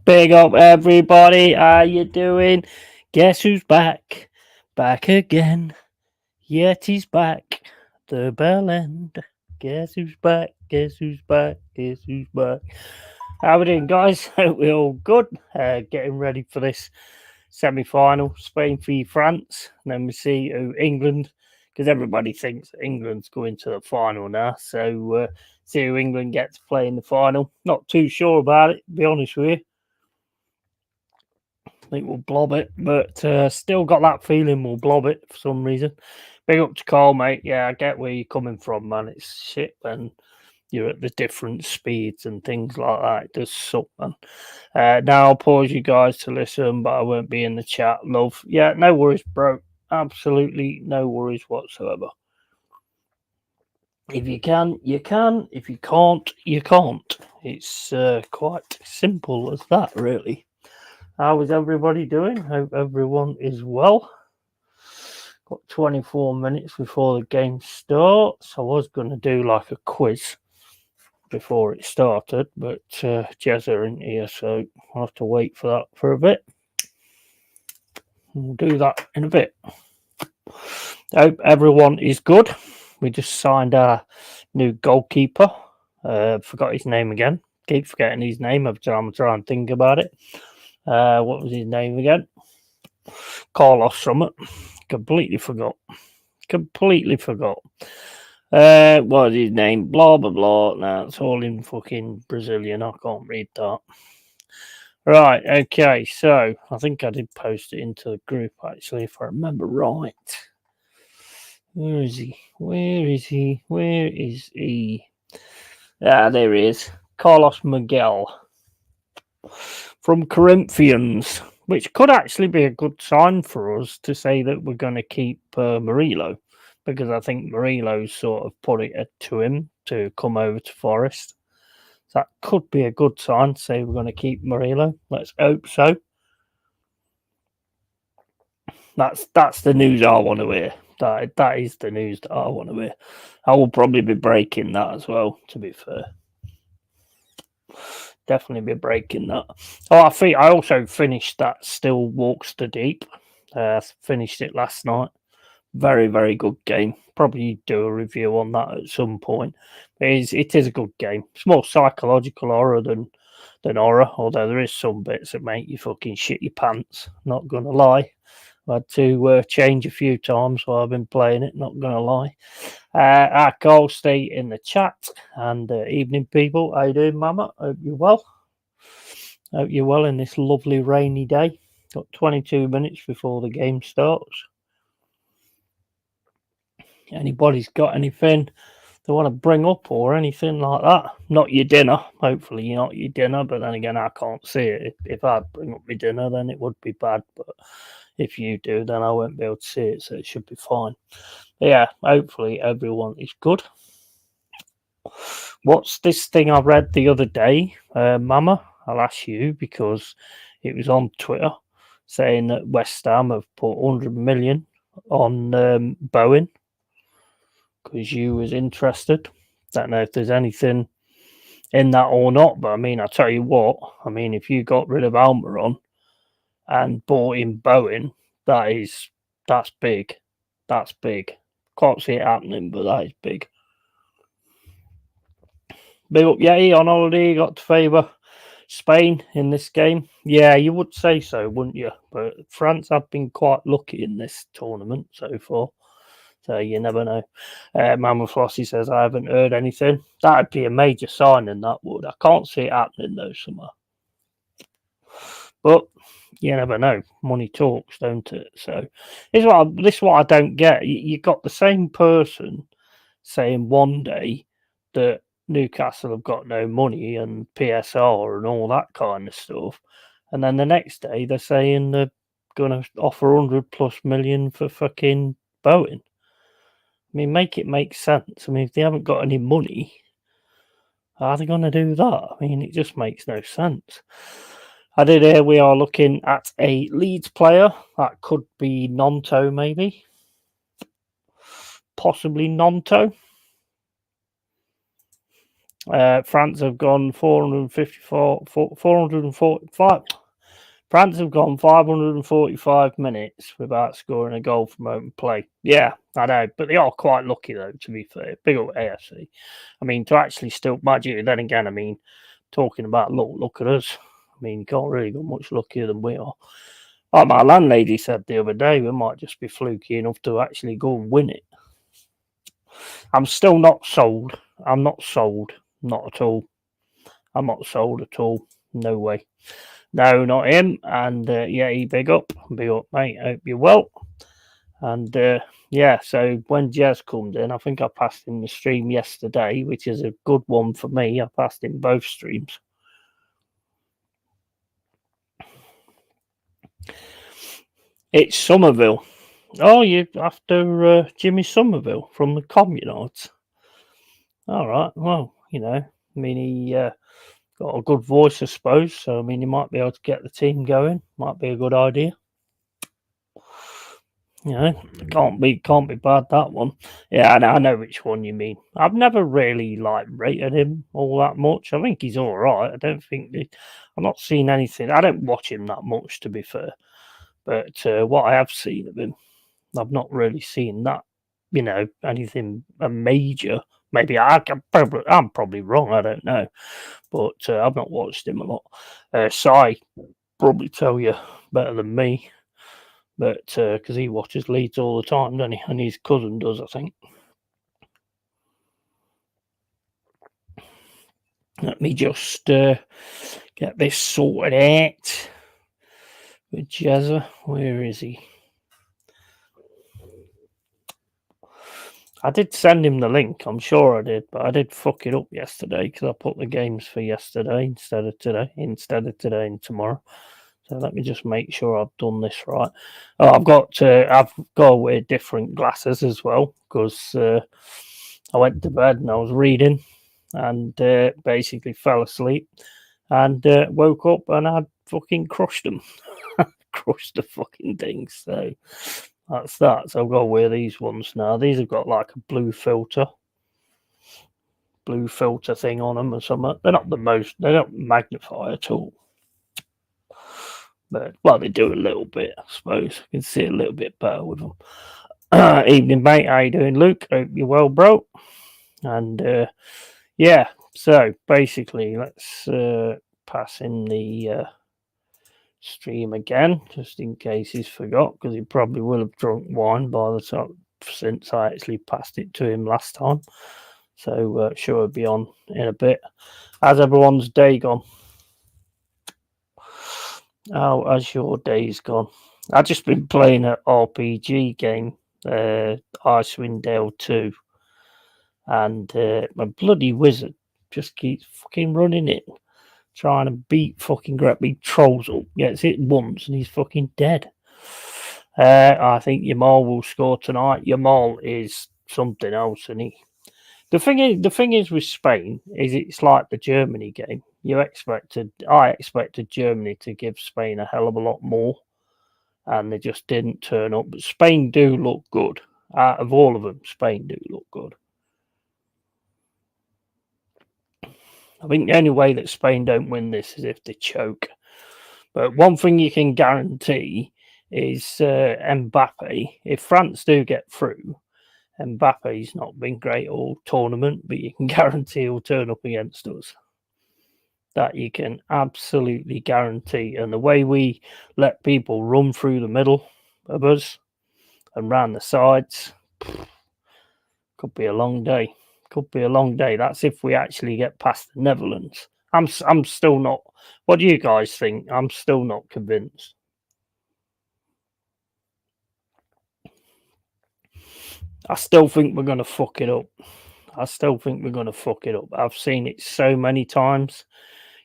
Big up, everybody. How you doing? Guess who's back? Back again. Yeti's back. The bell end. Guess who's back? Guess who's back? Guess who's back? How we doing, guys? Hope we're all good. Getting ready for this semi-final. Spain v France. And then we see who England, because everybody thinks England's going to the final now. So see who England gets to play in the final. Not too sure about it, to be honest with you. I think we'll blob it, but still got that feeling we'll blob it for some reason. Big up to Carl, mate. Yeah, I get where you're coming from, man. It's shit when you're at the different speeds and things like that. It does suck, man. Now I'll pause you guys to listen, but I won't be in the chat, love. Yeah, no worries, bro. Absolutely no worries whatsoever. If you can, you can. If you can't, you can't. It's quite simple as that, really. How is everybody doing? Hope everyone is well. Got 24 minutes before the game starts. I was going to do like a quiz before it started, but Jezza isn't here, so I'll have to wait for that for a bit. We'll do that in a bit. Hope everyone is good. We just signed our new goalkeeper. Forgot his name again. Keep forgetting his name every time I try and think about it. What was his name again? Carlos Summit. Completely forgot. What was his name? Blah, blah, blah. Nah, it's all in fucking Brazilian. I can't read that. Right, okay. So, I think I did post it into the group, actually, if I remember right. Where is he? Ah, there he is. Carlos Miguel from Corinthians, which could actually be a good sign for us to say that we're going to keep Murillo, because I think Murillo sort of put it to him to come over to Forest. So that could be a good sign to say we're going to keep Murillo. Let's hope so. That's the news I want to hear. That is the news that I want to hear. I will probably be breaking that as well, to be fair. Definitely be breaking that. Oh, I also finished that Still Walks the Deep. Finished it last night. Very, very good game. Probably do a review on that at some point. It is a good game. It's more psychological horror than horror, although there is some bits that make you fucking shit your pants. Not gonna lie. I had to change a few times while I've been playing it, not gonna lie. Our Carl, stay in the chat. And evening, people. How you doing, Mama? Hope you're well. Hope you're well in this lovely rainy day. Got 22 minutes before the game starts. Anybody's got anything they want to bring up or anything like that? Not your dinner. Hopefully, you're not your dinner. But then again, I can't see it. If I bring up my dinner, then it would be bad. But if you do, then I won't be able to see it. So it should be fine. But yeah, hopefully everyone is good. What's this thing I read the other day, Mama? I'll ask you because it was on Twitter saying that West Ham have put 100 million on Bowen because you was interested. Don't know if there's anything in that or not, but I mean, I tell you what, I mean, if you got rid of Almiron and bought in Bowen, that's big. That's big. Can't see it happening, but that is big. Big up Yeti on holiday, got to favour Spain in this game. Yeah, you would say so, wouldn't you? But France have been quite lucky in this tournament so far. So you never know. Mama Flossie says, I haven't heard anything. That'd be a major signing, that would. I can't see it happening though, somewhere. But you never know. Money talks, don't it? So this is what I don't get. You got the same person saying one day that Newcastle have got no money and PSR and all that kind of stuff, and then the next day they're saying they're going to offer 100 plus million for fucking Bowen. I mean, make it make sense. I mean, if they haven't got any money, how are they going to do that? I mean, it just makes no sense. I did hear we are looking at a Leeds player. That could be Nonto, maybe. Possibly Nonto. France have gone 445. France have gone 545 minutes without scoring a goal from open play. Yeah, I know, but they are quite lucky though. To be fair, big up AFC. I mean, to actually still, mind you, then again, I mean, talking about look at us. I mean, you can't really go much luckier than we are. Like my landlady said the other day, we might just be fluky enough to actually go and win it. I'm still not sold. I'm not sold. Not at all. I'm not sold at all. No way. No, not him. And yeah, he big up, mate. Hope you're well. And yeah, so when Jez comes in, I think I passed him the stream yesterday, which is a good one for me. I passed him both streams. It's Somerville. Oh, you after Jimmy Somerville from the Communards. All right. Well, you know, I mean, he got a good voice, I suppose. So, I mean, he might be able to get the team going. Might be a good idea. You know, can't be bad, that one. Yeah, I know which one you mean. I've never really rated him all that much. I think he's all right. I don't think I'm not seeing anything. I don't watch him that much, to be fair. But what I have seen of him, I've not really seen that. You know, anything major. Maybe I'm probably wrong. I don't know, but I've not watched him a lot. Sai probably tell you better than me. But because he watches Leeds all the time, doesn't he? And his cousin does, I think. Let me just get this sorted out with Jezza. Where is he? I did send him the link. I'm sure I did, but I did fuck it up yesterday because I put the games for yesterday instead of today and tomorrow. So let me just make sure I've done this right. Oh, I've got to wear different glasses as well because I went to bed and I was reading and basically fell asleep and woke up and I'd fucking crushed them. Crushed the fucking things. So that's that. So I've got to wear these ones now. These have got like a blue filter thing on them or something. They're not they don't magnify at all. But, well, they do a little bit, I suppose. I can see a little bit better with them. Evening, mate. How you doing, Luke? Hope you're well, bro. And, yeah, so basically, let's pass in the stream again, just in case he's forgot, because he probably will have drunk wine by the time since I actually passed it to him last time. So, sure, he'll be on in a bit. How's everyone's day gone? How has your days gone? I've just been playing an RPG game, Icewind Dale 2, and my bloody wizard just keeps fucking running it, trying to beat fucking Great Trolls up. Gets hit once and he's fucking dead. I think Yamal will score tonight. Yamal is something else, and the thing is with Spain is it's like the Germany game. I expected Germany to give Spain a hell of a lot more, and they just didn't turn up. But Spain do look good. Out of all of them, Spain do look good. I think the only way that Spain don't win this is if they choke. But one thing you can guarantee is Mbappe. If France do get through, Mbappe's not been great all tournament, but you can guarantee he'll turn up against us. That you can absolutely guarantee. And the way we let people run through the middle of us and round the sides, could be a long day. Could be a long day. That's if we actually get past the Netherlands. I'm still not. What do you guys think? I'm still not convinced. I still think we're going to fuck it up. I've seen it so many times.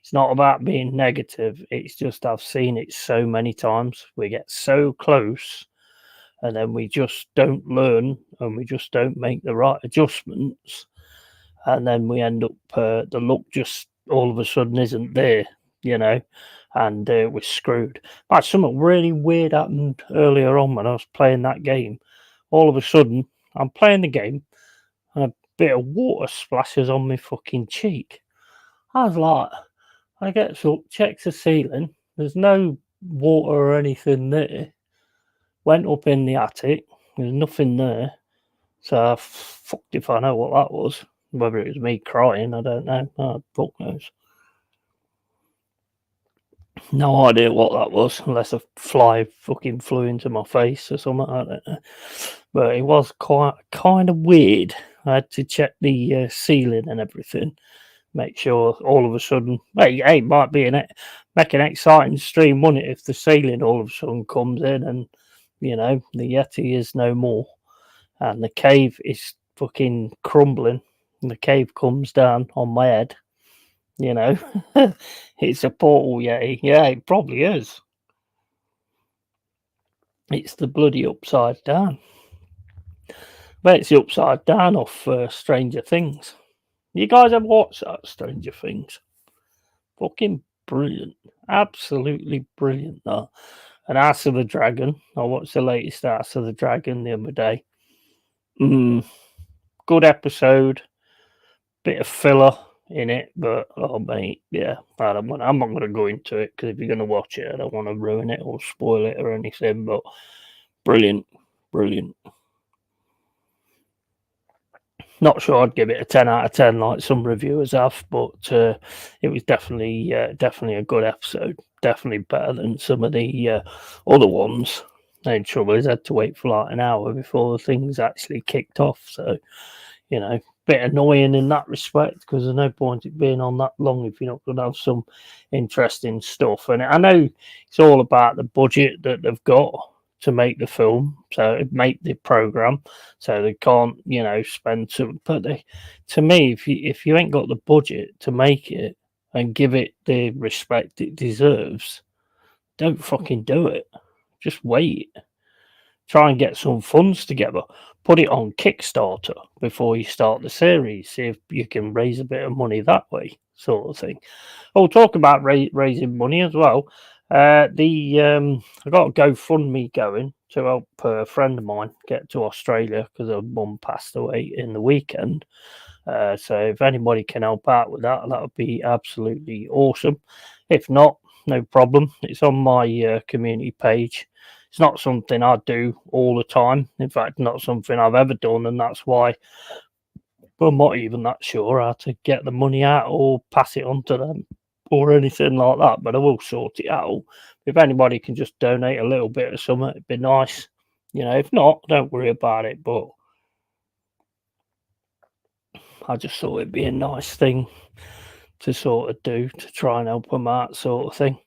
It's not about being negative. It's just I've seen it so many times. We get so close and then we just don't learn and we just don't make the right adjustments. And then we end up, the luck just all of a sudden isn't there, you know, and we're screwed. But something really weird happened earlier on when I was playing that game. All of a sudden, I'm playing the game and bit of water splashes on my fucking cheek. I was like, I get up, checks the ceiling. There's no water or anything there. Went up in the attic. There's nothing there. So fucked if I know what that was. Whether it was me crying, I don't know. Oh, fuck knows. No idea what that was, unless a fly fucking flew into my face or something. I don't know. But it was quite kind of weird. I had to check the ceiling and everything, make sure all of a sudden, hey, might be make an exciting stream, wouldn't it, if the ceiling all of a sudden comes in and the Yeti is no more and the cave is fucking crumbling and the cave comes down on my head. It's a portal Yeti. Yeah, it probably is. It's the bloody upside down. But it's the upside down off Stranger Things. You guys ever watched that, Stranger Things? Fucking brilliant. Absolutely brilliant, that. And House of the Dragon. I watched the latest House of the Dragon the other day. Good episode. Bit of filler in it, but oh mate, yeah, I'm not going to go into it because if you're going to watch it, I don't want to ruin it or spoil it or anything. But brilliant. Not sure I'd give it a 10 out of 10 like some reviewers have, but it was definitely a good episode. Definitely better than some of the other ones. The trouble is I had to wait for like an hour before the things actually kicked off. So, bit annoying in that respect because there's no point it being on that long if you're not going to have some interesting stuff. And I know it's all about the budget that they've got to make the film, so make the program, so they can't, spend some. But to me, if you ain't got the budget to make it and give it the respect it deserves, don't fucking do it. Just wait. Try and get some funds together. Put it on Kickstarter before you start the series. See if you can raise a bit of money that way, sort of thing. Oh, talk about raising money as well. I got a GoFundMe going to help a friend of mine get to Australia because her mum passed away in the weekend. So if anybody can help out with that, that would be absolutely awesome. If not, no problem. It's on my community page. It's not something I do all the time. In fact, not something I've ever done, and that's why I'm not even that sure how to get the money out or pass it on to them or anything like that. But I will sort it out. If anybody can just donate a little bit of something, it'd be nice. If not, don't worry about it. But I just thought it'd be a nice thing to sort of do to try and help them out, sort of thing.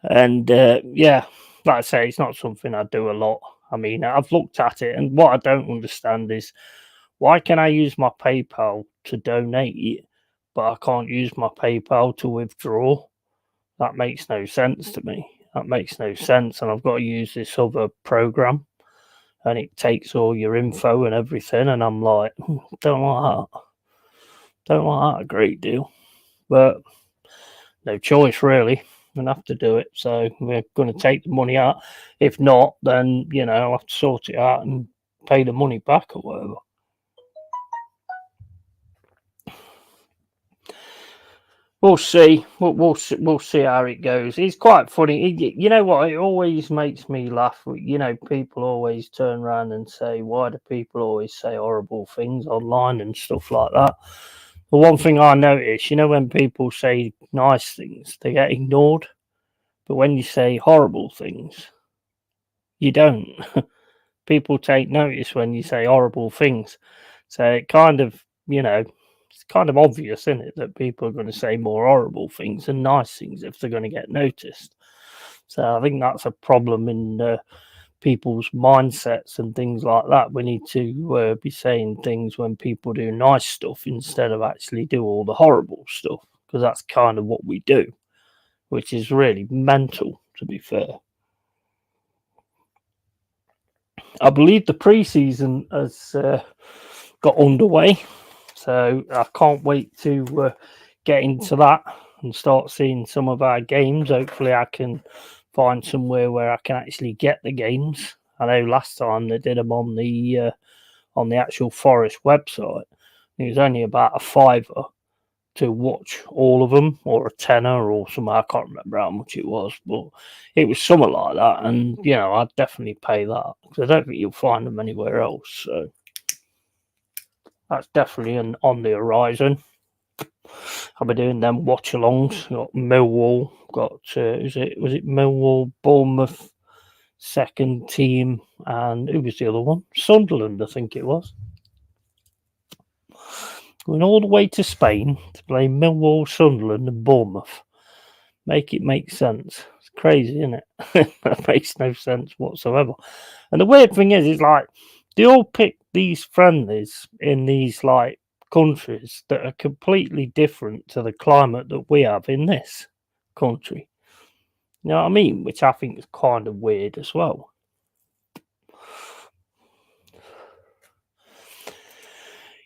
And yeah, like I say, it's not something I do a lot. I mean, I've looked at it, and what I don't understand is why can I use my PayPal to donate, but I can't use my PayPal to withdraw? That makes no sense to me. That makes no sense, and I've got to use this other program, and it takes all your info and everything, and I'm like, don't like that. Don't like that a great deal, but no choice really. I'm gonna have to do it. So we're going to take the money out. If not, then I'll have to sort it out and pay the money back or whatever. We'll see. We'll see how it goes. It's quite funny. You know what? It always makes me laugh. People always turn around and say, "Why do people always say horrible things online and stuff like that?" The one thing I notice, when people say nice things, they get ignored. But when you say horrible things, you don't. People take notice when you say horrible things. So it kind of, it's kind of obvious, isn't it, that people are going to say more horrible things than nice things if they're going to get noticed. So I think that's a problem in people's mindsets and things like that. We need to be saying things when people do nice stuff instead of actually do all the horrible stuff, because that's kind of what we do, which is really mental, to be fair. I believe the pre-season has got underway, so I can't wait to get into that and start seeing some of our games. Hopefully I can find somewhere where I can actually get the games. I know last time they did them on the actual Forest website, It was only about a fiver to watch all of them, or a tenner, or something. I can't remember how much it was, but it was something like that. And I'd definitely pay that because I don't think you'll find them anywhere else. So that's definitely on the horizon. I'll be doing them watch-alongs. Got Millwall. Got was it Millwall, Bournemouth, second team, and who was the other one? Sunderland, I think it was. Going all the way to Spain to play Millwall, Sunderland, and Bournemouth. Make it make sense. It's crazy, isn't it? That makes no sense whatsoever. And the weird thing is like they all pick these friendlies in these like countries that are completely different to the climate that we have in this country. You know what I mean? Which I think is kind of weird as well.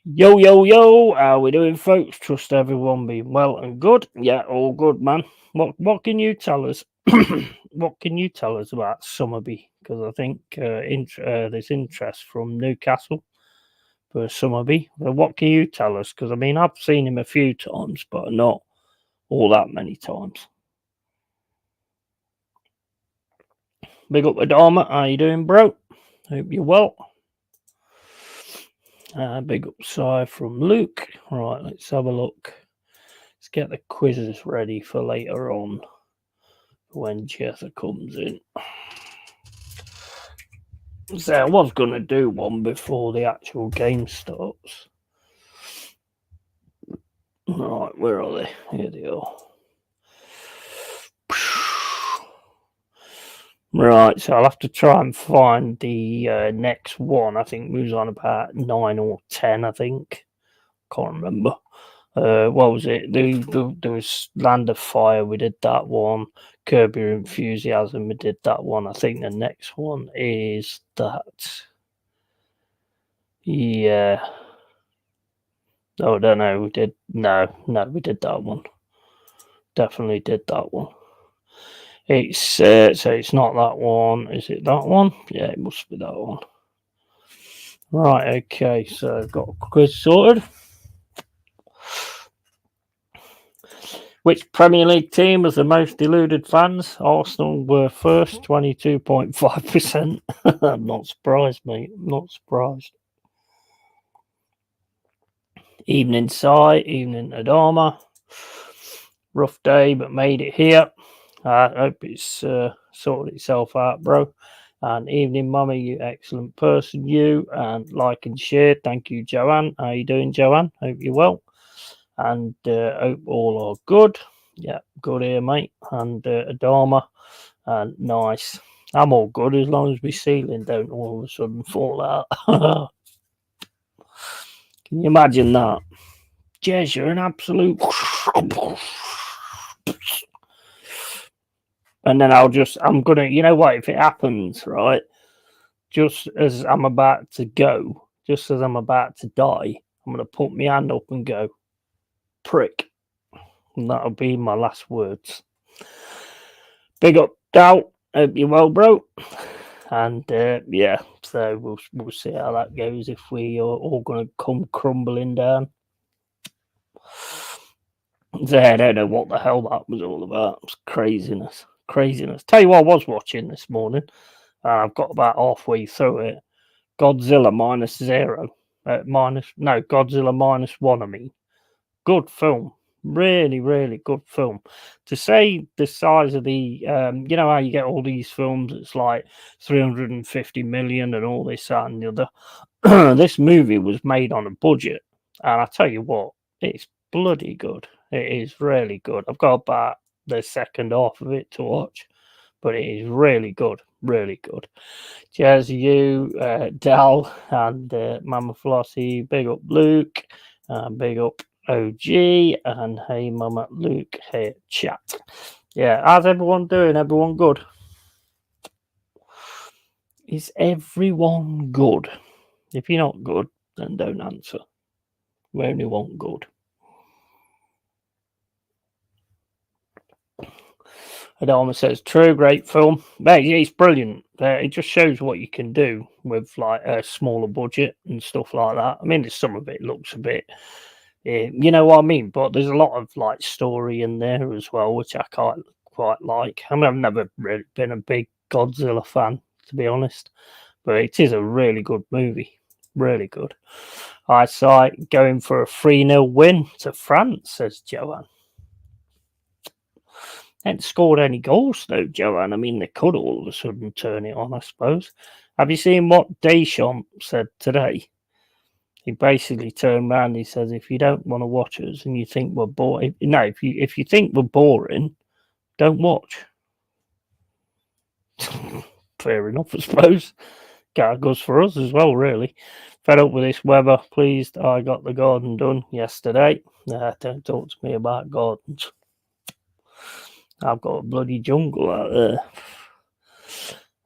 Yo, yo, yo, how we doing, folks? Trust everyone being well and good. Yeah, all good, man. What can you tell us? What can you tell us about Summerby? Because I think there's interest from Newcastle for Summerby. What can you tell us? Because I mean, I've seen him a few times, but not all that many times. Big up Adama. How you doing, bro? Hope you're well. Big up side from Luke. Right, let's have a look. Let's get the quizzes ready for later on when Jessa comes in. So I was going to do one before the actual game starts. Right, where are they? Here they are. Right, so I'll have to try and find the next one. I think we was on about 9 or 10, I think. Can't remember. What was it? There was Land of Fire, we did that one. Curb Your Enthusiasm, we did that one. I think the next one is that. Yeah. Oh, I don't know. We did. No, we did that one. Definitely did that one. It's so it's not that one. Is it that one? Yeah, it must be that one. Right, okay, so I've got a quiz sorted. Which Premier League team has the most deluded fans? Arsenal were first, 22.5%. I'm not surprised, mate. I'm not surprised. Evening Sai, evening Adama. Rough day, but made it here. I hope it's sorted itself out, bro. And evening, mummy, you excellent person, you. And like and share. Thank you, Joanne. How you doing, Joanne? Hope you're well. And hope all are good. Yeah, good here, mate. And Adama. And nice. I'm all good as long as my ceiling don't all of a sudden fall out. Can you imagine that? Jez, you're an absolute... And then I'm gonna, you know what, if it happens, right, just as I'm about to go, just as I'm about to die, I'm gonna put my hand up and go, prick. And that'll be my last words. Big up, Dow. Hope you're well, bro. And yeah, so we'll see how that goes if we are all gonna come crumbling down. So I don't know what the hell that was all about. It was craziness. Tell you what I was watching this morning. I've got about halfway through it. Godzilla Godzilla minus one. I mean, good film. Really, really good film. To say the size of the, you know how you get all these films, it's like 350 million and all this, that, and the other. This movie was made on a budget, and I tell you what, it's bloody good. It is really good. I've got about the second half of it to watch, but it is really good, really good. Cheers to you, Dal, and Mama Flossie. Big up Luke, big up OG, and hey Mama Luke, hey chat. Yeah, how's everyone doing? Everyone good? Is everyone good? If you're not good, then don't answer. We only want good. Adama says, true, great film. Mate, it's brilliant. It just shows what you can do with like a smaller budget and stuff like that. I mean, some of it looks a bit, you know what I mean? But there's a lot of like story in there as well, which I quite like. I mean, I've never really been a big Godzilla fan, to be honest, but it is a really good movie. Really good. I saw it going for a 3-0 win to France, says Joanne. Hadn't scored any goals though, Joanne. I mean, they could all of a sudden turn it on, I suppose. Have you seen what Deschamps said today? He basically turned around. He says, "If you don't want to watch us and you think we're boring, no, if you think we're boring, don't watch." Fair enough, I suppose. Goes for us as well, really. Fed up with this weather. Pleased I got the garden done yesterday. Don't talk to me about gardens. I've got a bloody jungle out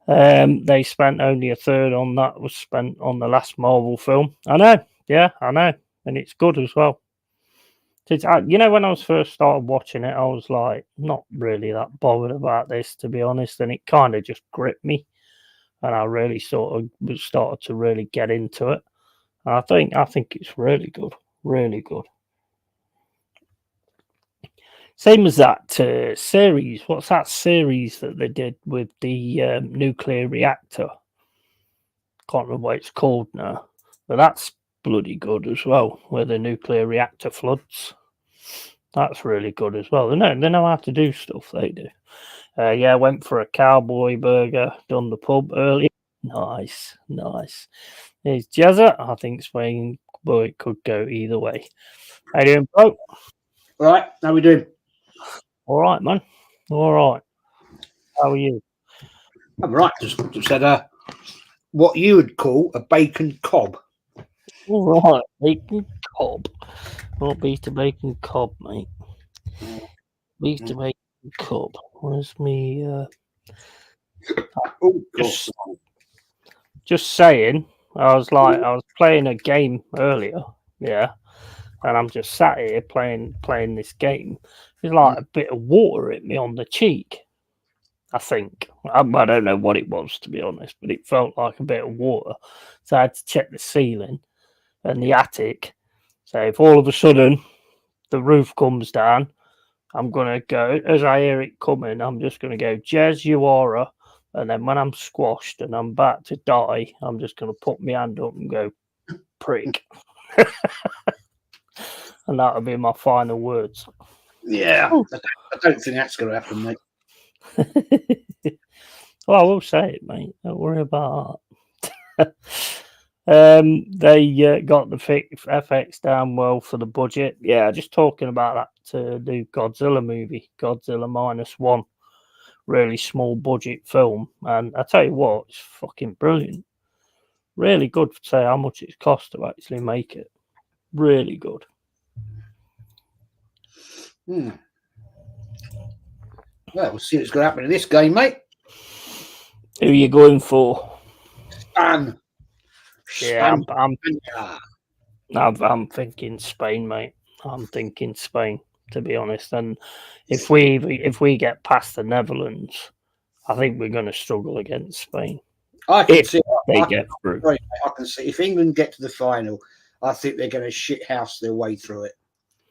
there. They spent only a third on that was spent on the last Marvel film. I know, yeah, I know, and it's good as well. You know, when I was first started watching it, I was like, not really that bothered about this, to be honest, and it kind of just gripped me, and I really sort of started to really get into it. And I think it's really good, really good. Same as that series. What's that series that they did with the nuclear reactor? Can't remember what it's called now, but that's bloody good as well. Where the nuclear reactor floods, that's really good as well. They know how to do stuff. They do. Yeah, went for a cowboy burger. Done the pub earlier. Nice. Here's Jezza. I think Spain, but it could go either way. How you doing, bro? Right, how we doing? All right, man. All right. How are you? I'm right. Just said what you would call a bacon cob. All right, bacon cob. What beef to bacon cob, mate? Beef to bacon cob. Where's me? Oh, God. Just saying. I was playing a game earlier, yeah, and I'm just sat here playing this game. There's like a bit of water hit me on the cheek. I think I don't know what it was, to be honest, but it felt like a bit of water. So I had to check the ceiling and the attic. So if all of a sudden the roof comes down, I'm gonna go as I hear it coming. I'm just gonna go, Jez, you are, and then when I'm squashed and I'm about to die, I'm just gonna put my hand up and go, prick, and that'll be my final words. Yeah, I don't think that's going to happen, mate. Well, I will say it, mate. Don't worry about that. They got the FX down well for the budget. Yeah, just talking about that new Godzilla movie, Godzilla -1, really small budget film, and I tell you what, it's fucking brilliant. Really good to say how much it's cost to actually make it. Really good. Well, we'll see what's going to happen in this game, mate. Who are you going for? Spain. Yeah, I'm thinking Spain, mate. I'm thinking Spain, to be honest. And if we get past the Netherlands, I think we're going to struggle against Spain. I can see they get through. Sorry, I can see if England get to the final, I think they're going to shithouse their way through it.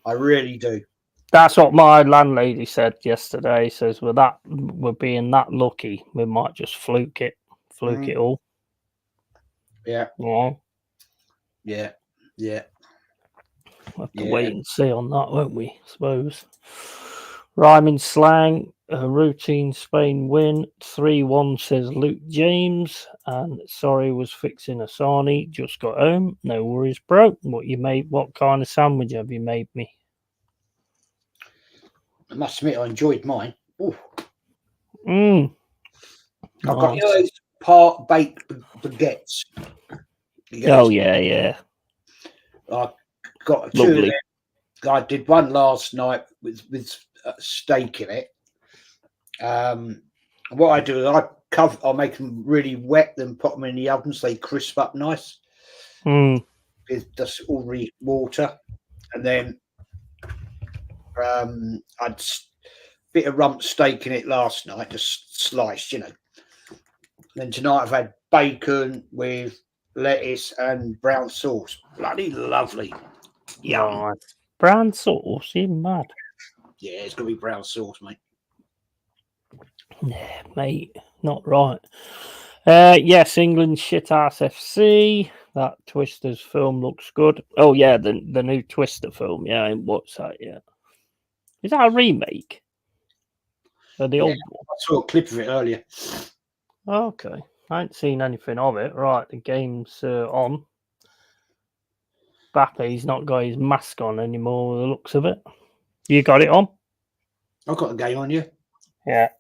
I really do. That's what my landlady said yesterday. He says we're being that lucky, we might just fluke it all. Yeah. Yeah. Yeah. We'll have to wait and see on that, won't we? I suppose. Rhyming slang, a routine Spain win. 3-1 says Luke James. And sorry, was fixing a sarnie. Just got home. No worries, bro. What kind of sandwich have you made me? I must admit, I enjoyed mine. I've got those part baked baguettes. Oh yeah. I got two of them. I did one last night with steak in it. What I do is I'll make them really wet, then put them in the oven so they crisp up nice. With just ordinary water, and then I'd bit of rump steak in it last night, just sliced, you know. Then tonight I've had bacon with lettuce and brown sauce. Bloody lovely. Yum. Nice. Brown sauce, you mad? Yeah, it's gonna be brown sauce, mate. Yeah, mate, not right. Yes, England shit ass FC. That Twisters film looks good. Oh yeah, the new Twister film. Yeah, I ain't watched that yet. Is that a remake? Or the old one? I saw a clip of it earlier. Okay, I ain't seen anything of it. Right, the game's on. Bappy's not got his mask on anymore with the looks of it. You got it on? I've got the game on you. Yeah.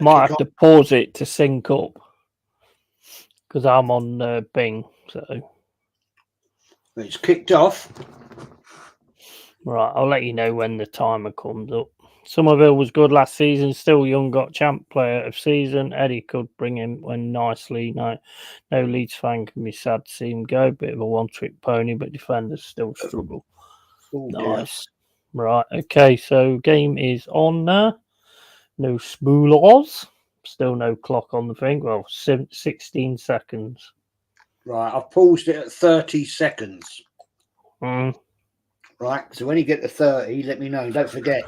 Might have to pause it to sync up because I'm on Bing. So it's kicked off. Right, I'll let you know when the timer comes up. Somerville was good last season. Still young, got champ player of season. Eddie could bring him when nicely. No Leeds fan can be sad to see him go. Bit of a one-trick pony, but defenders still struggle. Oh, nice. Dear. Right, okay, so game is on now. No spoolers. Still no clock on the thing. Well, 16 seconds. Right, I've paused it at 30 seconds. Mm. Right, so when you get to 30, let me know. Don't forget.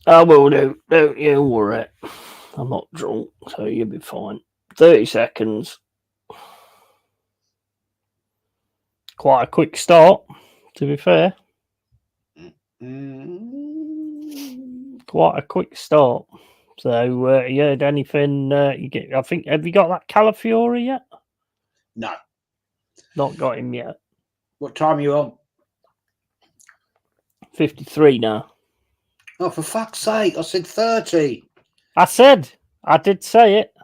I will do. Don't you worry. I'm not drunk, so you'll be fine. 30 seconds. Quite a quick start, to be fair. Quite a quick start. So, you heard anything? You get? I think. Have you got that Calafiore yet? No. Not got him yet. What time are you on? 53 now. Oh, for fuck's sake! I said 30. I did say it.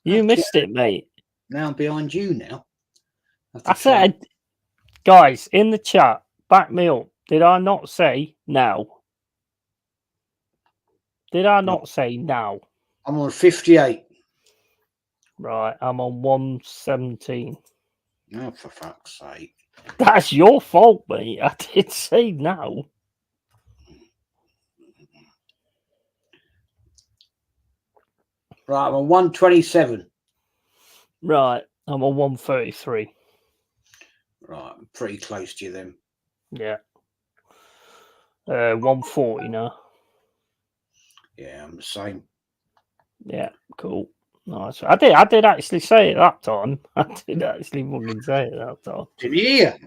You missed it, mate. Now I'm behind you now. I said, guys, in the chat, back me up. Did I not say now? Did I not say now? I'm on 58. Right, I'm on 117. Oh, for fuck's sake. That's your fault, mate. I did say now. Right, I'm on 127. Right, I'm on 133. Right, I'm pretty close to you then. Yeah. 140 now. Yeah, I'm the same. Yeah, cool. Nice. I did actually say it that time. I did actually fucking say it that time. Did you hear?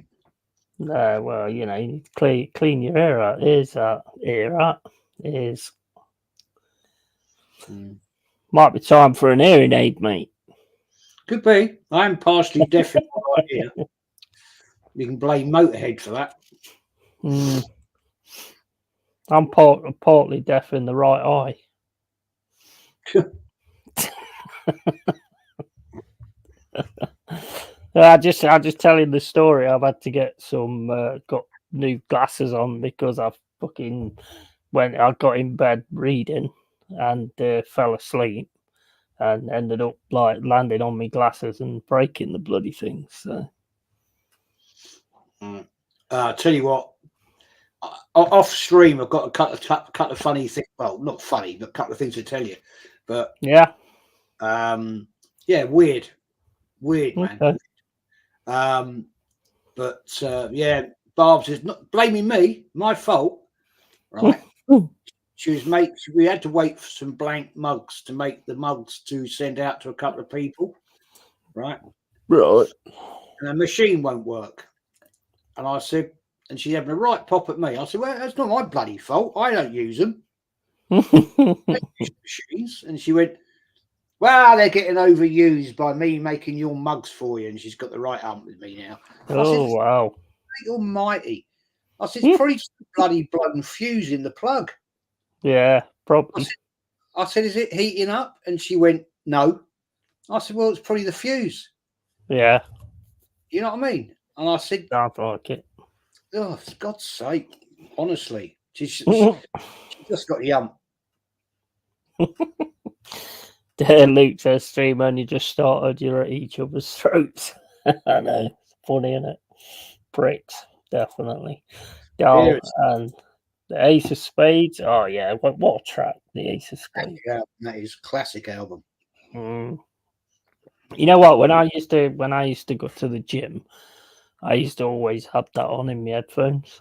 No, well, you know, you need to clean your ear out. Ears out. Ear out. Ears. Might be time for an hearing aid, mate. Could be. I'm partially deaf in my right ear. You can blame Motorhead for that. I'm partly deaf in the right eye. I just telling the story. I've had to get some got new glasses on because I got in bed reading and fell asleep and ended up like landing on my glasses and breaking the bloody things. So. I'll tell you what. Off stream, I've got a couple of funny things. Well, not funny, but a couple of things to tell you. But yeah, weird, man. Okay. Yeah, Barb's is not blaming me. My fault, right? We had to wait for some blank mugs to make the mugs to send out to a couple of people, right? Right. And the machine won't work. And I said, and she's having a right pop at me. I said, well, that's not my bloody fault. I don't use them. Machines. And she went, well, they're getting overused by me making your mugs for you. And she's got the right arm with me now. Wow. Almighty. I said, it's probably just a bloody blown fuse in the plug. Yeah, probably. I said, is it heating up? And she went, no. I said, well, it's probably the fuse. Yeah. You know what I mean? And I said, sounds like it. Oh, for God's sake. Honestly. She just got yum. Luke says, stream only just started. You're at each other's throats. I know. Funny, isn't it? Pricks. Definitely. Oh, and The Ace of Spades. Oh yeah, what a track! The Ace of Spades. Yeah, that is classic album. Mm. You know what? When I used to go to the gym, I used to always have that on in my headphones.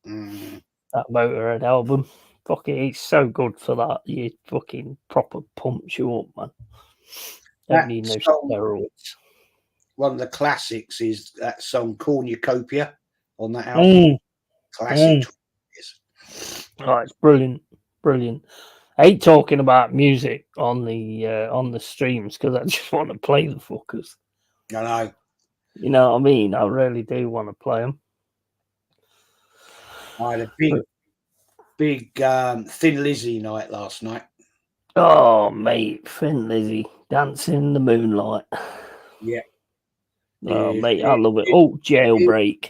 That Motorhead album. Fucking, it's so good for that. You fucking proper pumps you up, man. Don't need no steroids. One of the classics is that song Cornucopia on that album. Classic. Oh, it's brilliant, brilliant. I hate talking about music on the streams because I just want to play the fuckers. I know. You know what I mean? I really do want to play them. I had a big Thin Lizzy night last night. Oh, mate, Thin Lizzy dancing in the moonlight. Yeah. Oh, mate, I love it. Oh, Jailbreak.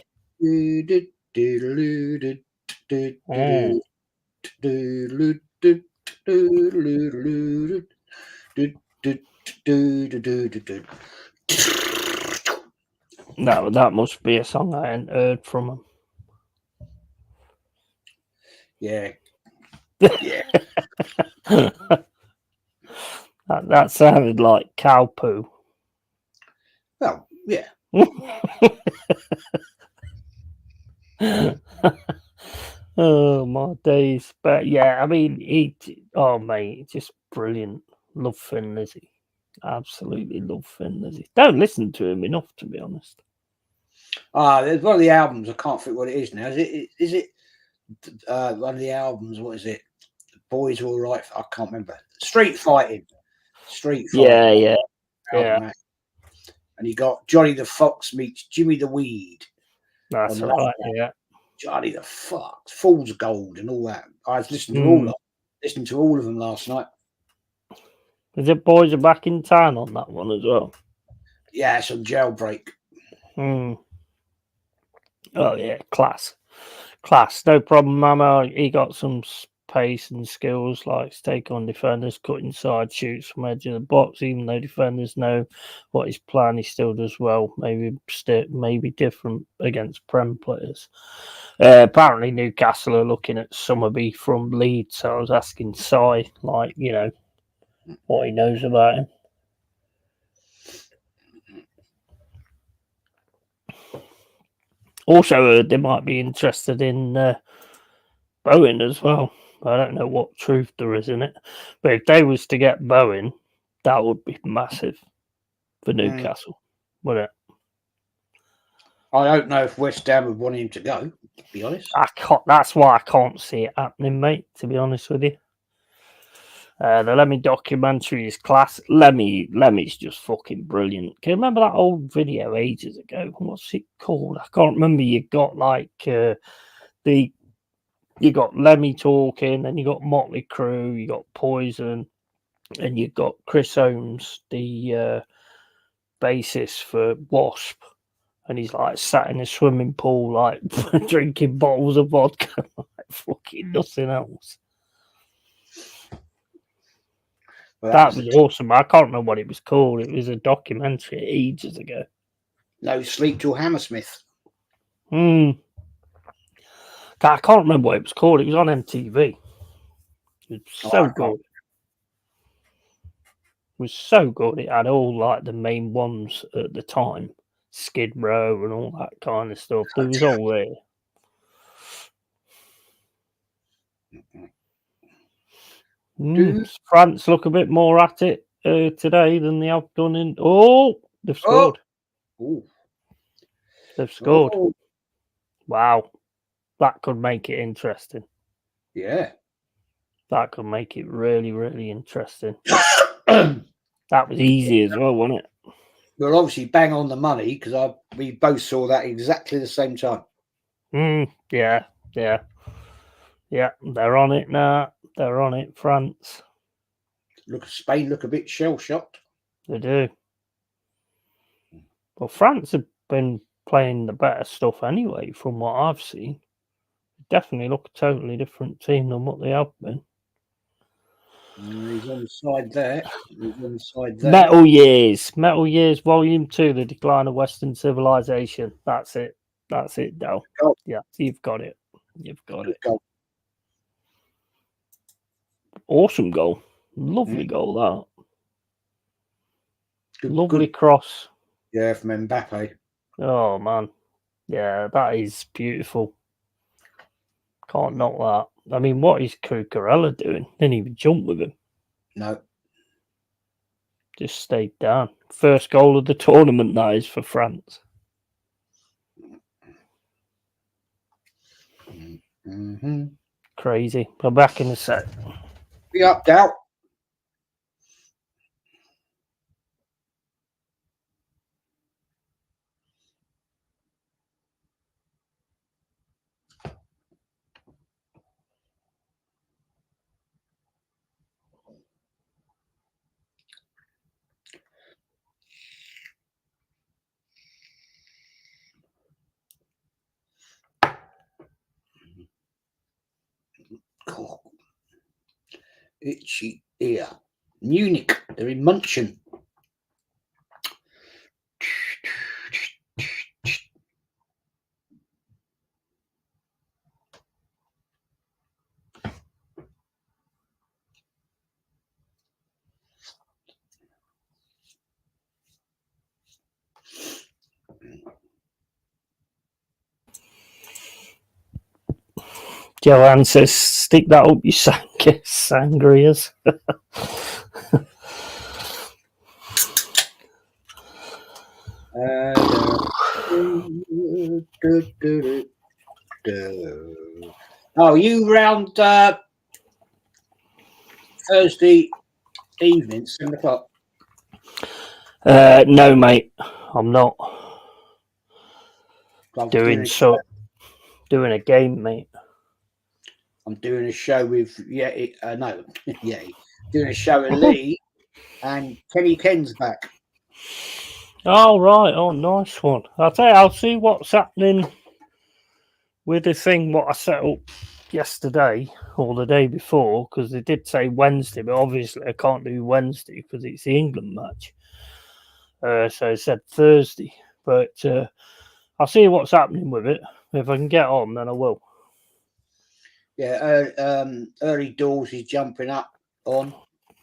No, that must be a song I hadn't heard from him. Yeah. Yeah. that sounded like cow poo. Well, yeah. Oh my days. But yeah, I mean, oh mate, just brilliant. Love Thin Lizzy. Absolutely love Thin Lizzy. Don't listen to him enough, to be honest. There's one of the albums. I can't think what it is now. Is it one of the albums? What is it? The Boys All Right. I can't remember. Street Fighting. Yeah. And you got Johnny the Fox meets Jimmy the Weed. That's right. Yeah. Johnny the Fox, Fool's Gold, and all that. I was listening to all of them last night. Is it Boys Are Back in Town on that one as well? Yeah, it's on Jailbreak. Oh yeah, class. No problem, Mama. He got some pace and skills, like to take on defenders, cut inside, shoots from edge of the box. Even though defenders know what his plan, he still does well. Maybe different against Prem players. Apparently, Newcastle are looking at Summerby from Leeds. So I was asking Si, like, you know, what he knows about him. Also, they might be interested in Bowen as well. I don't know what truth there is in it, but if they was to get Bowen, that would be massive for Newcastle, wouldn't it? I don't know if West Ham would want him to go, to be honest. That's why I can't see it happening, mate, to be honest with you. The Lemmy documentary is class. Lemmy's just fucking brilliant. Can you remember that old video ages ago? What's it called? I can't remember. You got like you got Lemmy talking, and you got Motley Crue, you got Poison, and you got Chris Holmes, the bassist for Wasp, and he's like sat in a swimming pool, like drinking bottles of vodka, like fucking nothing else. Well, that was awesome. I can't remember what it was called. It was a documentary ages ago. No Sleep Till Hammersmith. I can't remember what it was called. It was on MTV. It was so good. It was so good. It had all like the main ones at the time, Skid Row and all that kind of stuff. It was all there. France look a bit more at it today than they have done in. Oh, they've scored. They've scored. Wow. That could make it interesting. Yeah. That could make it really, really interesting. That was easy as well, wasn't it? We're obviously bang on the money because we both saw that exactly the same time. Yeah. They're on it now. They're on it, France. Spain look a bit shell-shocked. They do. Well, France have been playing the better stuff anyway, from what I've seen. They definitely look a totally different team than what they have been. He's on the side there. Metal Years, Volume 2, The Decline of Western Civilization. That's it, Dal. Yeah, you've got it. Awesome goal. Lovely goal, that. Lovely Good. cross. Yeah, from Mbappe. Oh, man. Yeah, that is beautiful. Can't knock that. I mean, what is Cucurella doing? Didn't even jump with him. No. Just stayed down. First goal of the tournament, that is, for France. Mm-hmm. Crazy. We're back in a sec. Be up, Doubt. Oh. Itchy ear. Munich. They're in Munchen. Joanne says, stick that up your sangrias. Oh, you round Thursday evening, 7 o'clock? No, mate. I'm not doing a game, mate. I'm doing a show with doing a show with Lee, and Kenny Ken's back. Oh, right. Oh, nice one. I'll tell you, I'll see what's happening with the thing what I set up yesterday or the day before, because they did say Wednesday, but obviously I can't do Wednesday because it's the England match. So I said Thursday, but I'll see what's happening with it. If I can get on, then I will. Yeah, early doors is jumping up on.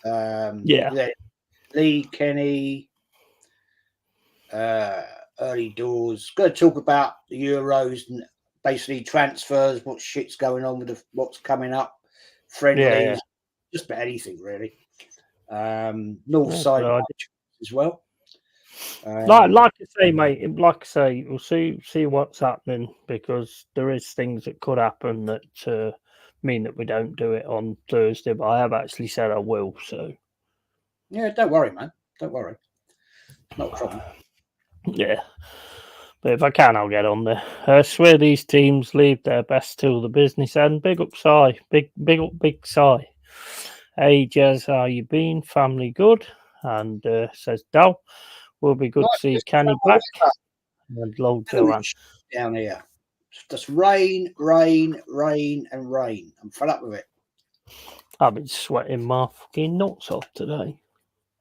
Yeah. Lee, Kenny, early doors. Going to talk about the Euros and basically transfers, what shit's going on with what's coming up, friendlies, just about anything really. North side as well. Like I say, mate. Like I say, we'll see what's happening, because there is things that could happen that mean that we don't do it on Thursday. But I have actually said I will. So yeah, don't worry, man. Don't worry. Not a problem. Yeah, but if I can, I'll get on there. I swear these teams leave their best till the business end. Big up, Si. Big Si. Hey, Jez, how you been? Family good? And says Dal. Will be good to see Kenny back. And low Joanne. Down here. Just rain, and rain. I'm fed up with it. I've been sweating my fucking nuts off today.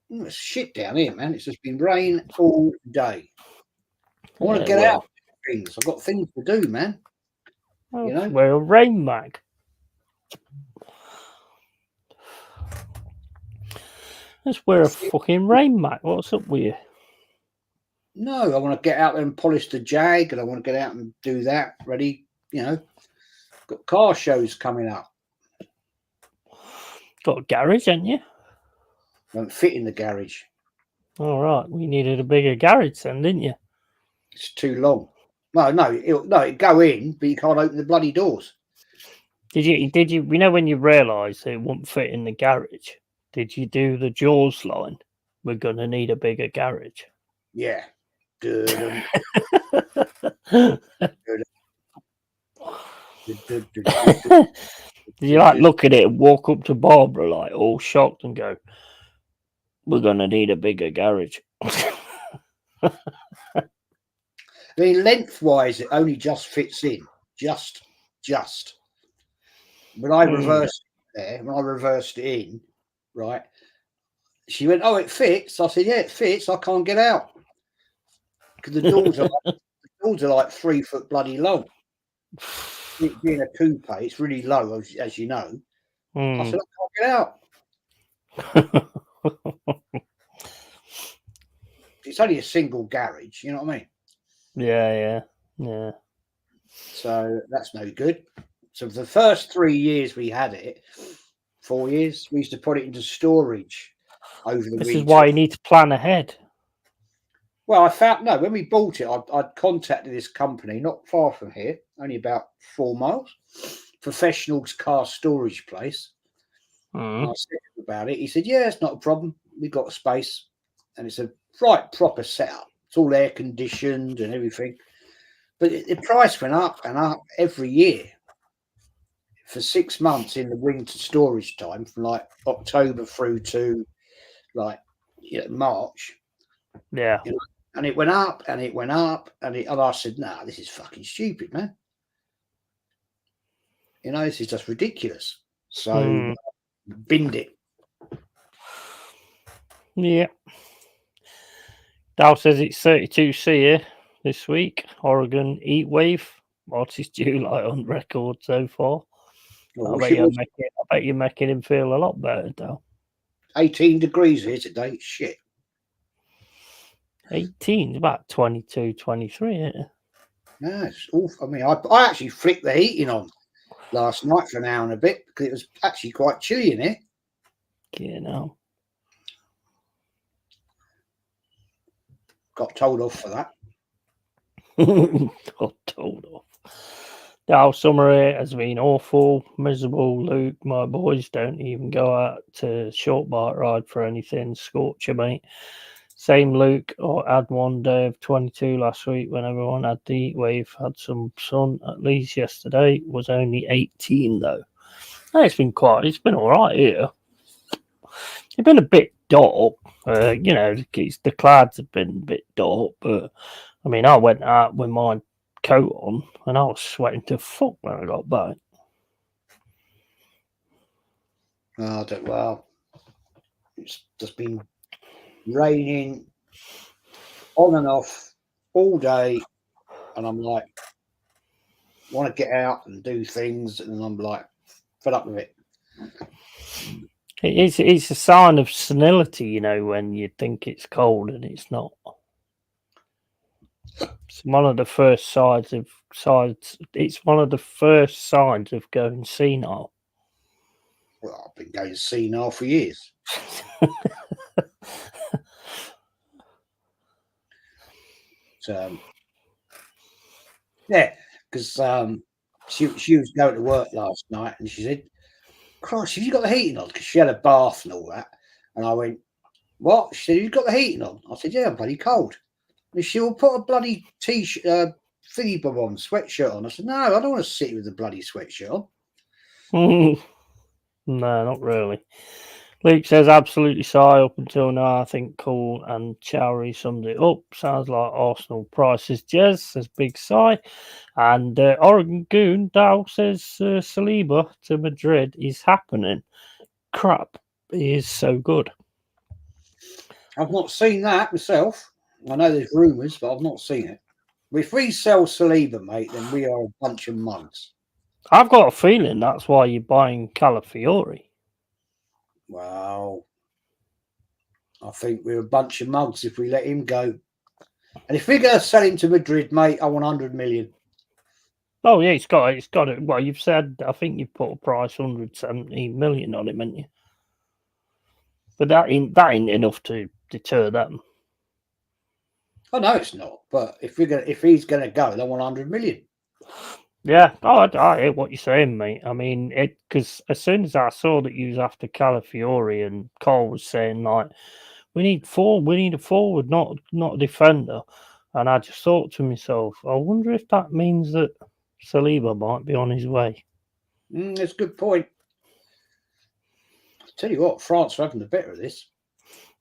It's shit down here, man. It's just been rain all day. I want to get out of things. I've got things to do, man. You know? We're a rain mag. Let's wear a fucking rain mag. What's up with you? No, I want to get out there and polish the Jag, and I want to get out and do that. Ready, you know. Got car shows coming up. Got a garage, haven't you? Won't fit in the garage. All right, we needed a bigger garage then, didn't you? It's too long. It'd go in, but you can't open the bloody doors. Did you? You know, when you realised it wouldn't fit in the garage, did you do the Jaws line? We're gonna need a bigger garage. Yeah. Did you like look at it and walk up to Barbara like all shocked and go, "We're gonna need a bigger garage"? I mean, lengthwise, it only just fits in. Just. When I reversed it in, right, she went, "Oh, it fits." I said, "Yeah, it fits. I can't get out because the doors are like 3 foot bloody long. It being a coupe, it's really low, as you know." I said, "I can't get out." It's only a single garage, you know what I mean? Yeah. So that's no good. So for the first 3 years we had it, 4 years, we used to put it into storage over the This winter. is why you need to plan ahead. Well, I found no, when we bought it, I'd contacted this company not far from here, only about 4 miles, professional's car storage place. And I said to him about it. He said, "Yeah, it's not a problem. We've got a space, and it's a right proper setup. It's all air conditioned and everything." But the price went up and up every year for 6 months in the winter storage time, from like October through to like March. Yeah. You know, and it went up and it went up and I said, "Nah, this is fucking stupid, man. You know, this is just ridiculous." So binned it. Yeah. Dow says it's 32C here this week. Oregon heat wave. Hottest July on record so far. Well, I bet you're making him feel a lot better, Dow. 18 degrees here today. Shit. 18 is about 22, 23, isn't it? No, it's awful. I mean, I actually flicked the heating on last night for an hour and a bit because it was actually quite chilly in here. You know. Got told off for that. Got told off. Dow summer has been awful, miserable. Luke, my boys don't even go out to short bike ride for anything. Scorcher, mate. Same Luke, or had one day of 22 last week when everyone had the heat wave. Had some sun at least yesterday. Was only 18 though. It's been all right here. It's been a bit dark. The clouds have been a bit dark, but I mean, I went out with my coat on and I was sweating to fuck when I got back. Well, it's just been raining on and off all day, and I'm like, want to get out and do things, and I'm like, fed up with it. It's a sign of senility, when you think it's cold and it's not. It's one of the first signs of going senile. Well, I've been going senile for years. Yeah, because she was going to work last night and she said, "Christ, have you got the heating on?" Because she had a bath and all that. And I went, "What?" She said, "You've got the heating on?" I said, "Yeah, I'm bloody cold." And she will put a bloody t-shirt, thingy bob on, sweatshirt on. I said, "No, I don't want to sit with a bloody sweatshirt on." No, not really. Luke says absolutely sigh up until now. I think cool and Chowry summed it up. Sounds like Arsenal prices. Jez says big sigh. And Oregon Goon Dow says Saliba to Madrid is happening. Crap. He is so good. I've not seen that myself. I know there's rumours, but I've not seen it. If we sell Saliba, mate, then we are a bunch of mugs. I've got a feeling that's why you're buying Calafiori. Well, I think we're a bunch of mugs if we let him go. And if we're going to sell him to Madrid, mate, I want 100 million. Oh, yeah, it's got it. Well, you've said, I think you've put a price 170 million on him, haven't you? But that ain't enough to deter them. Oh, no, it's not. But if he's going to go, they want 100 million. Yeah, I hear what you're saying, mate. I mean, because as soon as I saw that you was after Calafiori and Cole was saying, like, we need a forward, not a defender. And I just thought to myself, I wonder if that means that Saliba might be on his way. That's a good point. I'll tell you what, France are having the better of this.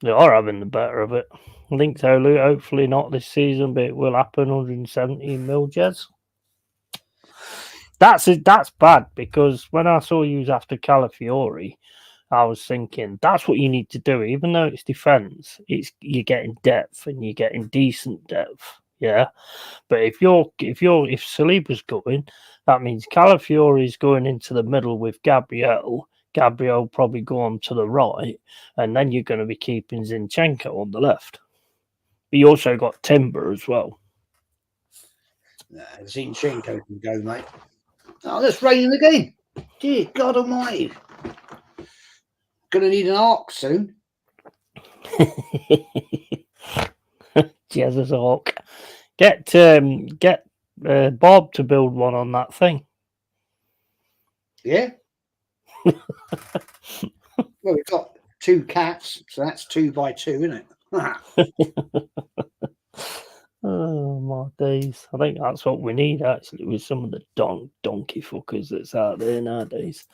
They are having the better of it. Linked hopefully not this season, but it will happen. 117 mil, Jez. That's bad, because when I saw you was after Calafiori, I was thinking that's what you need to do. Even though it's defense, you're getting depth and you're getting decent depth. Yeah, but if Saliba's going, that means Calafiori's going into the middle with Gabriel. Gabriel probably go on to the right, and then you're going to be keeping Zinchenko on the left. But you also got Timber as well. Nah, Zinchenko can go, mate. Oh, that's raining again. Dear God Almighty. Gonna need an arc soon. Jesus Hawk. Get Bob to build one on that thing. Yeah. Well, we've got 2 cats, so that's 2 by 2, isn't it? Oh my days! I think that's what we need actually with some of the donkey fuckers that's out there nowadays.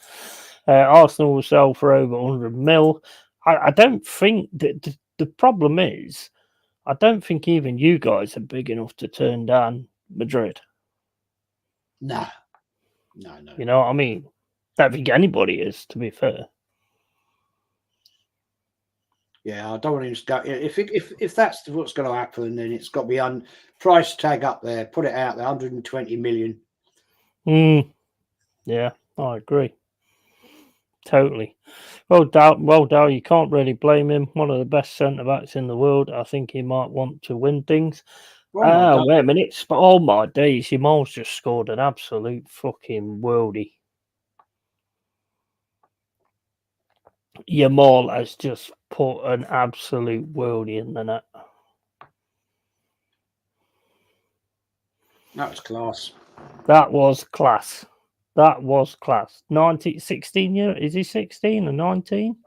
Arsenal will sell for over 100 mil. I don't think that the problem is, I don't think even you guys are big enough to turn down Madrid. No. You know what I mean? Don't think anybody is, to be fair. Yeah, I don't want him to go. If that's what's going to happen, then it's got to be on price tag up there. Put it out there, 120 million. Yeah, I agree. Totally. Well, Dow, you can't really blame him. One of the best centre backs in the world. I think he might want to win things. Wait a minute. Oh my days, Yamal's just scored an absolute fucking worldie. Yamal has just put an absolute worldie in the net. That was class. That was class. That was class. 16 year. Is he 16 or 19?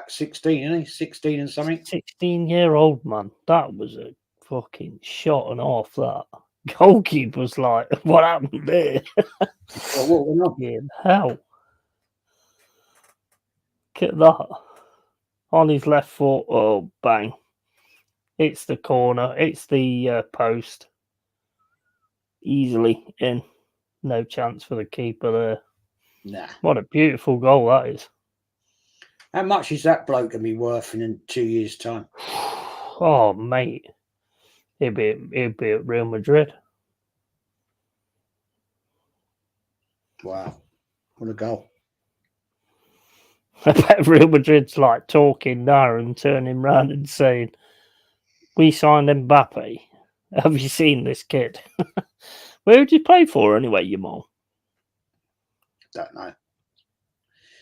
16, isn't he? 16 and something. 16-year-old man. That was a fucking shot and off. That goalkeeper's like, what happened there? Well, what went on? Yeah, hell. Look at that. On his left foot. Oh, bang. It's the corner. It's the post. Easily in. No chance for the keeper there. Nah. What a beautiful goal that is. How much is that bloke going to be worth in 2 years' time? Oh, mate. He'd be at Real Madrid. Wow. What a goal. I bet Real Madrid's like talking now and turning round and saying, we signed Mbappe. Have you seen this kid? Where would you play for anyway, Yamal? Don't know.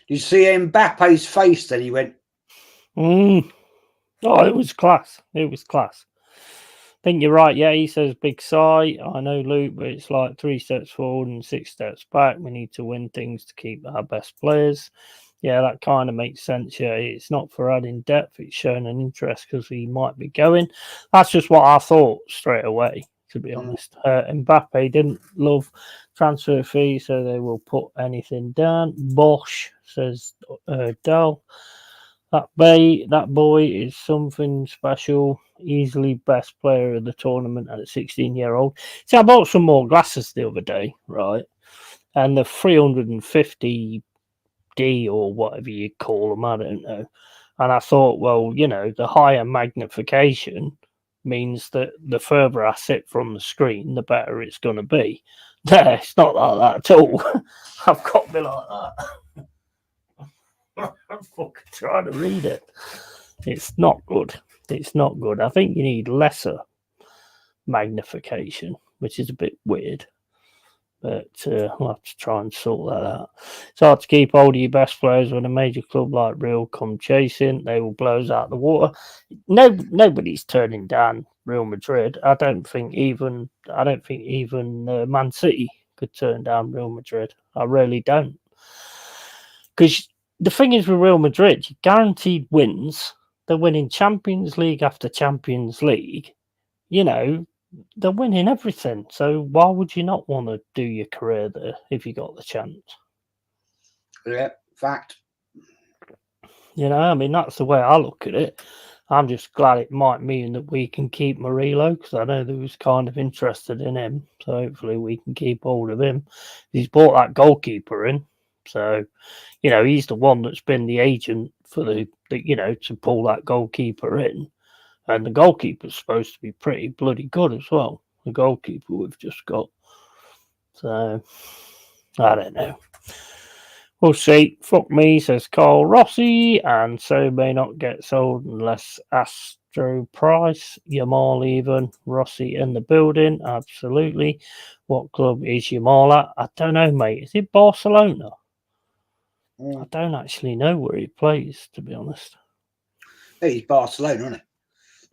Did you see Mbappe's face then? He went. Oh, it was class. It was class. I think you're right. Yeah, he says big sigh. I know, Luke, but it's like 3 steps forward and 6 steps back. We need to win things to keep our best players. Yeah, that kind of makes sense. Yeah, it's not for adding depth. It's showing an interest because he might be going. That's just what I thought straight away, to be honest. Mbappe didn't love transfer fee, so they will put anything down. Bosch, says Dal. That boy is something special. Easily best player of the tournament at a 16-year-old. See, I bought some more glasses the other day, right? And the 350D or whatever you call them, I don't know. And I thought, well, you know, the higher magnification means that the further I sit from the screen, the better it's going to be. No, it's not like that at all. I've got to be like that. I'm fucking trying to read it. It's not good. It's not good. I think you need lesser magnification, which is a bit weird. But I'll have to try and sort that out. It's hard to keep hold of your best players when a major club like Real come chasing. They will blow us out of the water. Nobody's turning down Real Madrid. I don't think even Man City could turn down Real Madrid. I really don't. Because the thing is with Real Madrid, you guaranteed wins. They're winning Champions League after Champions League. You know, they're winning everything. So why would you not want to do your career there if you got the chance? Yeah, fact. You know, I mean, that's the way I look at it. I'm just glad it might mean that we can keep Murillo because I know they was kind of interested in him. So hopefully we can keep hold of him. He's brought that goalkeeper in. So, you know, he's the one that's been the agent for the to pull that goalkeeper in. And the goalkeeper's supposed to be pretty bloody good as well. The goalkeeper we've just got. So, I don't know. We'll see. Fuck me, says Carl Rossi, and so may not get sold unless Astro Price, Yamal even, Rossi in the building, absolutely. What club is Yamal at? I don't know, mate. Is it Barcelona? I don't actually know where he plays, to be honest. He's Barcelona, isn't it?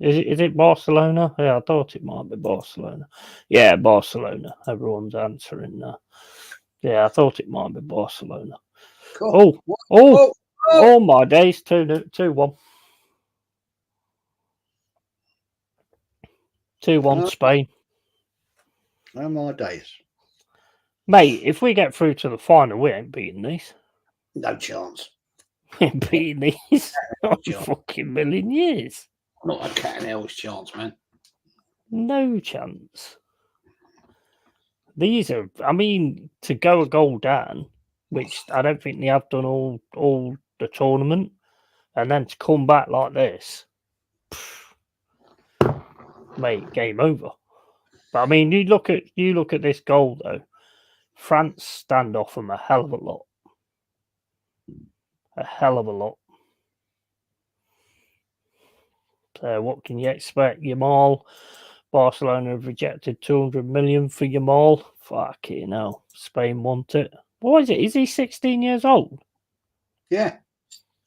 Is it Barcelona? Yeah, I thought it might be Barcelona. Yeah, Barcelona. Everyone's answering now. Yeah, I thought it might be Barcelona. Cool. Oh, my days. 2-1. 2-1 Spain. Oh, my days. Mate, if we get through to the final, we ain't beating these. No chance. We ain't beating these. Not a fucking million years. Not a cat and hell's chance, man. No chance. These are, I mean, to go a goal down, which I don't think they have done all the tournament, and then to come back like this, mate, game over. But I mean, you look at this goal though. France stand off them a hell of a lot. A hell of a lot. So what can you expect? Yamal, Barcelona have rejected 200 million for Yamal. Fucking hell. Spain want it. What is it? Is he 16 years old? Yeah.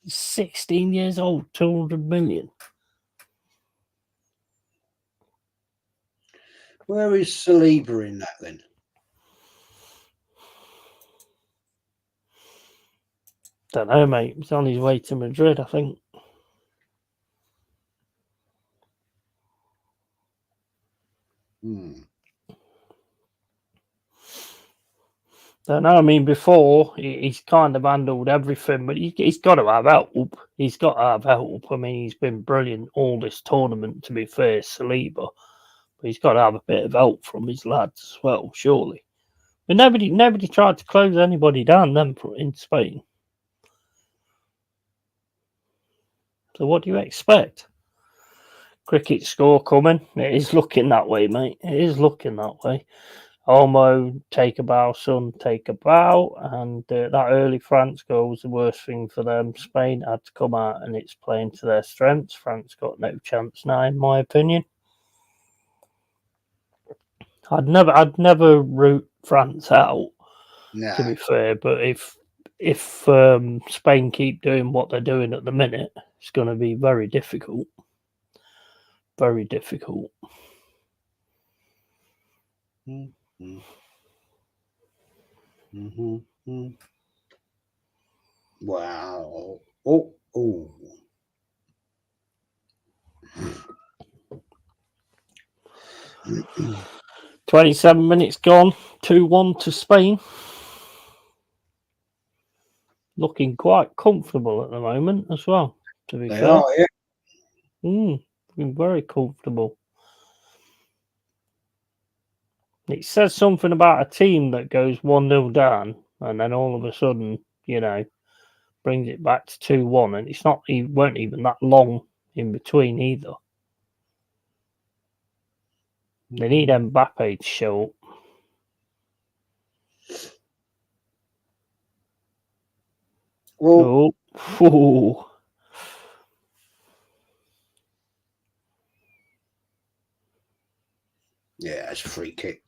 16 years old, 200 million. Where is Saliba in that then? Don't know, mate. He's on his way to Madrid, I think. Don't know. I mean, before he's kind of handled everything, but he's got to have help. He's got to have help. I mean, he's been brilliant all this tournament, to be fair, Saliba. But he's got to have a bit of help from his lads as well, surely. But nobody tried to close anybody down then in Spain. So what do you expect? Cricket score coming. It is looking that way, mate. It is looking that way. Olmo, take a bow, son, take a bow. And that early France goal was the worst thing for them. Spain had to come out and it's playing to their strengths. France got no chance now, in my opinion. I'd never root France out, to be fair. But if Spain keep doing what they're doing at the minute, it's going to be very difficult. Very difficult. Wow. 27 minutes gone. 2-1 to Spain. Looking quite comfortable at the moment as well, to be fair. Are, yeah. Looking very comfortable. It says something about a team that goes 1-0 down and then all of a sudden, brings it back to 2-1, and it weren't even that long in between either. They need Mbappe to show up. Well, yeah, it's a free kick.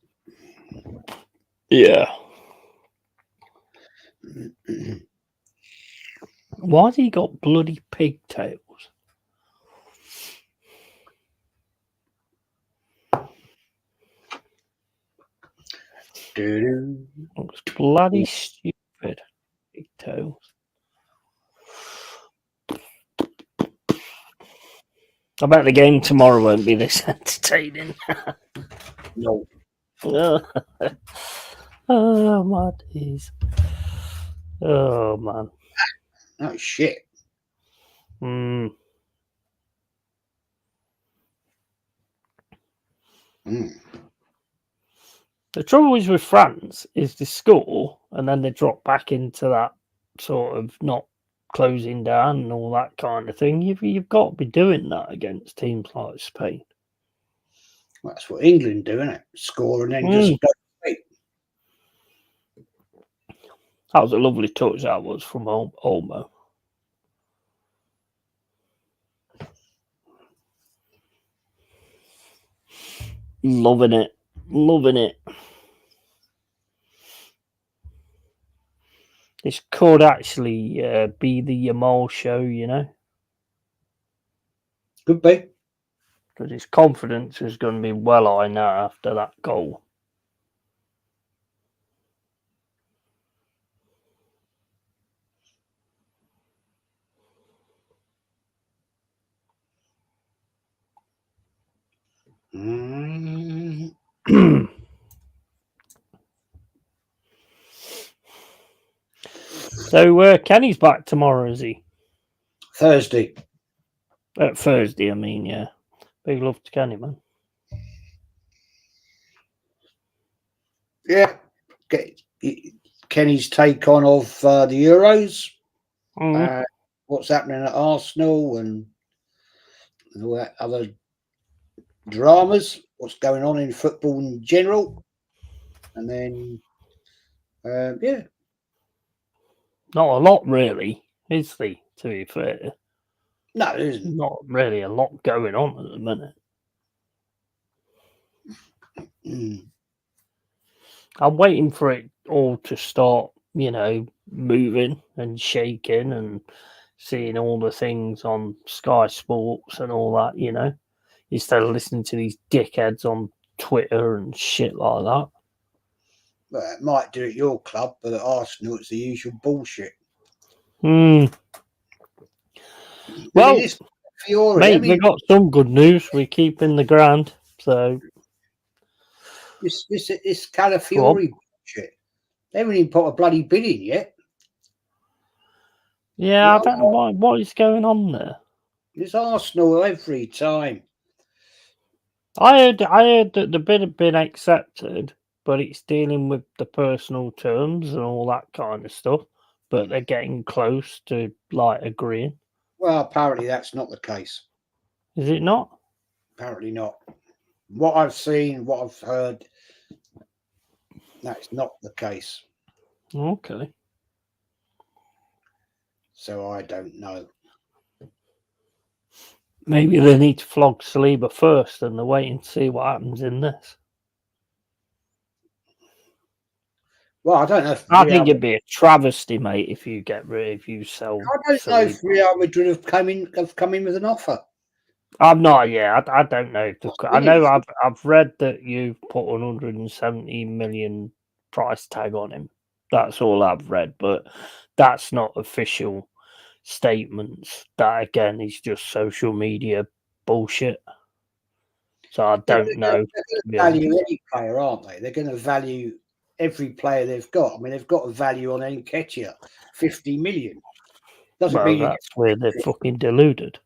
Yeah. Why's he got bloody pigtails? Looks bloody stupid. Pigtails. I bet the game tomorrow won't be this entertaining. No. Oh, my days. Oh, man. Oh, shit. The trouble is with France is they score and then they drop back into that sort of not closing down and all that kind of thing. You've got to be doing that against teams like Spain. That's what England do, isn't it? Score and then just don't wait. That was a lovely touch, that was, from Olmo. Loving it. Loving it. This could actually be the Yamal show, you know? Could be. Because his confidence is going to be well high now after that goal. So Kenny's back tomorrow, is he? Thursday. Thursday, I mean, yeah. Big love to Kenny, man. Yeah. Kenny's take on of the Euros. What's happening at Arsenal and all that other dramas. What's going on in football in general. And then, yeah. Not a lot, really, is there, to be fair? No, there isn't. Not really a lot going on at the minute. I'm waiting for it all to start, you know, moving and shaking and seeing all the things on Sky Sports and all that, you know, instead of listening to these dickheads on Twitter and shit like that. Well, it might do at your club, but at Arsenal, it's the usual bullshit. Well, Fiore, mate, we got some good news. We're keeping the grand, so this Calafiore bullshit. They haven't even put a bloody bid in yet. Yeah, I don't know what is going on there. It's Arsenal every time. I heard that the bid had been accepted, but it's dealing with the personal terms and all that kind of stuff. But they're getting close to like agreeing. Well, apparently that's not the case. Is it not? Apparently not. What I've seen, what I've heard, that's not the case. Okay. So I don't know. Maybe they need to flog Saliba first and they're waiting to see what happens in this. Well, I don't know. I think it'd be a travesty, mate, if you sell. I don't know if Real Madrid have come in with an offer. I'm not. Yeah, I don't know. I know I've read that you've put 170 million price tag on him. That's all I've read, but that's not official statements. That again is just social media bullshit. So I don't know. They're going to value any player, aren't they? They're going to value every player they've got. I mean, they've got a value on Nketiah, 50 million. Doesn't mean that's where they're fucking deluded.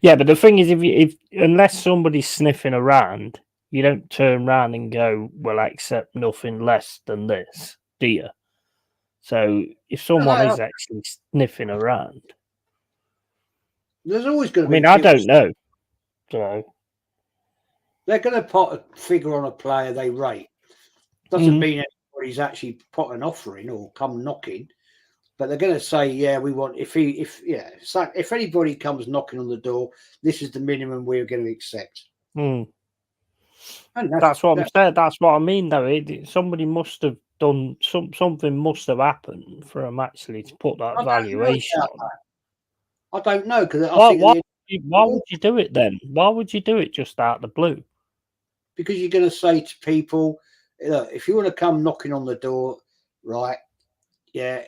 Yeah, but the thing is, if unless somebody's sniffing around, you don't turn around and go, "Well, I accept nothing less than this," do you? So if someone is actually sniffing around, there's always going to be. I mean, I don't know. So they're going to put a figure on a player they rate. Doesn't mean anybody's actually put an offer in or come knocking. But they're going to say, yeah, we want if anybody comes knocking on the door, this is the minimum we're going to accept. And that's what I'm saying. That's what I mean, though. Somebody must have done something. Must have happened for them actually to put that valuation on. I don't know because why would you do it then? Why would you do it just out of the blue? Because you're going to say to people, look, if you want to come knocking on the door, right? Yeah.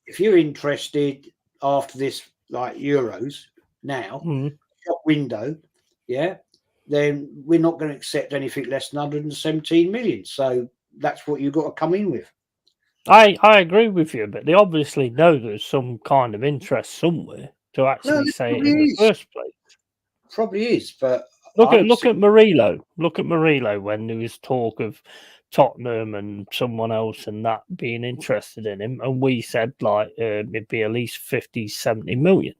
If you're interested after this, like Euros now, shop window, yeah, then we're not going to accept anything less than 117 million. So that's what you've got to come in with. I agree with you, but they obviously know there's some kind of interest somewhere to actually say it in the first place. Probably is, but look at Murillo. Look at Murillo when there was talk of Tottenham and someone else and that being interested in him, and we said like it'd be at least 50, 70 million.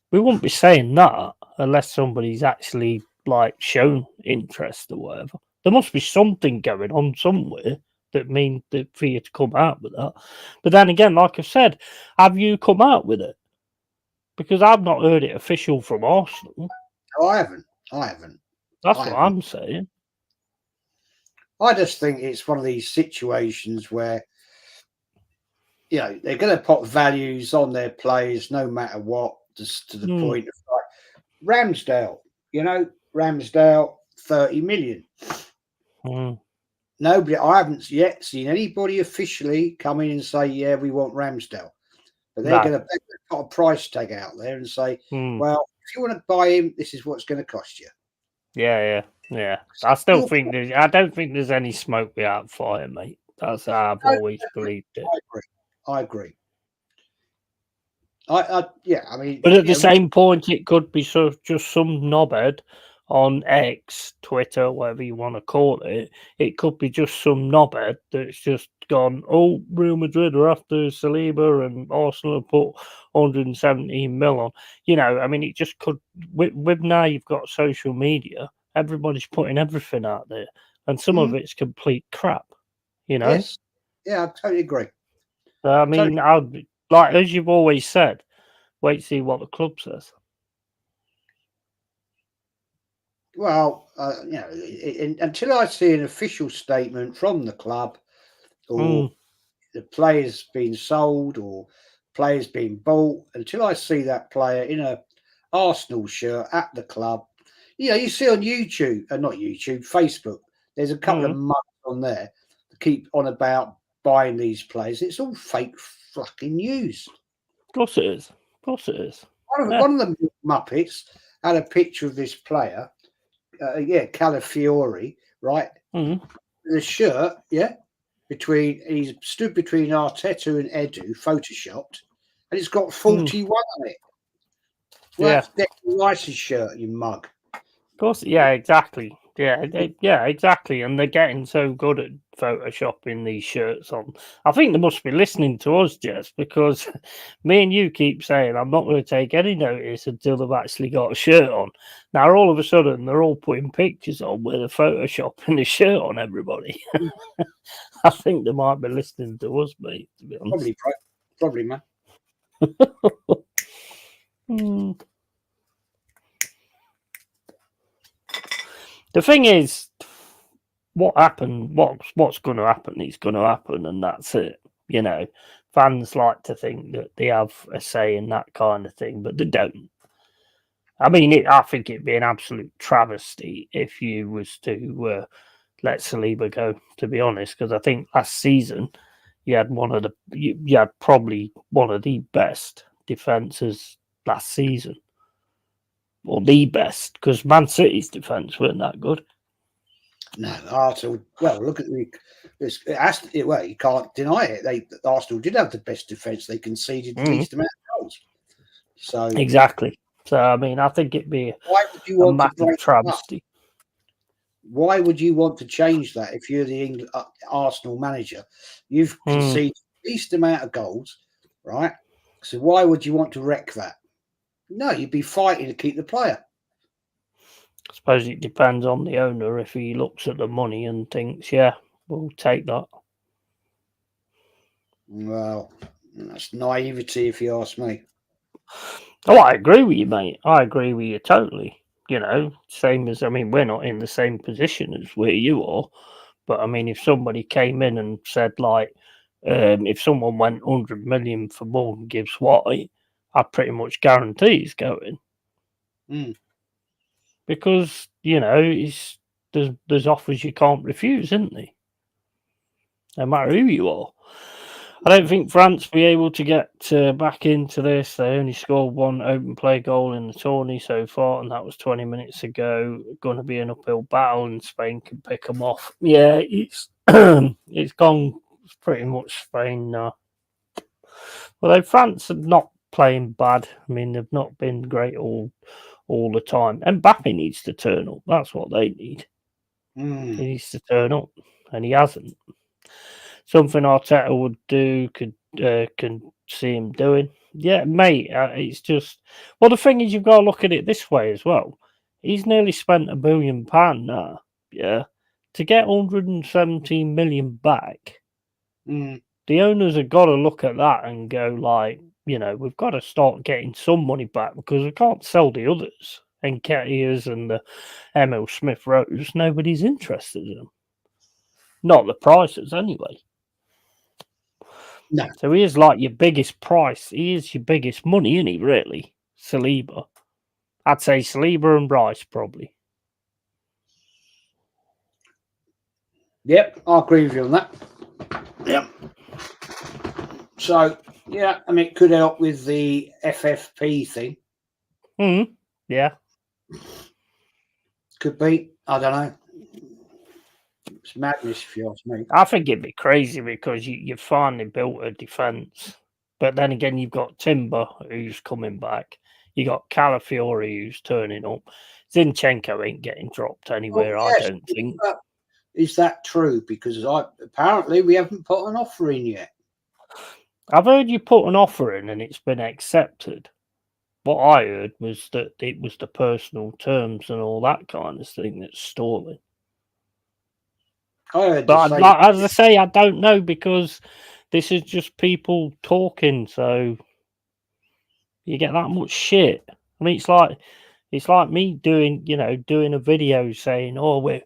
We wouldn't be saying that unless somebody's actually like shown interest or whatever. There must be something going on somewhere that mean that for you to come out with that. But then again, like I said, have you come out with it? Because I've not heard it official from Arsenal. No, I haven't. That's I what haven't. I'm saying. I just think it's one of these situations where, you know, they're going to put values on their players no matter what, just to the point of like Ramsdale, you know, Ramsdale, 30 million. Nobody, I haven't yet seen anybody officially come in and say, yeah, we want Ramsdale. But they're going to put a price tag out there and say, well, if you want to buy him, this is what's going to cost you. Yeah. I still think I don't think there's any smoke without fire, mate. That's how I've always believed it. I agree. Yeah, I mean, but at the same point, it could be sort of just some knobhead on X, Twitter, whatever you want to call it. It could be just some knobhead that's just gone, oh, Real Madrid are after Saliba and Arsenal have put 117 mil on. You know, I mean, it just could. With now you've got social media, everybody's putting everything out there, and some of it's complete crap. You know. Yes. Yeah, I totally agree. I mean, I'd like as you've always said. Wait to see what the club says. Well, you know, until I see an official statement from the club or the players being sold or players being bought, until I see that player in a Arsenal shirt at the club, you know, you see on YouTube, not YouTube, Facebook, there's a couple of mugs on there that keep on about buying these players. It's all fake fucking news. Of course it is. One of the Muppets had a picture of this player, Calafiori, right? The shirt, he's stood between Arteta and Edu, photoshopped, and it's got 41 on it. Well, that's Declan Rice's shirt, you mug. Of course, yeah, exactly. Yeah, exactly. And they're getting so good at photoshopping these shirts on. I think they must be listening to us, Jess, because me and you keep saying I'm not going to take any notice until they've actually got a shirt on. Now, all of a sudden, they're all putting pictures on with a photoshopping a shirt on everybody. I think they might be listening to us, mate, to be honest. Probably, man. The thing is, what happened, what's going to happen is going to happen, and that's it. You know, fans like to think that they have a say in that kind of thing, but they don't. I mean, I think it'd be an absolute travesty if you was to let Saliba go, to be honest, because I think last season you had probably one of the best defences last season. Or the best, because Man City's defence weren't that good. No, Arsenal. Well, look at you can't deny it. Arsenal did have the best defence. They conceded the least amount of goals. So exactly. So I mean, I think it'd be a massive travesty. Why would you want to change that if you're the Arsenal manager? You've conceded the least amount of goals, right? So why would you want to wreck that? No, you'd be fighting to keep the player. I suppose it depends on the owner if he looks at the money and thinks, yeah, we'll take that. Well, that's naivety if you ask me. Oh, I agree with you, mate. I agree with you totally. You know, same as, I mean, we're not in the same position as where you are. But I mean, if somebody came in and said, like, if someone went 100 million for Morgan Gibbs White, I pretty much guarantee he's going. Because, you know, there's offers you can't refuse, isn't there? No matter who you are. I don't think France will be able to get back into this. They only scored one open play goal in the tourney so far, and that was 20 minutes ago. Going to be an uphill battle, and Spain can pick them off. Yeah, it's it's gone pretty much Spain now. Although France are not playing bad. I mean, they've not been great all the time. And Mbappe needs to turn up. That's what they need. He needs to turn up, and he hasn't. Something Arteta would do, can see him doing. Yeah, mate, it's just... Well, the thing is, you've got to look at it this way as well. He's nearly spent £1 billion now, yeah, to get 117 million back, Mm. the owners have got to look at that and go like, we've got to start getting some money back because we can't sell the others. Nketiahs and the Emil Smith Rose, nobody's interested in them. Not the prices, anyway. No. So he is like your biggest price. He is your biggest money, isn't he, really? Saliba. I'd say Saliba and Rice, probably. Yep, I agree with you on that. Yep. So, yeah, I mean, it could help with the FFP thing. Yeah. Could be. I don't know. It's madness, if you ask me. I think it'd be crazy because you finally built a defence. But then again, you've got Timber, who's coming back. You got Calafiori, who's turning up. Zinchenko ain't getting dropped anywhere, Oh, yes. I don't think. Is that true? Because apparently we haven't put an offer in yet. I've heard you put an offer in and it's been accepted. What I heard was that it was the personal terms and all that kind of thing that's stalling. But as I say, I don't know because this is just people talking. So you get that much shit. I mean, it's like me doing a video saying, "Oh, we're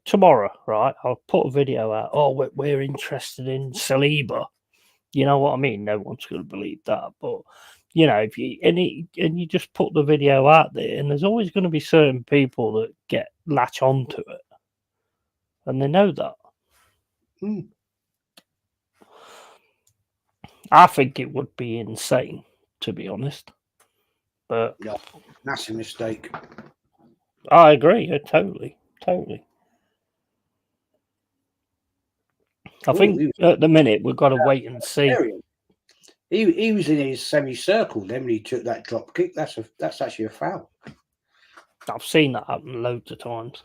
tomorrow, right? I'll put a video out. Oh, we're interested in Saliba." You know what I mean? No one's going to believe that, but if you just put the video out there, and there's always going to be certain people that latch onto it, and they know that. I think it would be insane, to be honest. But no, massive mistake. I agree. Totally. I think at the minute we've got to wait and see. He was in his semicircle then when he took that drop kick. That's actually a foul. I've seen that happen loads of times.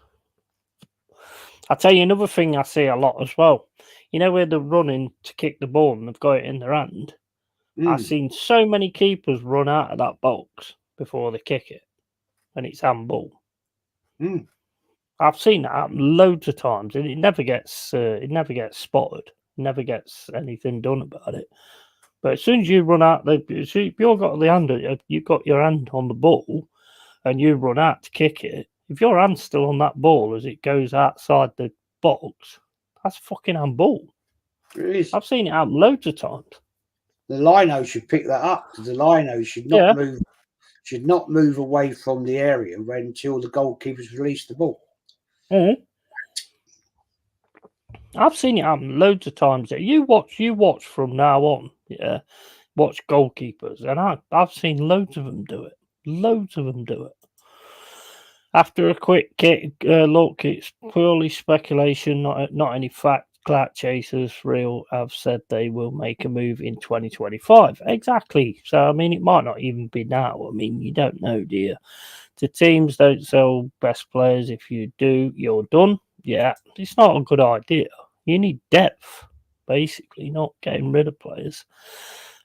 I'll tell you another thing I see a lot as well. You know where they're running to kick the ball and they've got it in their hand? I've seen so many keepers run out of that box before they kick it, and it's handball. I've seen that happen loads of times, and it never gets spotted, never gets anything done about it. But as soon as you run out, if you've got your hand on the ball, and you run out to kick it. If your hand's still on that ball as it goes outside the box, that's fucking handball. I've seen it happen loads of times. The lino should pick that up because the lino should not move away from the area until the goalkeepers release the ball. I've seen it happen loads of times. You watch from now on. Yeah, watch goalkeepers, and I've seen loads of them do it. After a quick look, it's purely speculation, not any fact. Clout chasers real have said they will make a move in 2025. Exactly. So, I mean, it might not even be now. I mean, you don't know, do you? The teams don't sell best players. If you do, you're done. Yeah, it's not a good idea. You need depth, basically, not getting rid of players.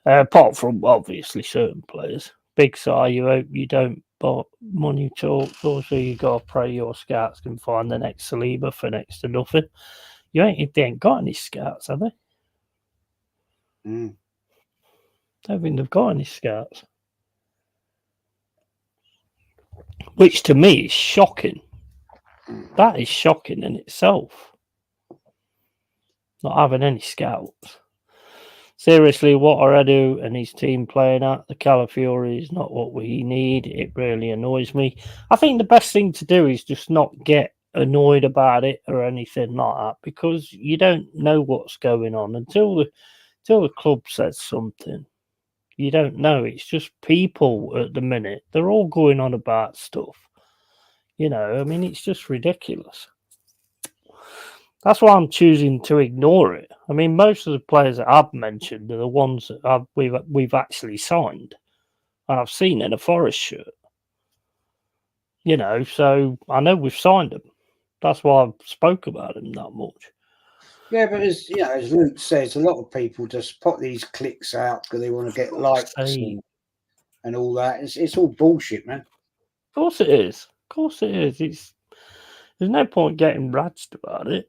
Apart from, obviously, certain players. Big Si, you hope you don't, but money talks. Also, you got to pray your scouts can find the next Saliba for next to nothing. They ain't got any scouts, have they? Don't think they've got any scouts. Which to me is shocking. That is shocking in itself. Not having any scouts. Seriously, what Aredu and his team playing at the Calafiori is not what we need. It really annoys me. I think the best thing to do is just not get annoyed about it or anything like that because you don't know what's going on until the club says something. You don't know. It's just people at the minute. They're all going on about stuff. I mean, it's just ridiculous. That's why I'm choosing to ignore it. I mean, most of the players that I've mentioned are the ones that we've actually signed, and I've seen in a Forest shirt. So I know we've signed them. That's why I've spoke about them that much. Yeah, but as Luke says, a lot of people just put these clicks out because they want to get likes and all that. It's all bullshit, man. Of course it is. It's There's no point getting razzed about it.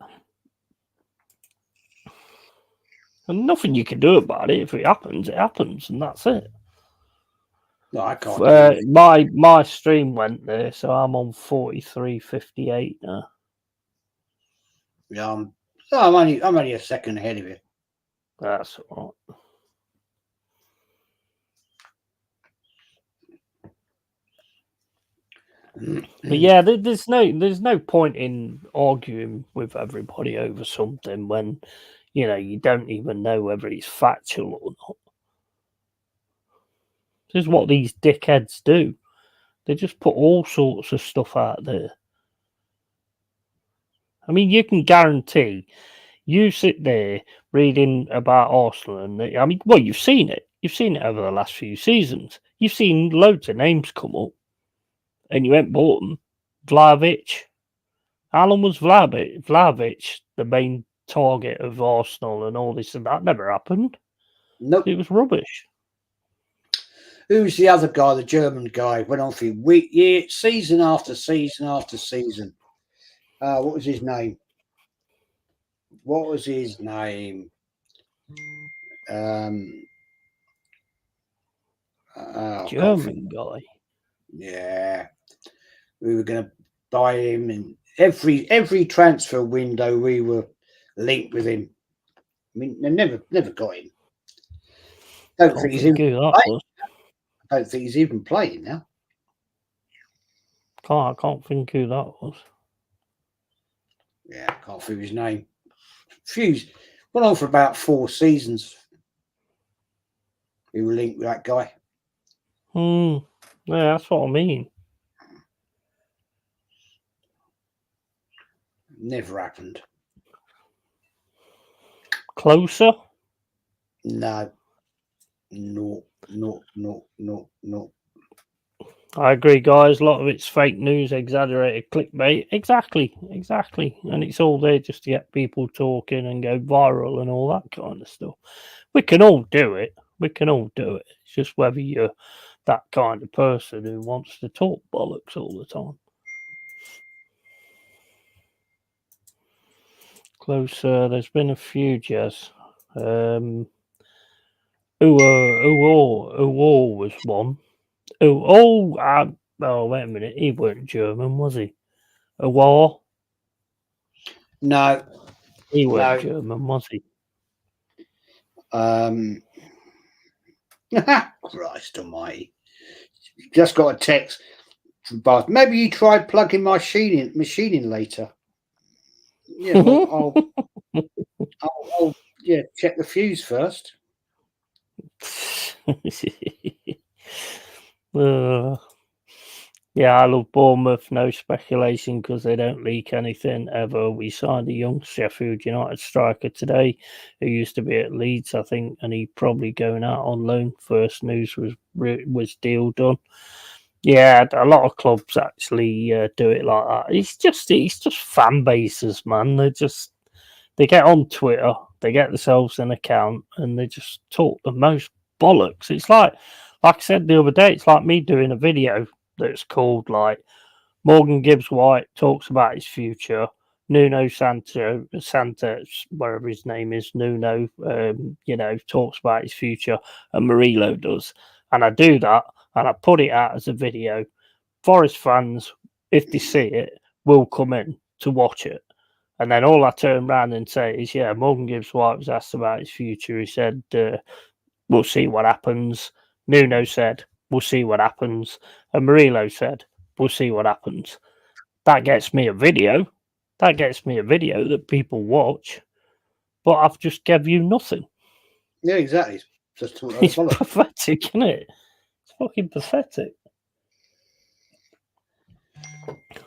And nothing you can do about it. If it happens, and that's it. No, I can't. My stream went there, so I'm on 43.58 now. Yeah, I'm only a second ahead of you. That's all right. But yeah, there's no point in arguing with everybody over something when you don't even know whether it's factual or not. This is what these dickheads do. They just put all sorts of stuff out there. I mean, you can guarantee you sit there reading about Arsenal, and you've seen it. You've seen it over the last few seasons. You've seen loads of names come up, and you ain't bought them. Vlahovic. How long was Vlahovic the main target of Arsenal and all this and that? Never happened. Nope. It was rubbish. Who's the other guy, the German guy? Went on for season after season after season. What was his name? German guy. Yeah. We were going to buy him, and every transfer window we were linked with him. I mean, they never got him. I don't think he's even playing now. I can't think who that was. Yeah, I can't think of his name. Fuse went on for about 4 seasons. We were linked with that guy. Yeah, that's what I mean. Never happened. Closer? No. I agree, guys. A lot of it's fake news, exaggerated clickbait. Exactly. And it's all there just to get people talking and go viral and all that kind of stuff. We can all do it. It's just whether you're that kind of person who wants to talk bollocks all the time. Closer. There's been a few, Jez. Who was one? Wait a minute. He weren't German, was he? War? No. He weren't German, was he? Christ almighty. Just got a text from Bart. Maybe you tried plugging my machine in later. Yeah, well, I'll check the fuse first. Yeah, I love Bournemouth. No speculation because they don't leak anything ever. We signed a young Sheffield United striker today who used to be at Leeds, I think, and he probably going out on loan. First news was deal done. Yeah, a lot of clubs actually do it like that. It's just fan bases, man. They get on Twitter, they get themselves an account, and they just talk the most bollocks. It's like I said the other day, it's like me doing a video that's called like Morgan Gibbs White talks about his future. Nuno Santos, wherever his name is, Nuno, talks about his future, and Murillo does. And I do that, and I put it out as a video. Forest fans, if they see it, will come in to watch it. And then all I turn around and say is, yeah, Morgan Gibbs White was asked about his future. He said, we'll see what happens. Nuno said, we'll see what happens. And Murillo said, we'll see what happens. That gets me a video. That people watch. But I've just gave you nothing. Yeah, exactly. It's pathetic, isn't it? It's fucking pathetic.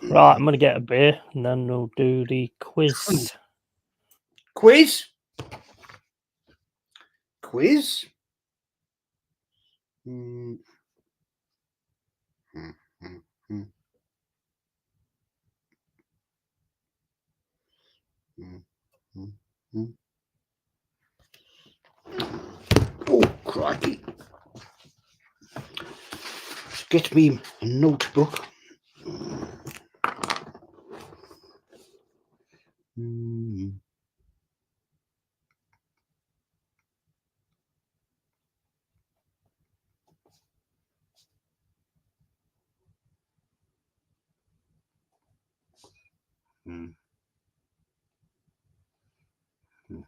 Right, I'm going to get a beer and then we'll do the quiz. Quiz? Oh, crikey. Let's get me a notebook. Mm. Mm.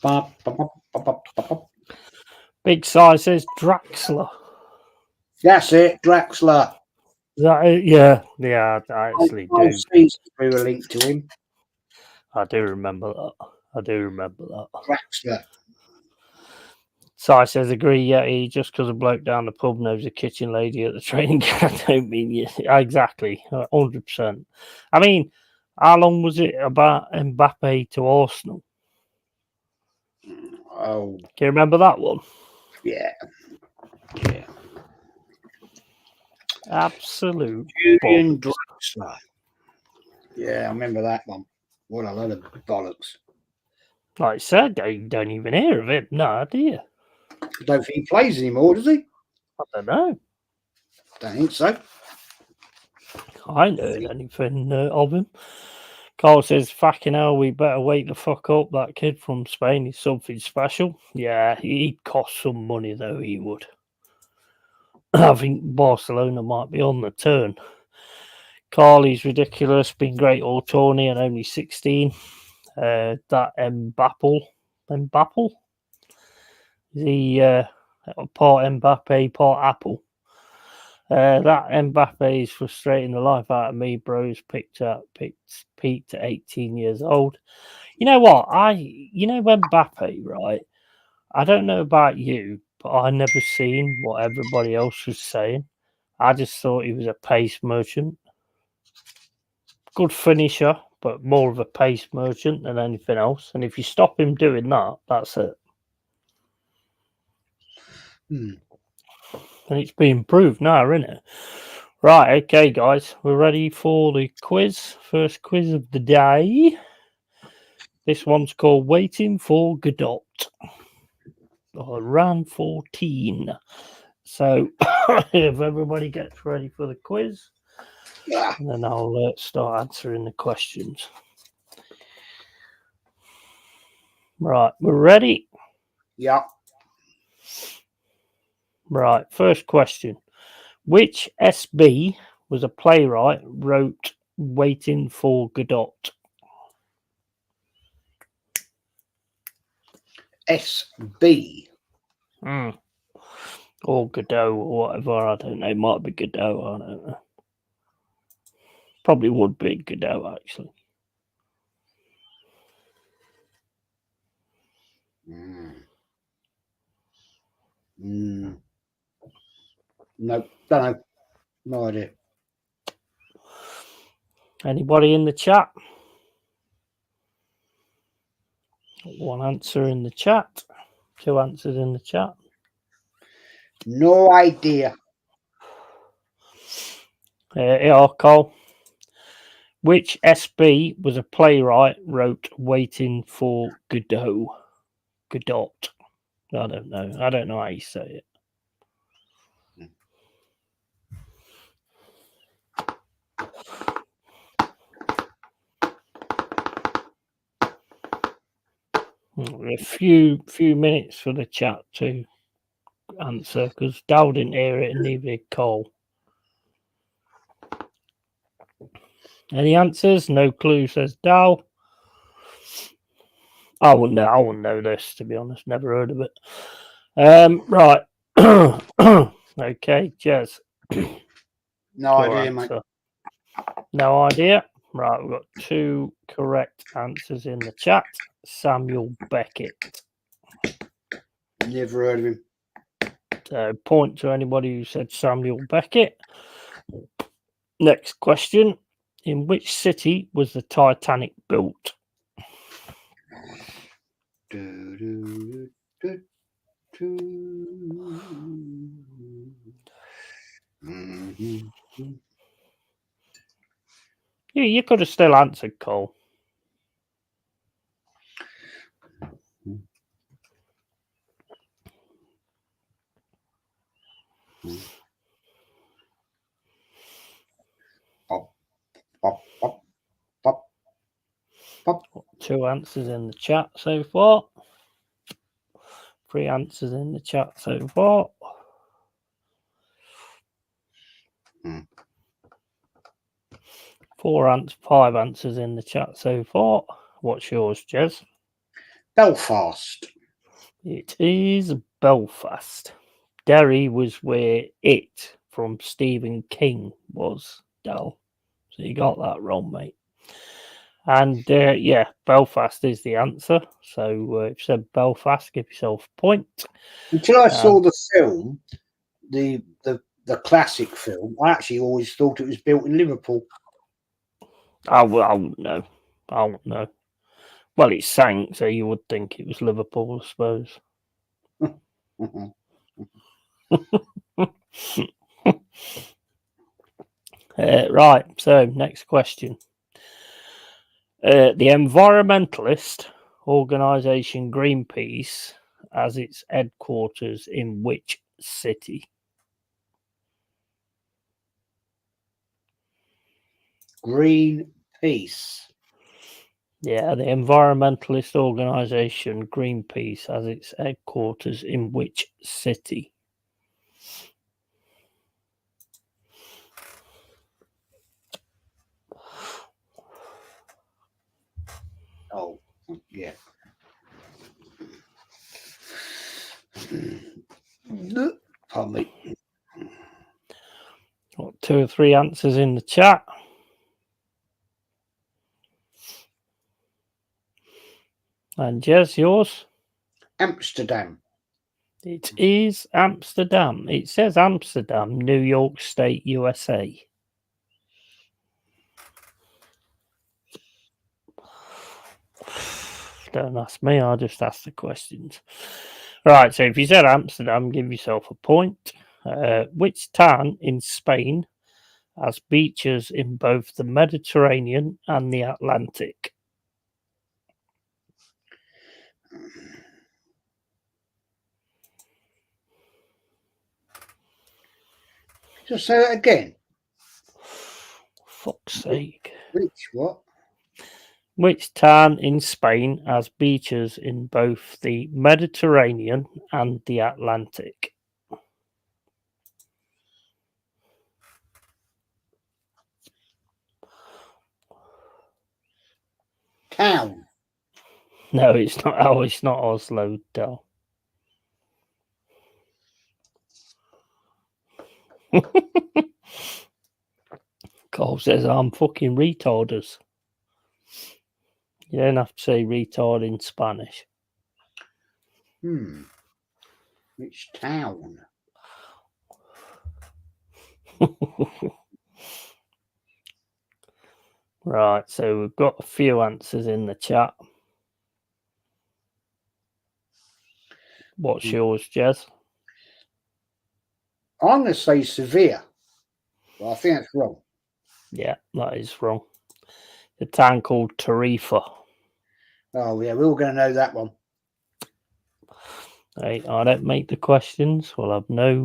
Bop, bop, bop, bop, bop, bop, bop. Big size says Draxler. That's it, Draxler. Is that it? Yeah, yeah, I actually do. We were linked to him. I do remember that. Draxler. Si says, agree, Yeti, just because a bloke down the pub knows a kitchen lady at the training camp, I don't mean you. Exactly, 100%. I mean, how long was it about Mbappe to Arsenal? Oh, Can you remember that one? yeah. Yeah. Absolute Julian bollocks. Draxler. Yeah, I remember that one. What a load of bollocks. Like I said, I don't even hear of it. No idea. I don't think he plays anymore, does he? I don't know. Don't think so. I ain't heard anything of him. Carl says, fucking hell, we better wake the fuck up. That kid from Spain is something special. Yeah, he'd cost some money, though, he would. I think Barcelona might be on the turn. Carly's ridiculous, been great all tourney and only 16. That Mbappe? Is he part Mbappe, part Apple? That Mbappe is frustrating the life out of me, bros. Peaked at 18 years old. You know what? Mbappe, right? I don't know about you, but I never seen what everybody else was saying. I just thought he was a pace merchant. Good finisher, but more of a pace merchant than anything else. And if you stop him doing that, that's it. And it's been proved now, isn't it? Right, okay, guys, we're ready for the quiz. First quiz of the day. This one's called Waiting for Godot. Round 14. So, if everybody gets ready for the quiz, and then I'll start answering the questions. Right, we're ready? Yeah. Right, first question. Which SB was a playwright wrote Waiting for Godot? SB. Or Godot or whatever, I don't know. It might be Godot, I don't know. Probably would be Godot, actually. No, don't know. No idea. Anybody in the chat? One answer in the chat. Two answers in the chat. No idea. Yeah, Cole. Which SB was a playwright wrote Waiting for Godot? Godot. I don't know. I don't know how you say it. A few minutes for the chat to answer because Dal didn't hear it and neither did Cole. Any answers? No clue, says Dal. I wouldn't know this, to be honest. Never heard of it. Right. Okay, Jez. No idea, mate. No idea. Right, we've got two correct answers in the chat. Samuel Beckett. Never heard of him. So point to anybody who said Samuel Beckett. Next question. In which city was the Titanic built? You could have still answered, Cole. Two answers in the chat so far. 3 answers in the chat so far. Hmm. 5 answers in the chat so far. What's yours, Jez? Belfast. It is Belfast. Derry was where It from Stephen King was, Del. So you got that wrong, mate. And yeah, Belfast is the answer. So if you said Belfast, give yourself a point. Until I saw the film, the classic film, I actually always thought it was built in Liverpool. I wouldn't know. I wouldn't know. Well, it sank, so you would think it was Liverpool, I suppose. Right, so next question. The environmentalist organisation Greenpeace has its headquarters in which city? Greenpeace. Yeah, the environmentalist organisation Greenpeace has its headquarters in which city? Oh, yeah. Pardon me. Got 2 or 3 answers in the chat. And Jez, yours? Amsterdam. It is Amsterdam. It says Amsterdam, New York State, USA. Don't ask me, I'll just ask the questions. Right, so if you said Amsterdam, give yourself a point. Which town in Spain has beaches in both the Mediterranean and the Atlantic? Just say that again. Fuck's sake. Which what? Which town in Spain has beaches in both the Mediterranean and the Atlantic? Town. No, it's not. Oh, it's not Oslo, Del. Cole says I'm fucking retarders. You don't have to say retard in Spanish. Which town? Right, so we've got a few answers in the chat. What's yours, Jez? I'm going to say Sevilla. Well, I think that's wrong. Yeah, that is wrong. The town called Tarifa. Oh, yeah, we're all going to know that one. Hey, I don't make the questions. We'll have no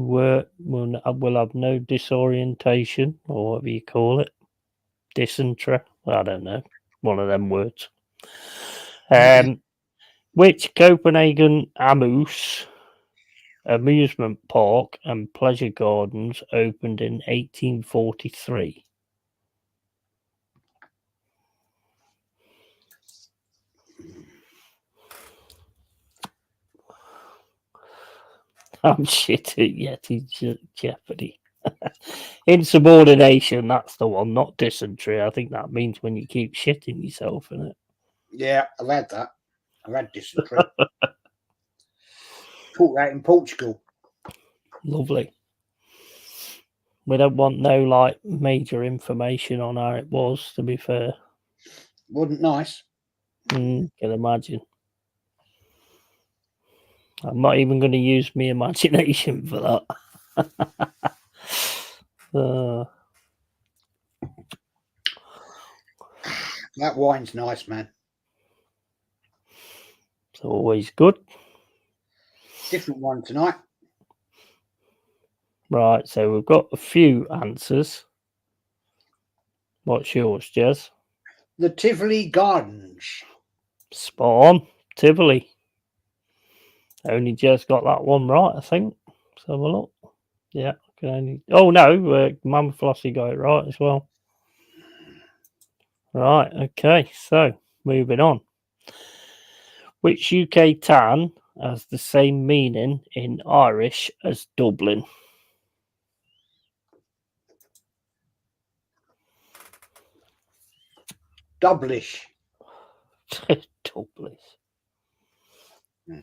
we'll have no disorientation, or whatever you call it. Dysentery. I don't know. One of them words. Which Copenhagen Amus amusement park and pleasure gardens opened in 1843? I'm shit at Yeti Jeopardy. Insubordination, that's the one, not dysentery. I think that means when you keep shitting yourself, isn't it? Yeah, I've had that. I've had dysentery. Caught that in Portugal. Lovely. We don't want no like major information on how it was, to be fair. Wasn't nice. Can imagine. I'm not even going to use my imagination for that. That wine's nice, man. It's always good. Different one tonight. Right, so we've got a few answers. What's yours, Jez? The Tivoli Gardens. Spot on. Tivoli. Only just got that one right, I think. Let's have a look. Yeah, can only. Oh no, Mama Flossie got it right as well. Right, okay, so moving on. Which UK town has the same meaning in Irish as Dublin? Dublish. Dublin. Hmm.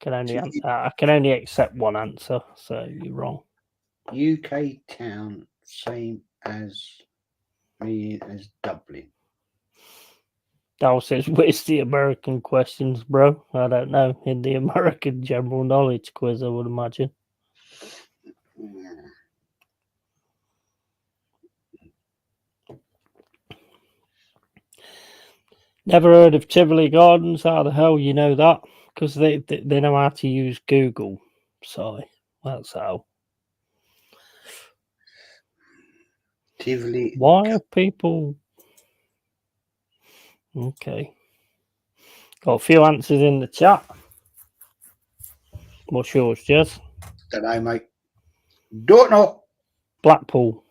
I can only accept one answer, so you're wrong. UK town, same as me as Dublin. Dal says, "Where's the American questions, bro?" I don't know. In the American general knowledge quiz, I would imagine. Never heard of Tivoli Gardens. How the hell you know that? Because they know how to use Google. So that's how. Tivoli. Why are people? Okay. Got a few answers in the chat. What's yours, Jez? Don't know, mate. Don't know. Blackpool.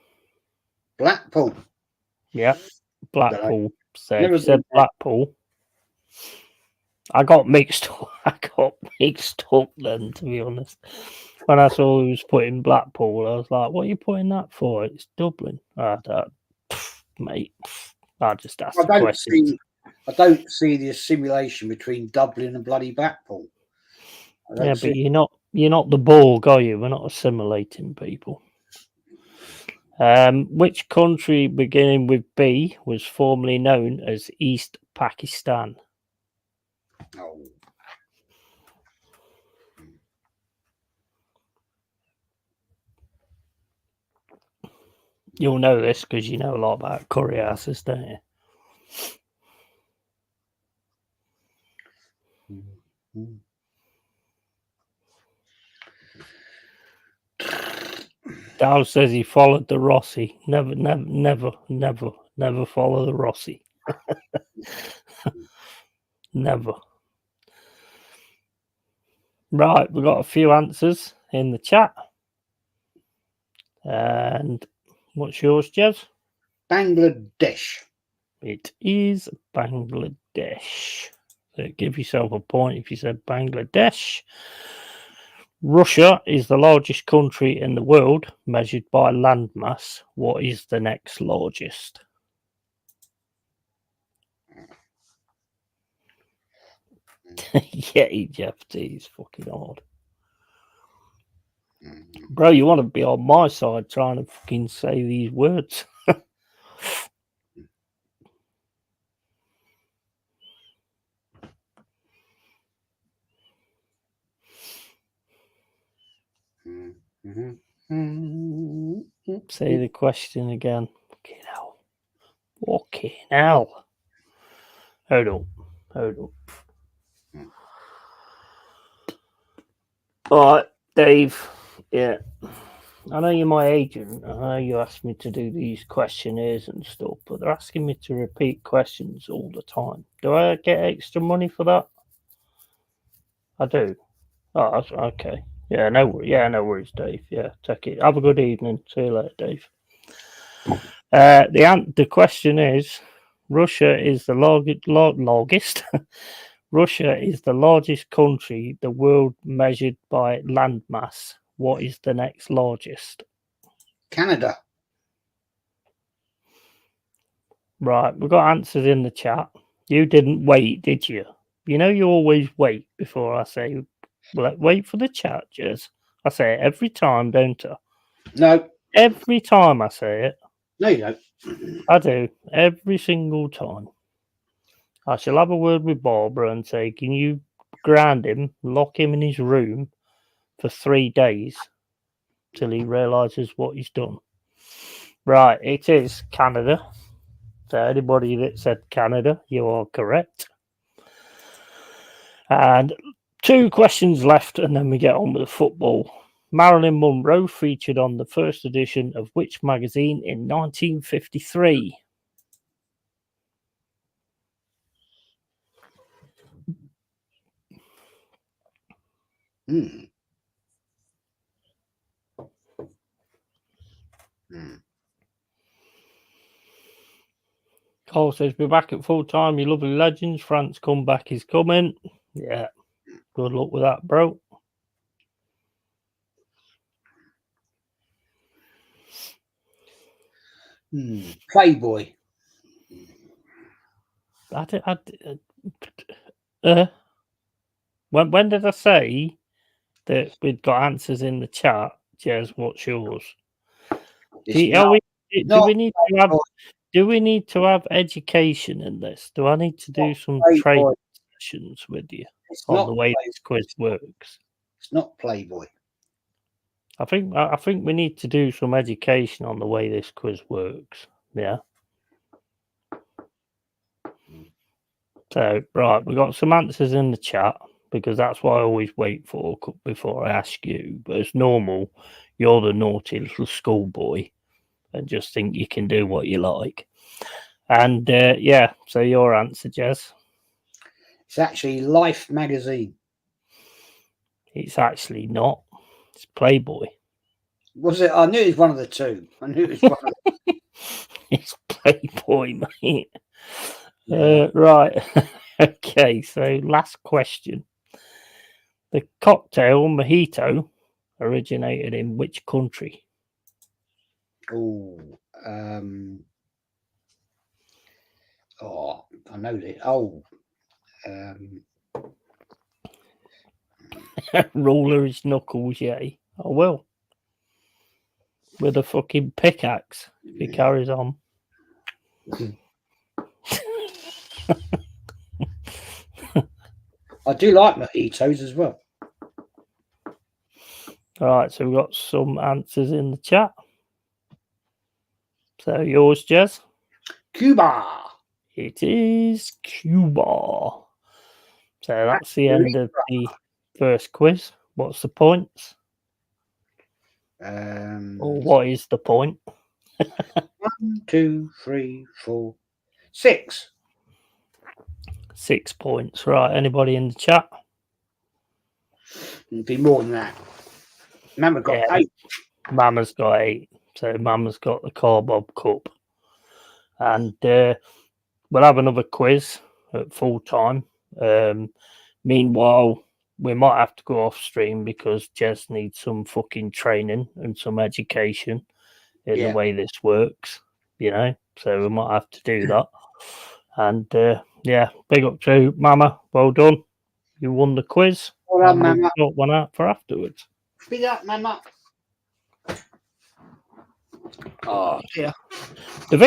Blackpool. Yeah, Blackpool. So if Never you said been there. Blackpool, I got mixed up. Then, to be honest. When I saw he was putting Blackpool, I was like, "What are you putting that for? It's Dublin." Mate, I just asked the question. I don't see the assimilation between Dublin and bloody Blackpool. Yeah, but you're not the Borg, are you? We're not assimilating people. Which country beginning with B was formerly known as East Pakistan? Oh. You'll know this because you know a lot about curry asses, don't you? Mm-hmm. Dow says he followed the Rossi. Never follow the Rossi. Never. Right, we've got a few answers in the chat. And what's yours, Jez? Bangladesh. It is Bangladesh. So give yourself a point if you said Bangladesh. Russia is the largest country in the world measured by landmass. What is the next largest? Yeah, Egypt is fucking hard. Bro, you want to be on my side trying to fucking say these words. Say the question again. Fucking hell. Fucking hell. Hold up. Alright, Dave. Yeah. I know you're my agent. I know you asked me to do these questionnaires and stuff, but they're asking me to repeat questions all the time. Do I get extra money for that? I do. Oh, okay. Yeah, no worries, Dave. Yeah, take it. Have a good evening. See you later, Dave. The question is: Russia is the largest. Russia is the largest country in the world measured by landmass. What is the next largest? Canada. Right, we've got answers in the chat. You didn't wait, did you? You know you always wait before I say, wait for the chat, Jez. I say it every time, don't I? No. Every time I say it. No, you don't. I do. Every single time. I shall have a word with Barbara and say, can you ground him, lock him in his room for 3 days till he realises what he's done? Right, it is Canada. So anybody that said Canada, you are correct. And 2 questions left, and then we get on with the football. Marilyn Monroe featured on the first edition of which magazine in 1953? Hmm. Hmm. Cole says, "Be back at full time. You lovely legends. France comeback is coming." Yeah. Good luck with that, bro. Playboy. When did I say that we'd got answers in the chat? Jez, what's yours? It's Do not we need to have? Playboy. Do we need to have education in this? Do I need to do some Playboy. training sessions with you It's on not the way Playboy. this quiz works? It's not Playboy. I think we need to do some education on the way this quiz works. Yeah. So right, we got some answers in the chat because that's what I always wait for before I ask you. But as normal, you're the naughty little schoolboy and just think you can do what you like. And yeah, so your answer, Jez? It's actually Life magazine. It's actually not. It's Playboy. Was it? I knew it was one of the two. I knew it was one of the It's Playboy, mate. Yeah. Right. Okay, so last question. The cocktail mojito originated in which country? Oh, I know that. Ruler his knuckles, yay. I will. With a fucking pickaxe if he carries on. I do like mojitos as well. Alright, so we've got some answers in the chat. So yours, Jez? Cuba. It is Cuba. So that's the end of the first quiz. What's the points? Or what is the point? 1, 2, 3, 4, 6. 6 points. Right, anybody in the chat? It'd be more than that. Mama got 8. Mama's got 8. So Mama's got the Carbob Cup. And we'll have another quiz at full time. Meanwhile, we might have to go off stream because Jez needs some fucking training and some education in the way this works, you know. So we might have to do that. And yeah, big up to Mama. Well done. You won the quiz. Well done, Mama. We'll sort one out for afterwards. Big up, Mama. Oh yeah. The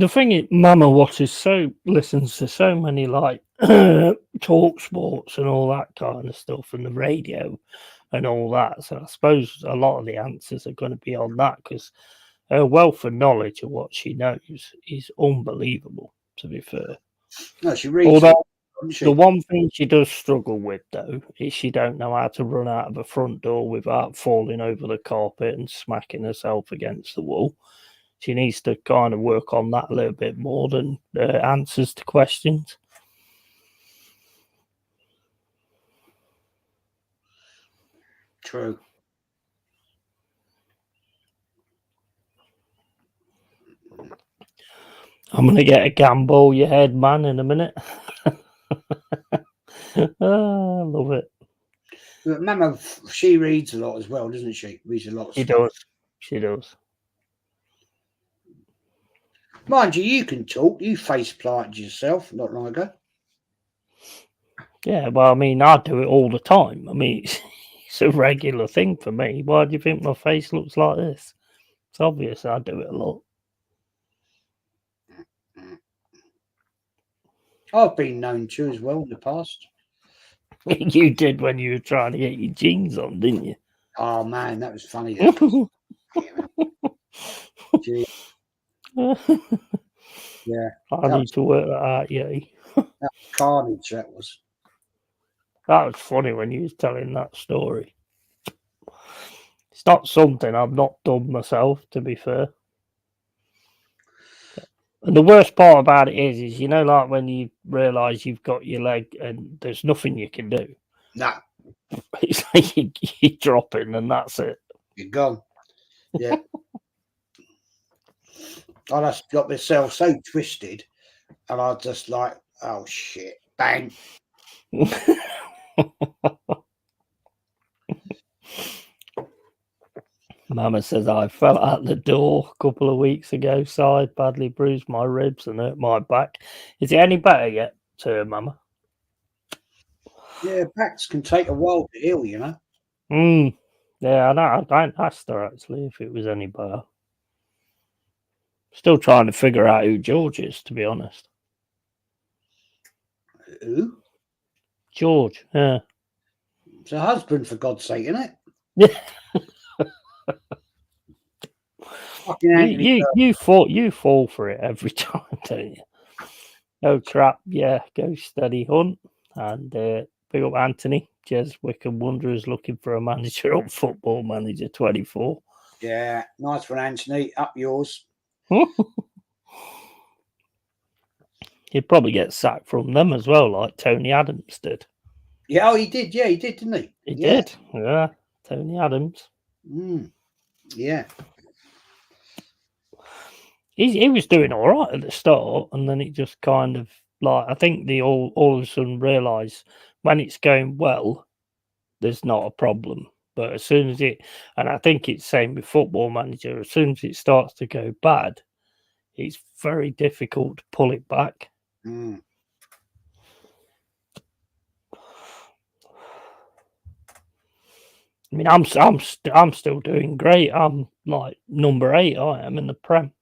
thing is, Mama listens to so many like talk sports and all that kind of stuff, and the radio and all that. So I suppose a lot of the answers are going to be on that because her wealth of knowledge of what she knows is unbelievable. To be fair, no, she reads. Although the one thing she does struggle with though is she don't know how to run out of the front door without falling over the carpet and smacking herself against the wall. She needs to kind of work on that a little bit more than answers to questions. True. I'm going to get a gamble your head, man, in a minute. I love it. But Mama, she reads a lot as well, doesn't she? Reads a lot of stuff. She does. Mind you, you can talk. You face planted yourself not long ago. Yeah, well, I mean, I do it all the time. I mean, it's a regular thing for me. Why do you think my face looks like this? It's obvious I do it a lot. I've been known to as well in the past. You did when you were trying to get your jeans on, didn't you? Oh man, that was funny. Yeah. I need to work that out, yeah. That was carnage, that was. That was funny when you was telling that story. It's not something I've not done myself, to be fair. And the worst part about it is you know, like when you realise you've got your leg and there's nothing you can do. No. It's like you drop in and that's it. You're gone. Yeah. I just got myself so twisted, and I just like, oh shit, bang. Mama says I fell out the door a couple of weeks ago, sighed, badly bruised my ribs and hurt my back. Is it any better yet to her, Mama? Yeah, backs can take a while to heal, you know. Yeah, I know. I asked her actually if it was any better. Still trying to figure out who George is, to be honest. Who? George, yeah. It's her husband, for God's sake, isn't it? Yeah. Fucking You fall for it every time, don't you? Oh crap! Yeah, go steady Hunt and big up Anthony. Jez Wickham Wanderers looking for a manager on Football Manager 24. Yeah, nice one, Anthony. Up yours. He'd probably get sacked from them as well, like Tony Adams did. Yeah, oh, he did. Yeah, he did, didn't he? He did. Yeah, Tony Adams. Yeah. He was doing all right at the start, and then it just kind of like I think they all of a sudden realise when it's going well, there's not a problem. But as soon as and I think it's same with Football Manager, as soon as it starts to go bad, it's very difficult to pull it back. I mean, I'm still doing great. I'm like number 8. I am in the Prem.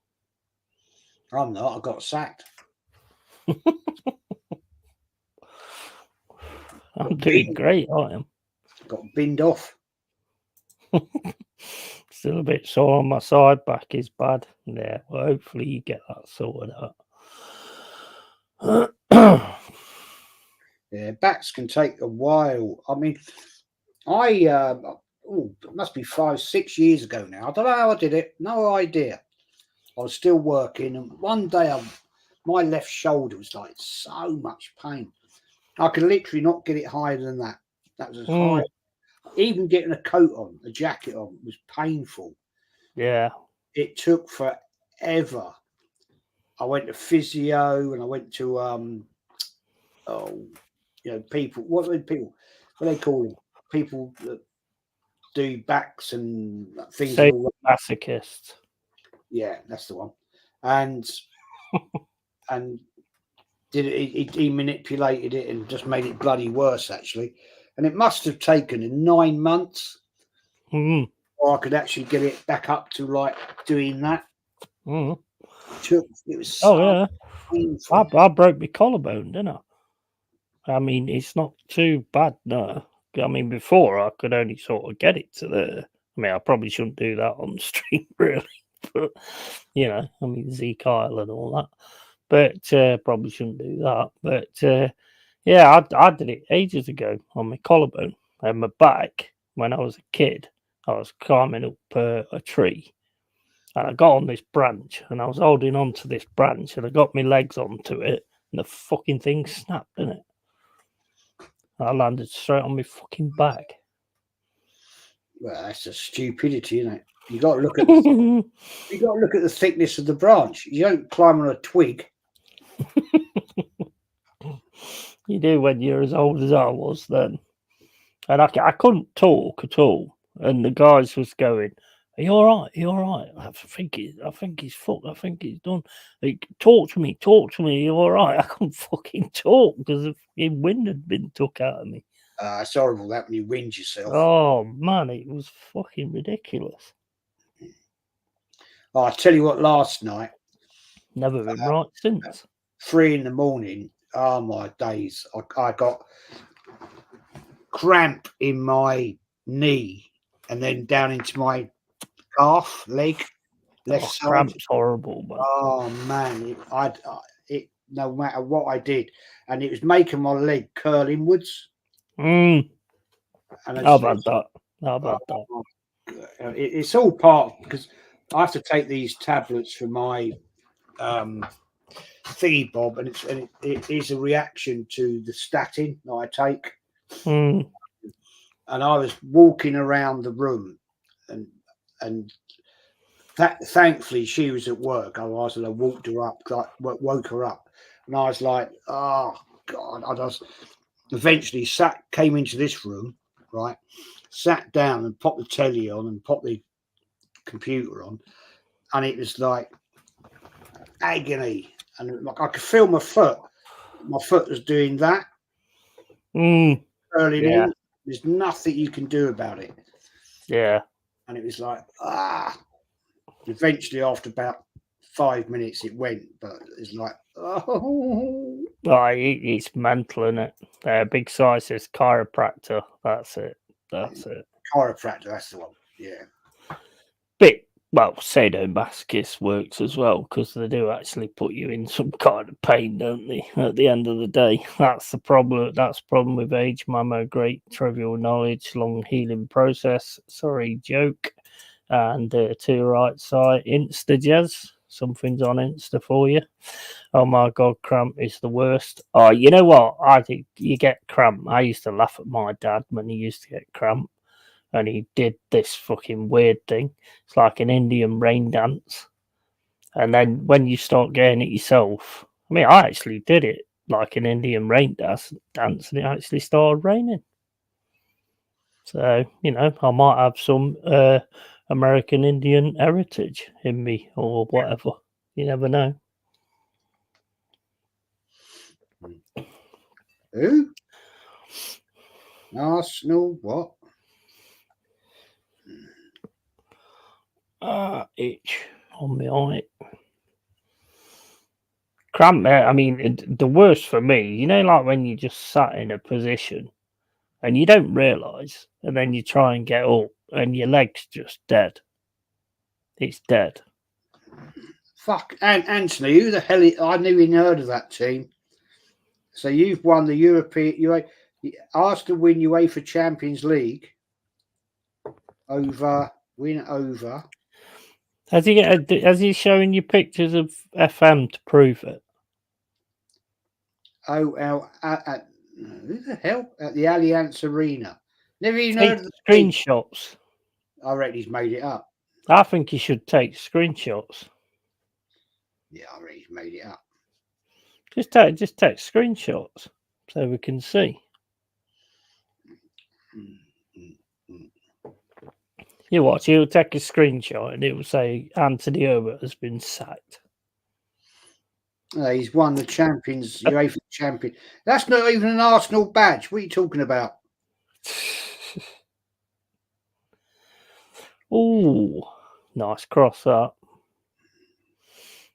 I'm not. I got sacked. I'm doing great. I am. Got binned off. Still a bit sore on my side. Back is bad. Yeah. Well, hopefully you get that sorted out. Yeah, backs can take a while. I mean, it must be 5-6 years ago now. I don't know how I did it. No idea. I was still working, and one day my left shoulder was like so much pain. I could literally not get it higher than that. That was as high. Even getting a coat on, a jacket on, was painful. Yeah. It took forever. I went to physio, and I went to people. What do they call them? People that do backs and things. Masochists. Yeah, that's the one. And did it? He manipulated it and just made it bloody worse, actually. And it must have taken 9 months, or I could actually get it back up to like doing that. It was so painful. I broke my collarbone, didn't I? I mean, it's not too bad, no. I mean, before I could only sort of get it to there. I mean, I probably shouldn't do that on stream, really. But, I mean, Zeke Kyle and all that. But probably shouldn't do that. But, yeah, I did it ages ago on my collarbone and my back. When I was a kid, I was climbing up a tree. And I got on this branch, and I was holding on to this branch, and I got my legs onto it, and the fucking thing snapped, didn't it? I landed straight on my fucking back. Well, that's just stupidity, isn't it? You got to look at the thickness of the branch. You don't climb on a twig. You do when you're as old as I was then. And I couldn't talk at all. And the guys was going, "Are you all right? Are you all right?" I think he's fucked. I think he's done. Like, talk to me. Are you all right? I couldn't fucking talk because the fucking wind had been took out of me. It's horrible that when you wind yourself. Oh man, it was fucking ridiculous. I tell you what, last night. Never been right since. 3 a.m. Oh my days! I got cramp in my knee and then down into my calf leg. Left side. Cramp's horrible, man. Oh man, it no matter what I did, and it was making my leg curl inwards. And I've had that. It's all part because I have to take these tablets for my thingy bob, and it is a reaction to the statin that I take. and I was walking around the room, and thankfully she was at work. Otherwise, I walked her up, woke her up, and I was like, oh God! I just eventually came into this room, right, sat down and popped the telly on and popped the computer on, and it was like agony, and I could feel my foot. My foot was doing that. Early in, there's nothing you can do about it. Yeah. And it was like, eventually after about 5 minutes it went, but it's like, oh. It's mental, isn't it? Big size says chiropractor. That's it. Chiropractor, that's the one. Yeah. Well, sadomasochist works as well, because they do actually put you in some kind of pain, don't they? At the end of the day, that's the problem. That's the problem with age, Mamo. Great trivial knowledge, long healing process. Sorry, joke. And to your right side, Insta Jazz. Something's on Insta for you. Oh my God, cramp is the worst. Oh, you know what? I think you get cramp. I used to laugh at my dad when he used to get cramp. And he did this fucking weird thing. It's like an Indian rain dance. And then when you start getting it yourself, I mean, I actually did it like an Indian rain dance, and it actually started raining. So, I might have some American Indian heritage in me or whatever. You never know. Who? Arsenal, what? Itch on my eye. Cramp, I mean, the worst for me, like when you just sat in a position and you don't realise, and then you try and get up and your leg's just dead. It's dead. Fuck, and Anthony, who the hell? I never even heard of that team. So you've won the European. You asked to win UEFA Champions League over. Has he showing you pictures of FM to prove it? Who the hell at the Allianz Arena? Never even Take heard of the screenshots. I reckon he's made it up. I think he should take screenshots. Yeah, I reckon he's made it up. Just take screenshots so we can see. You watch, he'll take a screenshot and it will say Anthony Herbert has been sacked. He's won the UEFA Champion. That's not even an Arsenal badge. What are you talking about? Oh, nice cross up.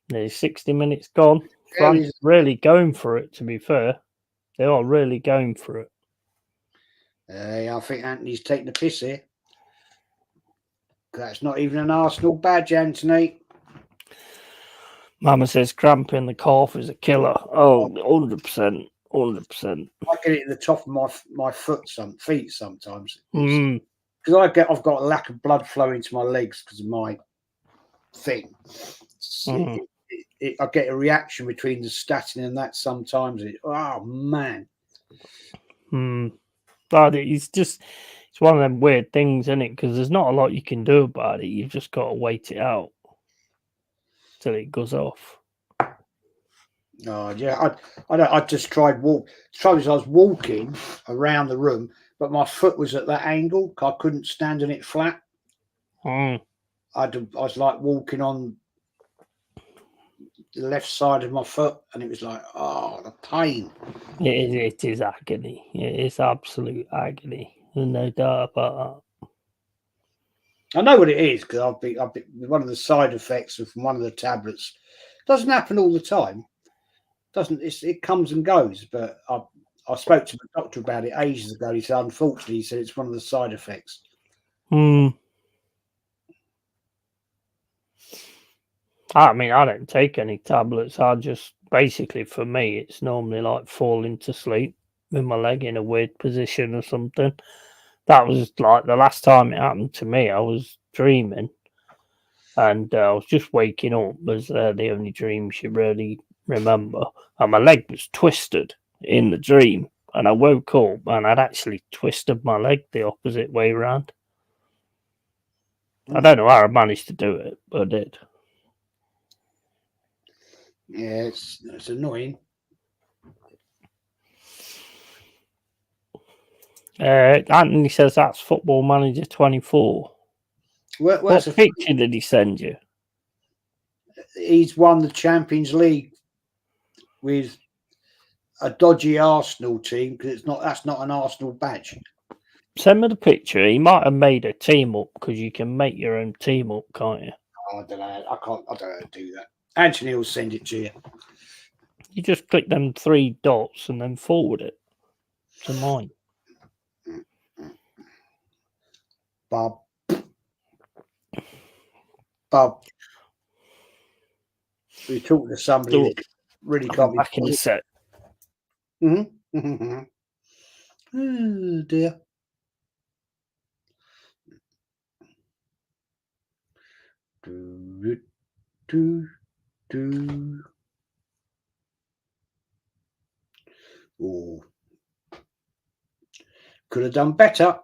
Nearly 60 minutes gone. France really going for it, to be fair. They are really going for it. I think Anthony's taking the piss here. That's not even an Arsenal badge, Anthony. Mama says cramp in the calf is a killer. Oh, 100%. 100%. I get it at the top of my feet sometimes. Because I've got a lack of blood flow into my legs because of my thing. I get a reaction between the statin and that sometimes. Oh man. But it's one of them weird things, isn't it? Because there's not a lot you can do about it. You've just got to wait it out till it goes off. Oh yeah, I just tried walk. The trouble is, I was walking around the room, but my foot was at that angle. I couldn't stand on it flat. I was like walking on the left side of my foot, and it was like, oh, the pain. It is agony. It is absolute agony. There's no doubt about that. I know what it is because I've been one of the side effects of one of the tablets. It doesn't happen all the time. It comes and goes, but I spoke to the doctor about it ages ago. He said, unfortunately, he said it's one of the side effects. I mean, I don't take any tablets. I just basically, for me, it's normally like falling to sleep with my leg in a weird position or something. That was like the last time it happened to me. I was dreaming and I was just waking up. Was the only dreams you really remember. And my leg was twisted in the dream. and I woke up and I'd actually twisted my leg the opposite way around. I don't know how I managed to do it, but I did. Yeah, it's annoying. Anthony says that's Football Manager 24. What picture did he send you? He's won the Champions League with a dodgy Arsenal team because that's not an Arsenal badge. Send me the picture. He might have made a team up because you can make your own team up, can't you? Oh, I don't know. I don't know how to do that. Anthony will send it to you. You just click them 3 dots and then forward it to mine. Bob. We're talking to somebody that really can't be back in a sec. Mm-hmm. Oh dear. Oh, could have done better.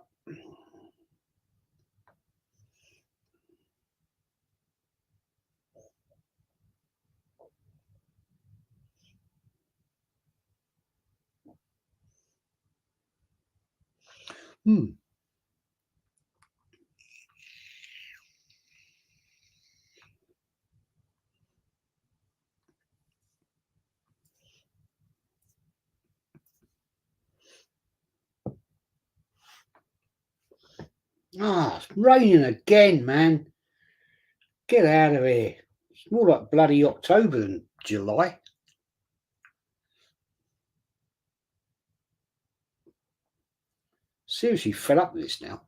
It's raining again, man. Get out of here. It's more like bloody October than July. Seriously fed up with this now.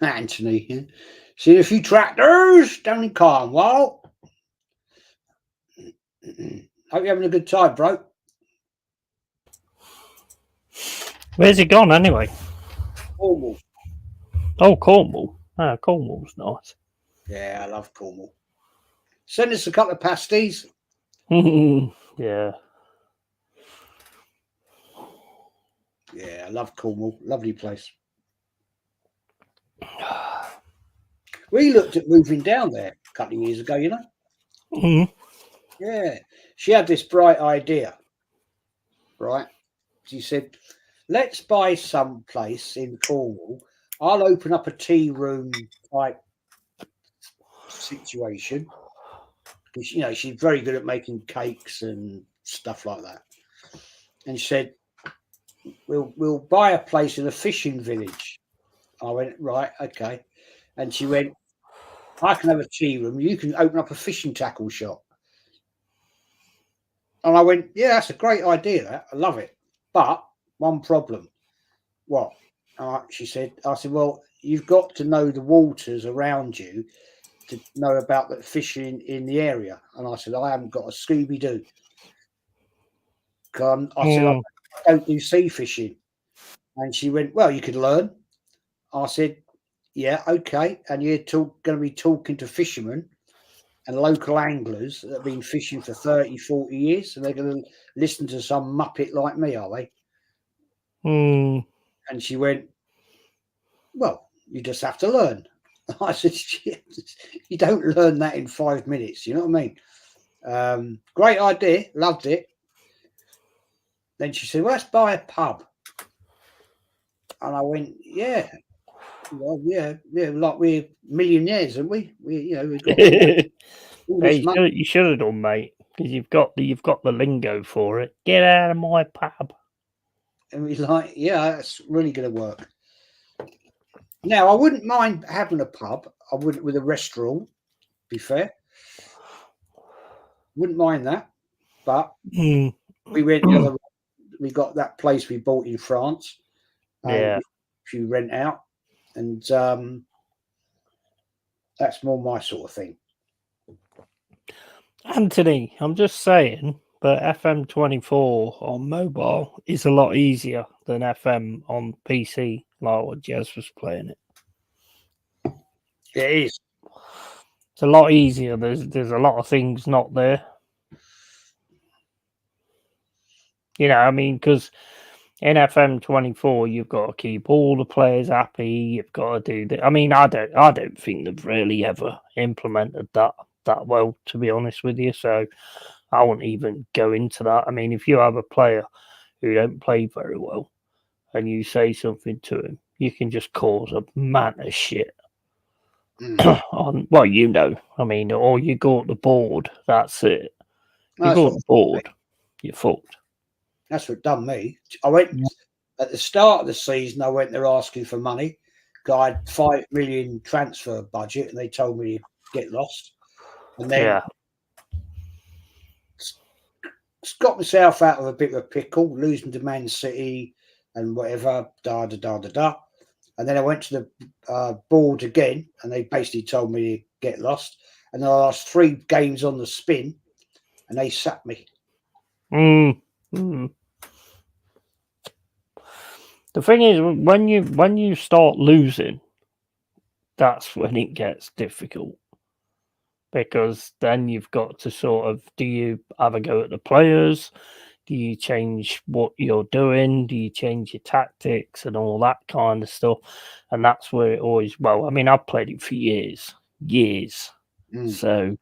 Anthony, seen a few tractors down in Cornwall. Hope you're having a good time, bro. Where's he gone anyway? Cornwall. Oh, Cornwall. Cornwall's nice. Yeah, I love Cornwall. Send us a couple of pasties. Yeah. Yeah, I love Cornwall. Lovely place. We looked at moving down there a couple of years ago, you know. Mm-hmm. Yeah. She had this bright idea, right? She said, let's buy some place in Cornwall. I'll open up a tea room type situation. You know, she's very good at making cakes and stuff like that. And she said, we'll buy a place in a fishing village. I went, right, okay. And she went, I can have a tea room. You can open up a fishing tackle shop. And I went, yeah, that's a great idea. That I love it. But one problem. What? She said, I said, well, you've got to know the waters around you to know about the fishing in the area. And I said, I haven't got a Scooby-Doo. I said, I don't do sea fishing. And she went, well, you could learn. I said, yeah, okay. And you're going to be talking to fishermen and local anglers that have been fishing for 30, 40 years. And they're going to listen to some muppet like me, are they? And she went, well, you just have to learn. I said, you don't learn that in 5 minutes. You know what I mean? Great idea. Loved it. Then she said, well, let's buy a pub. And I went, yeah. Well, yeah, like we're millionaires, aren't we? We've got all this Hey, money, you should have done, mate, because you've got the lingo for it. Get out of my pub. and we're like, yeah, that's really going to work. Now, I wouldn't mind having a pub. I wouldn't with a restaurant. Be fair, wouldn't mind that. But Mm. we went the other. We got that place we bought in France. Yeah. If you rent out, and that's more my sort of thing. Anthony, I'm just saying, but FM24 on mobile is a lot easier than FM on PC, like what Jez was playing it. It is. It's a lot easier. There's a lot of things not there. You know, I mean, because in FM24 you've got to keep all the players happy. You've got to do that. I mean, I don't think they've really ever implemented that well, to be honest with you. So I won't even go into that. I mean, if you have a player who don't play very well and you say something to him, you can just cause a man of shit. On well, I mean, or you go at the board. That's it. You go at the board, you're fucked. That's what done me. I went at the start of the season. I went there asking for money. I had 5 million transfer budget, and they told me to get lost. And then got myself out of a bit of a pickle, losing to Man City and whatever. And then I went to the board again, and they basically told me to get lost. And then I lost 3 games on the spin, and they sacked me. The thing is, when you start losing, that's when it gets difficult, because then you've got to sort of, do you have a go at the players? Do you change what you're doing? Do you change your tactics and all that kind of stuff? And that's where it always, well, I mean, I've played it for years. So,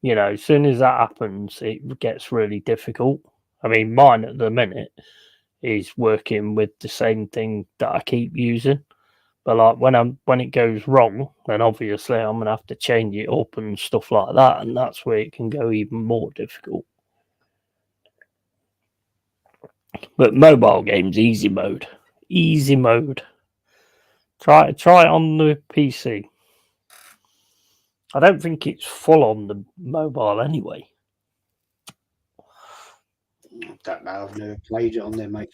as soon as that happens, it gets really difficult. I mean, mine at the minute is working with the same thing that I keep using. But like when it goes wrong, then obviously I'm gonna have to change it up and stuff like that, and that's where it can go even more difficult. But mobile games, easy mode. Try it on the PC. I don't think it's full on the mobile anyway. I don't know. I've never played it on there, mate.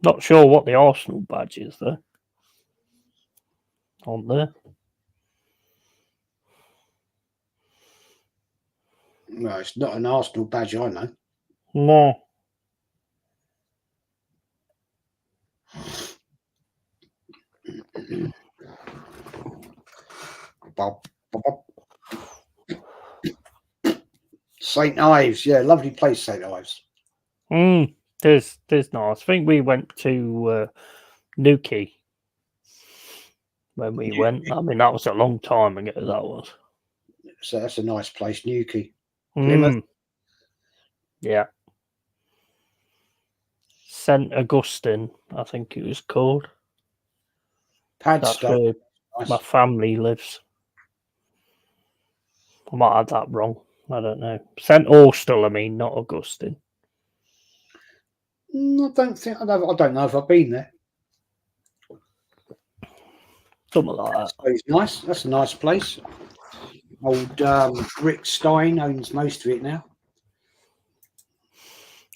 Not sure what the Arsenal badge is though. On there. No, it's not an Arsenal badge, I know. No. St. Ives, yeah, lovely place, St. Ives. There's nice. I think we went to Newquay when we went. I mean, that was a long time ago. That was. So that's a nice place, Newquay. Plymouth. Yeah. St. Augustine, I think it was called. That's where my family lives. I might have that wrong. I don't know. St. Austell, I mean, not Augustine. I don't know if I've been there. Something like that. It's nice. That's a nice place. Old Rick Stein owns most of it now.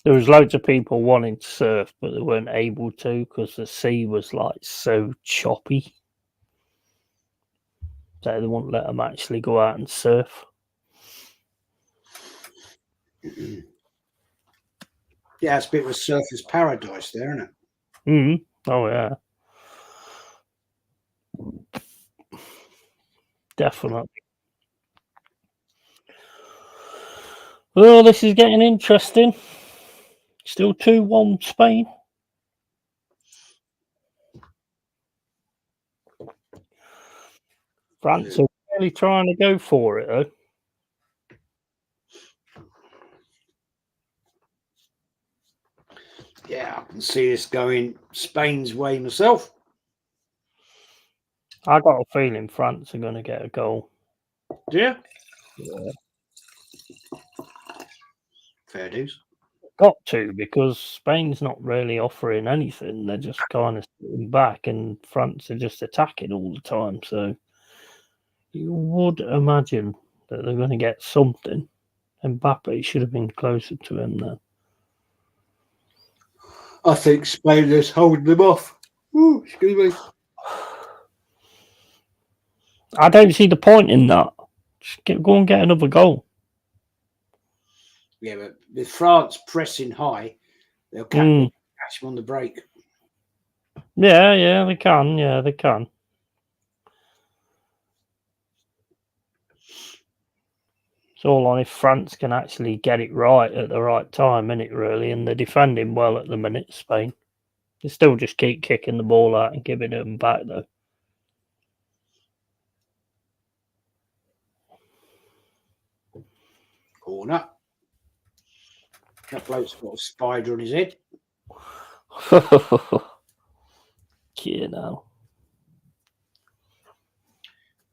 There was loads of people wanting to surf, but they weren't able to because the sea was like so choppy. So they wouldn't let them actually go out and surf. Yeah, it's a bit of a surfer's paradise there, isn't it? Oh yeah. Definitely. Oh, this is getting interesting. Still 2-1 Spain. France are really trying to go for it, though. Yeah, I can see this going Spain's way myself. I got a feeling France are going to get a goal. Do you? Yeah. Fair dues. Got to, because Spain's not really offering anything. They're just kind of sitting back, and France are just attacking all the time. So you would imagine that they're going to get something. Mbappe should have been closer to him then. I think Spain is holding them off. Ooh, excuse me. I don't see the point in that. Just go and get another goal. Yeah, but with France pressing high, they'll catch them on the break. Yeah, they can. Yeah, they can. It's all on if France can actually get it right at the right time, isn't it, really? And they're defending well at the minute, Spain. They still just keep kicking the ball out and giving them back, though. Corner. That bloke's got a spider on his head. You know.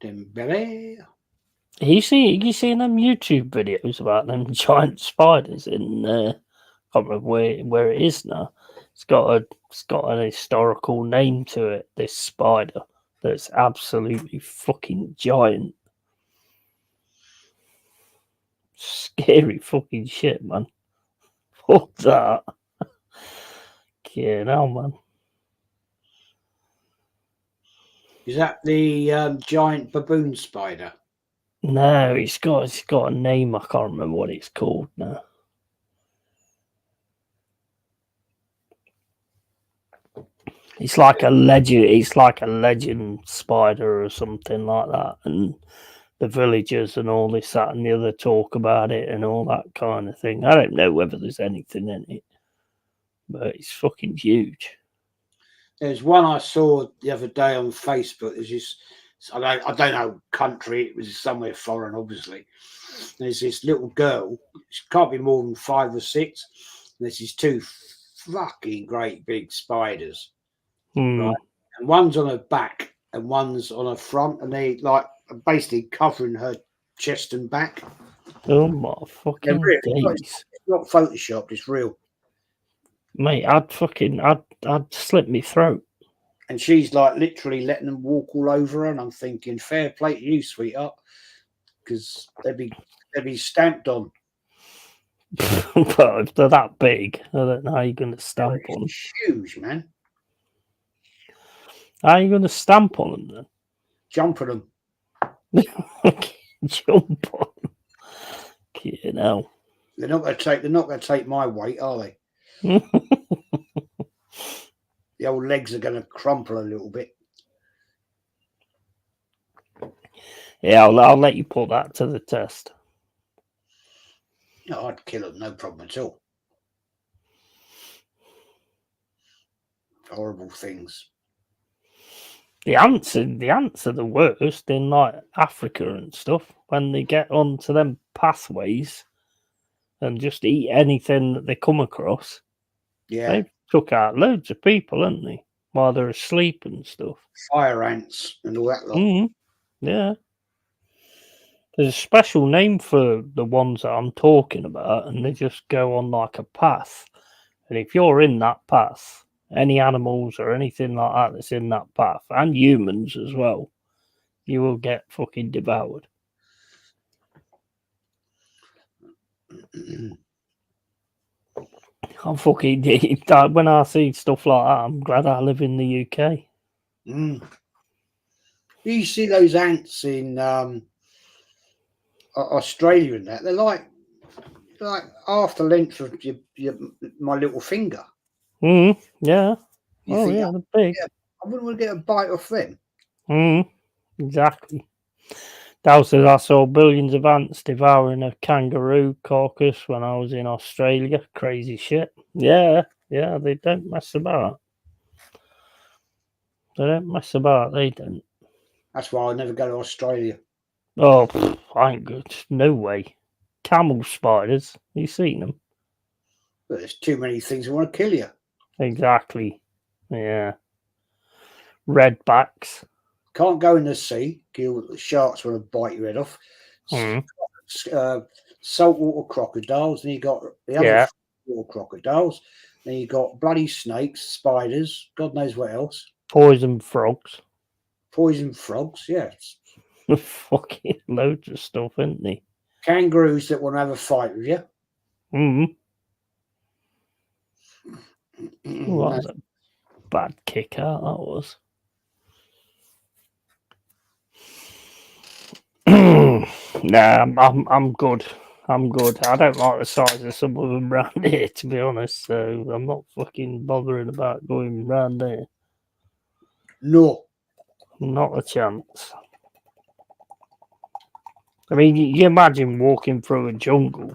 Dembele. You seen them YouTube videos about them giant spiders in I can't remember where it is now. It's got an historical name to it, this spider that's absolutely fucking giant. Scary fucking shit, man. Fuck that. Man. Is that the giant baboon spider? No, it's got a name. I can't remember what it's called now. It's like a legend. It's like a legend spider or something like that, and the villagers and all this, that, and the other talk about it and all that kind of thing. I don't know whether there's anything in it, but it's fucking huge. There's one I saw the other day on Facebook. There's this, I don't know country. It was somewhere foreign, obviously. There's this little girl. She can't be more than 5 or 6. And there's these 2 fucking great big spiders, right? And one's on her back and one's on her front, and they like are basically covering her chest and back. Oh my fucking days! It's not photoshopped. It's real, mate. I'd slit my throat. And she's like literally letting them walk all over her, and I'm thinking, fair play to you, sweetheart, because they'd be stamped on. But if they're that big, I don't know how you're going to stamp on them. Huge, man. How are you going to stamp on them then? Jump on them. Jump on them. You know. They're not going to take my weight, are they? The old legs are going to crumple a little bit. Yeah, I'll let you put that to the test. No, I'd kill them, no problem at all. Horrible things. The ants are the worst in like Africa and stuff. When they get onto them pathways and just eat anything that they come across. Yeah. They've took out loads of people, haven't they? While they're asleep and stuff. Fire ants and all that lot. Yeah. There's a special name for the ones that I'm talking about, and they just go on like a path. And if you're in that path, any animals or anything like that that's in that path, and humans as well, you will get fucking devoured. I'm fucking when I see stuff like that, I'm glad I live in the UK. You see those ants in Australia and that, they're like half the length of my little finger. Yeah. Yeah, they're big. Yeah, I wouldn't want to get a bite off them. Exactly. I saw billions of ants devouring a kangaroo carcass when I was in Australia. Crazy shit. Yeah, they don't mess about. They don't. That's why I never go to Australia. Oh, I ain't good. No way. Camel spiders. You seen them? But there's too many things that want to kill you. Exactly. Yeah. Redbacks. Can't go in the sea. The sharks want to bite your head off. Mm. Saltwater crocodiles. Then you got the other water crocodiles. Then you got bloody snakes, spiders. God knows what else. Poison frogs. Poison frogs. Yes. Fucking loads of stuff, isn't they? Kangaroos that want to have a fight with you. Mm. Well, that was a bad kick out, that was. Nah, I'm good. I'm good. I don't like the size of some of them round here, to be honest. So I'm not fucking bothering about going round there. No. Not a chance. I mean, you imagine walking through a jungle,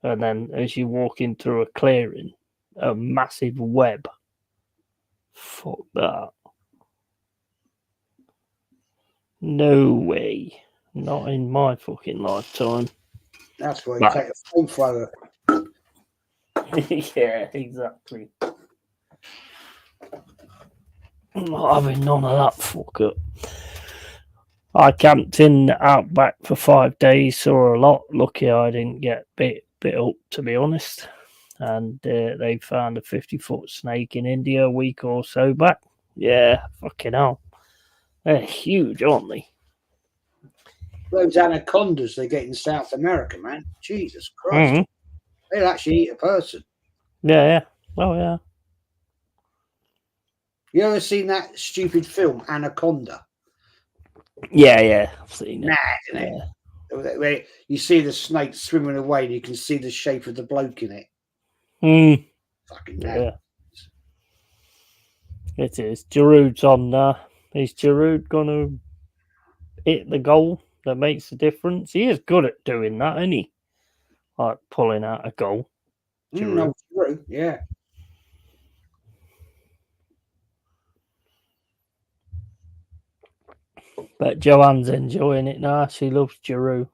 and then as you're walking through a clearing, a massive web. Fuck that. No way. Not in my fucking lifetime. That's why you take a flamethrower. Yeah, exactly. I'm not having none of that fuck up. I camped in Outback for 5 days, saw a lot. Lucky I didn't get bit up, to be honest. And they found a 50-foot snake in India a week or so back. Yeah, fucking hell. They're huge, aren't they? Those anacondas they get in South America, man. Jesus Christ. Mm-hmm. They'll actually eat a person. Yeah. Oh, yeah. You ever seen that stupid film, Anaconda? Yeah. I've seen it. Mad, isn't it? Where you see the snake swimming away and you can see the shape of the bloke in it. Mm. Fucking mad. Yeah. It is. Giroud's on there. Is Giroud going to hit the goal that makes the difference? He is good at doing that, isn't he? Like pulling out a goal. No, true. Yeah. But Joanne's enjoying it now. She loves Giroud.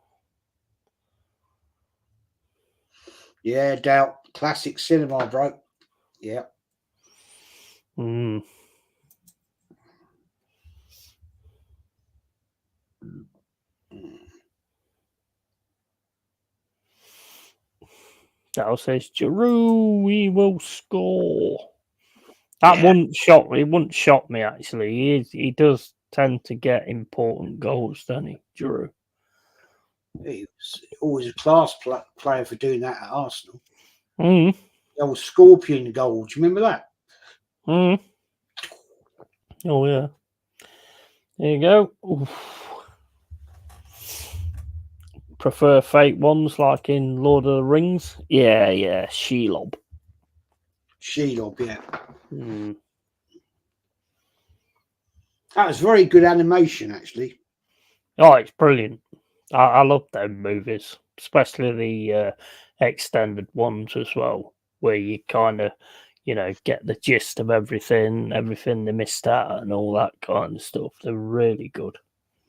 Yeah, doubt. Classic cinema, bro. Yeah. Mm. Dal says Giroud, we will score. That wouldn't shock me. It wouldn't shock me actually. He does tend to get important goals, doesn't he, Giroud? He was always a class player for doing that at Arsenal. Mm. The old Scorpion goal. Do you remember that? Mm. Oh yeah. There you go. Oof. Prefer fake ones like in Lord of the Rings? Yeah. Shelob. Shelob, yeah. Mm. That was very good animation, actually. Oh, it's brilliant. I love them movies, especially the extended ones as well, where you kind of, get the gist of everything they missed out, and all that kind of stuff. They're really good.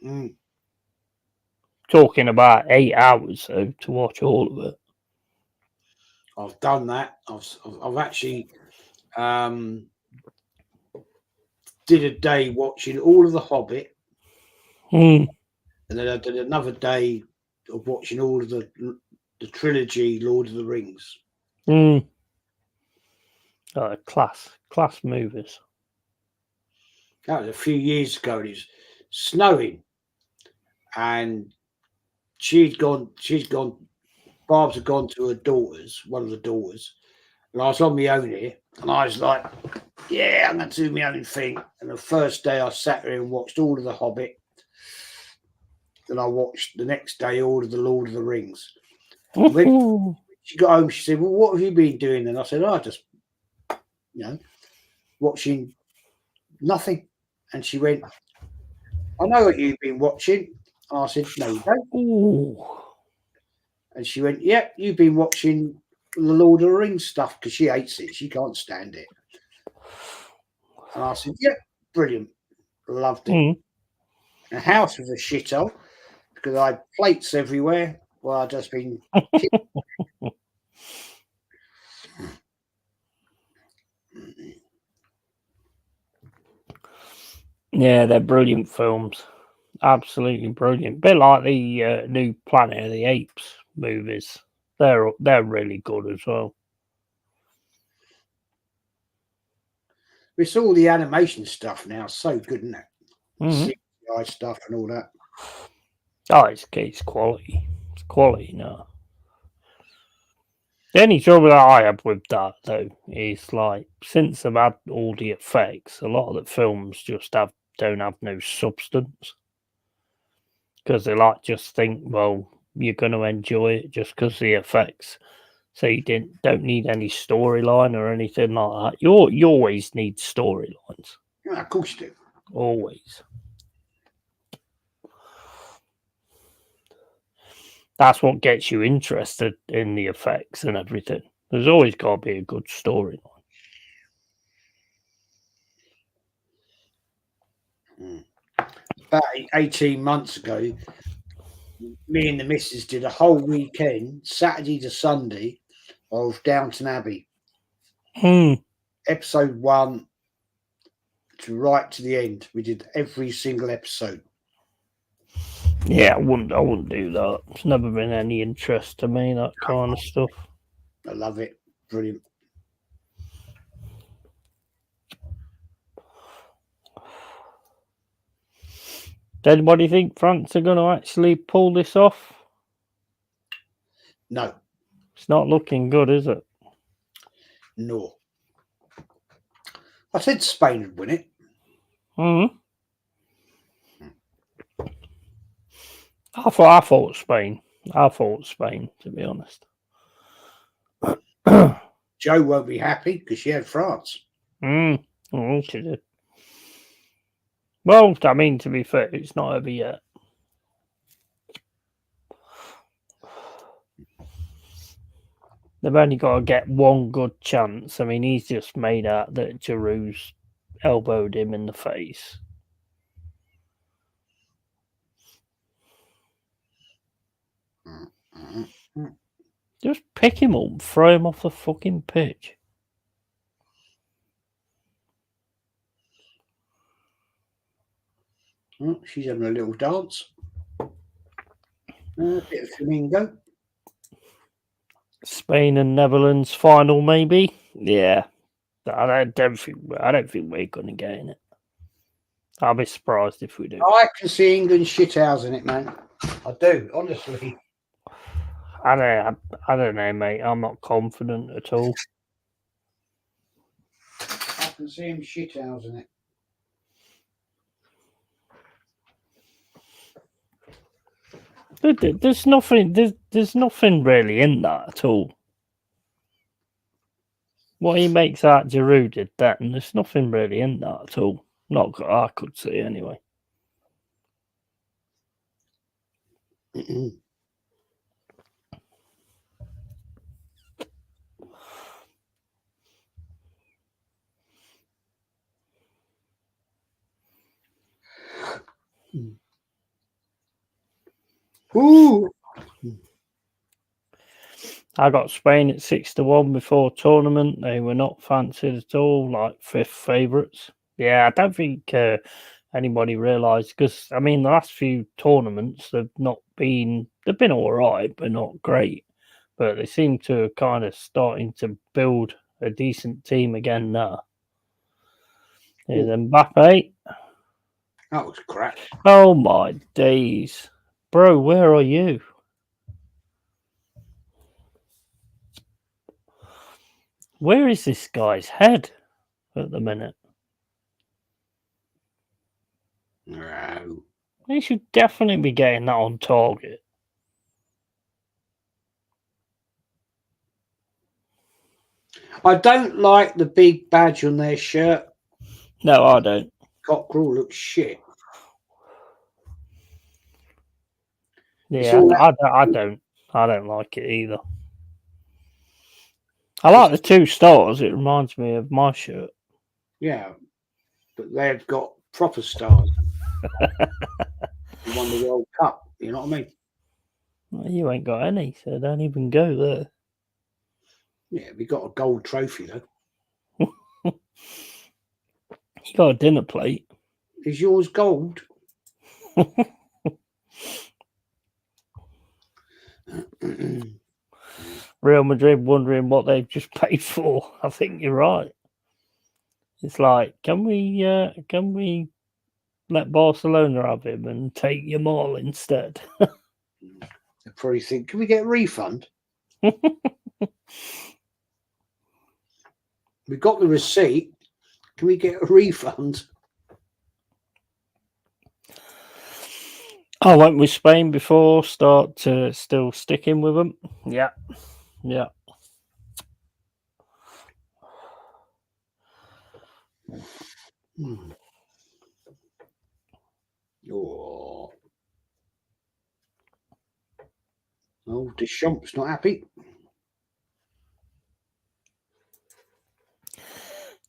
Mm. Talking about 8 hours though to watch all of it. I've done that. I've actually did a day watching all of The Hobbit, Mm. and then I did another day of watching all of the trilogy Lord of the Rings. Mm. Class movies. That was a few years ago, and it was snowing, and she'd gone. Barb's had gone to her daughter's, one of the daughters, and I was on my own here, and I was like, yeah, I'm going to do my own thing. And the first day I sat there and watched all of The Hobbit. Then I watched the next day all of the Lord of the Rings. When she got home, she said, well, what have you been doing? And I said, oh, just, watching nothing. And she went, I know what you've been watching. And I said, no, you don't. Ooh. And she went, yep, you've been watching the Lord of the Rings stuff because she hates it. She can't stand it. And I said, yep, brilliant. Loved it. Mm. The house was a shithole because I had plates everywhere. Well, I'd just been. Yeah, they're brilliant films. Absolutely brilliant. Bit like the new Planet of the Apes movies. They're really good as well. It's all the animation stuff now. So good, isn't it? Mm-hmm. CGI stuff and all that. Oh, it's quality. It's quality now. The only trouble that I have with that though is like since they've had all the effects, a lot of the films just don't have no substance because they like just think, well, you're going to enjoy it just because the effects. So you don't need any storyline or anything like that. You always need storylines. Yeah, of course you do. Always. That's what gets you interested in the effects and everything. There's always got to be a good storyline. About 18 months ago, me and the missus did a whole weekend, Saturday to Sunday, of Downton Abbey. Episode 1 to right to the end. We did every single episode. Yeah, I wouldn't do that. It's never been any interest to me, that kind of stuff. I love it. Brilliant. Does anybody think France are going to actually pull this off? No. It's not looking good, is it? No. I said Spain would win it. Mm-hmm. I thought Spain. I thought Spain, to be honest. Jo won't be happy because she had France. Oh, she did. Well, I mean, to be fair, it's not over yet. They've only got to get one good chance. I mean, he's just made out that Giroud's elbowed him in the face. Just pick him up, throw him off the fucking pitch. Oh, she's having a little dance. A bit of flamingo. Spain and Netherlands final, maybe. Yeah, I don't think we're going to get in it. I'll be surprised if we do. I can see England shithousing it, man. I do, honestly. I don't know, mate. I'm not confident at all. I can see him shithousing it. There's nothing really in that at all. What he makes out Giroud did that, and there's nothing really in that at all. Not that I could see anyway. Ooh. I got Spain at 6-1 before tournament. They were not fancied at all, like fifth favourites. Yeah, I don't think anybody realised because I mean the last few tournaments they've been all right, but not great. But they seem to kind of starting to build a decent team again now. Here's Mbappe. That was crap. Oh my days, bro! Where are you? Where is this guy's head at the minute? No. He should definitely be getting that on target. I don't like the big badge on their shirt. No, I don't. Cockerel looks shit. Yeah, I don't like it either. I like the 2 stars. It reminds me of my shirt. Yeah, but they've got proper stars. They won the World Cup. You know what I mean? Well, you ain't got any, so don't even go there. Yeah, we got a gold trophy though. You got a dinner plate. Is yours gold? Real Madrid wondering what they've just paid for. I think you're right. It's like, can we let Barcelona have him and take Yamal instead? They probably think, can we get a refund? We got the receipt. Can we get a refund? I went with Spain before. Start to still sticking with them. Yeah. Oh, Deschamps not happy.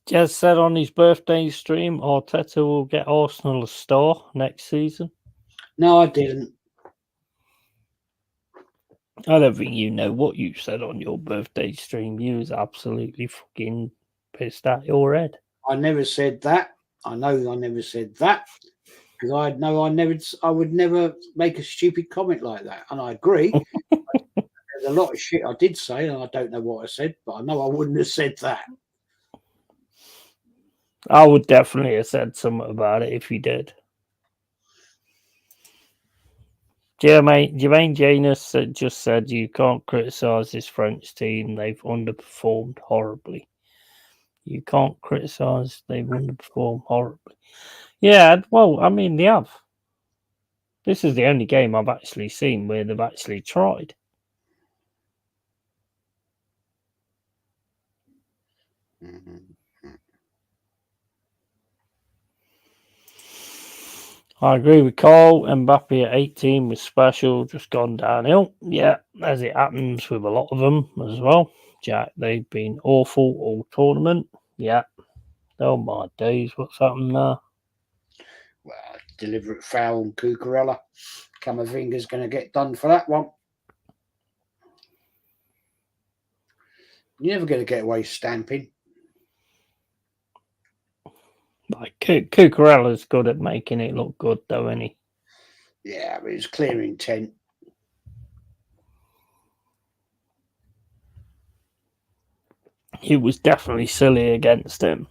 Jez said on his birthday stream, Arteta will get Arsenal a star next season. No, I didn't. I don't think you know what you said on your birthday stream. You was absolutely fucking pissed out your head. I never said that. I know I never said that because I know I would never make a stupid comment like that, and I agree. There's a lot of shit I did say, and I don't know what I said, but I know I wouldn't have said that. I would definitely have said something about it if you did. Jermaine Janus just said you can't criticise this French team. They've underperformed horribly. You can't criticise. They've underperformed horribly. Yeah, well, I mean, they have. This is the only game I've actually seen where they've actually tried. I agree with Cole. Mbappe at 18 was special, just gone downhill. Yeah, as it happens with a lot of them as well. Jack, they've been awful all tournament. Yeah. Oh my days, what's happened there? Well, deliberate foul on Cucurella. Camavinga's going to get done for that one. You're never going to get away stamping. Like Cucurella's good at making it look good, though, isn't he? Yeah, but it's clear intent. He was definitely silly against him.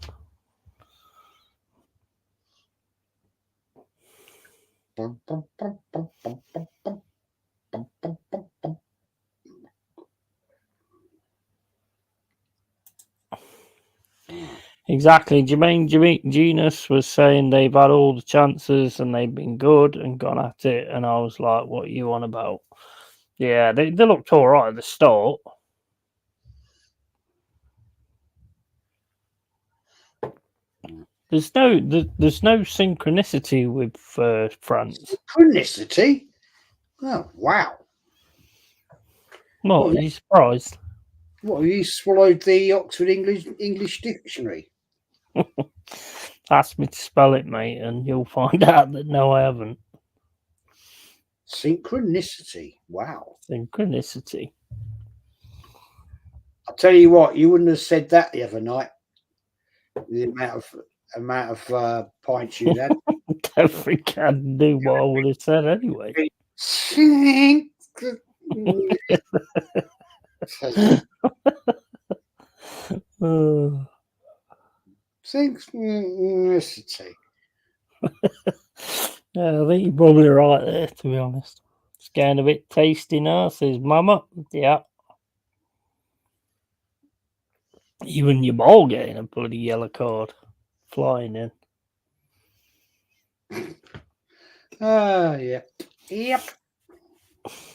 Exactly. Jermaine Genus was saying they've had all the chances and they've been good and gone at it. And I was like, what are you on about? Yeah, they looked all right at the start. There's no synchronicity with France. Synchronicity? Oh, wow. What, are you surprised? What, have you swallowed the Oxford English Dictionary? Ask me to spell it, mate, and you'll find out that no, I haven't. Synchronicity. Wow. Synchronicity. I'll tell you what, you wouldn't have said that the other night. The amount of pints you had. I don't think I knew what I would have said anyway. Synchronicity. Yeah, I think you're probably right there, to be honest. It's getting a bit tasty now, says Mama. Yeah. Even your ball getting a bloody yellow card. Flying in. Yeah. Yep.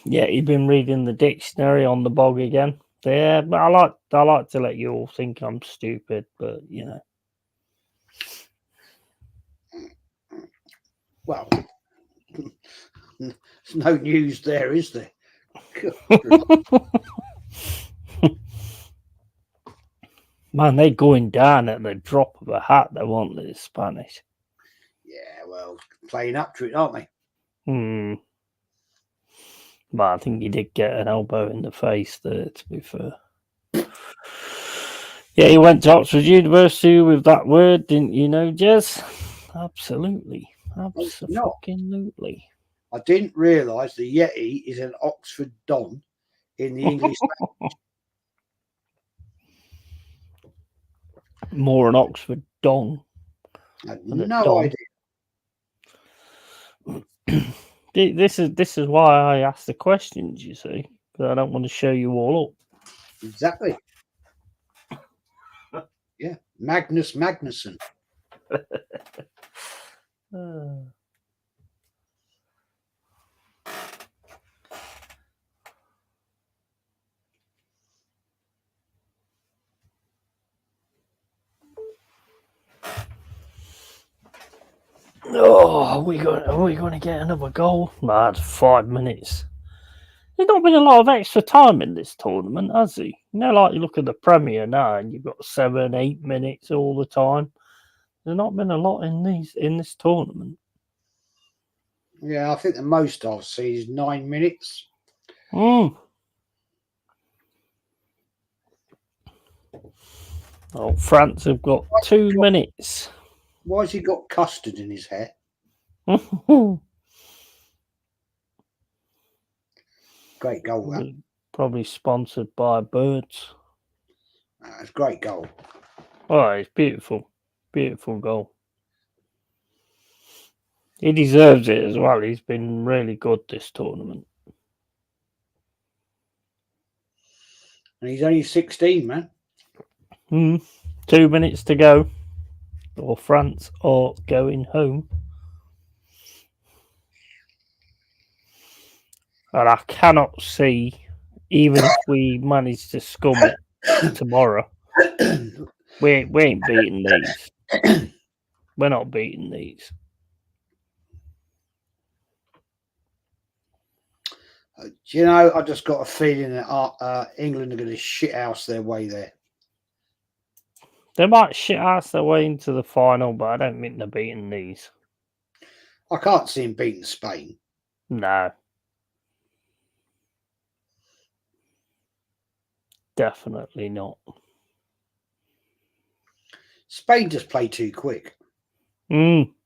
Yeah, you've been reading the dictionary on the bog again. Yeah, but I like to let you all think I'm stupid, but you know. Well, there's no news there, is there? Man, they're going down at the drop of a hat, they want the Spanish. Yeah, well, playing up to it, aren't they? But I think he did get an elbow in the face there, to be fair. Yeah, he went to Oxford University with that word, didn't you know, Jez? Absolutely. Absolutely. I didn't realise the Yeti is an Oxford Don in the English. More an Oxford dong. I had than a no dong. idea. This is why I ask the questions, you see, because I don't want to show you all Exactly. Yeah, Magnus Magnuson. up. Oh, are we going to get another goal? Nah, it's 5 minutes. There's not been a lot of extra time in this tournament, has he? You know, like you look at the Premier now, and you've got 7, 8 minutes all the time. There's not been a lot in this tournament. Yeah, I think the most I've seen is 9 minutes. Oh, France have got 2 minutes. Why has he got custard in his hair? Great goal, that. Probably sponsored by birds. That's a great goal. Oh, it's beautiful. Beautiful goal. He deserves it as well. He's been really good this tournament. And he's only 16, man. 2 minutes to go, or France are going home. And I cannot see, even if we manage to scum it tomorrow, we ain't beating these. We're not beating these. Do you know, I just got a feeling that England are going to shithouse their way there. They might shit ass their way into the final, but I don't think they're beating these. I can't see them beating Spain. No. Definitely not. Spain just play too quick. England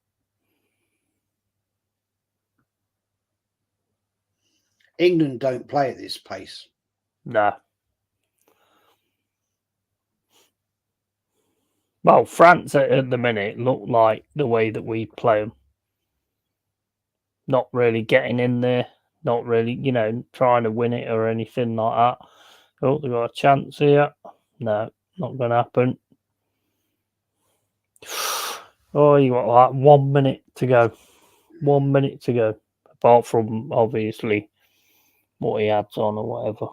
don't play at this pace. No. Well, France at the minute look like the way that we play them. Not really getting in there. Not really, trying to win it or anything like that. Oh, they've got a chance here. No, not going to happen. Oh, you got like 1 minute to go. 1 minute to go. Apart from, obviously, what he adds on or whatever.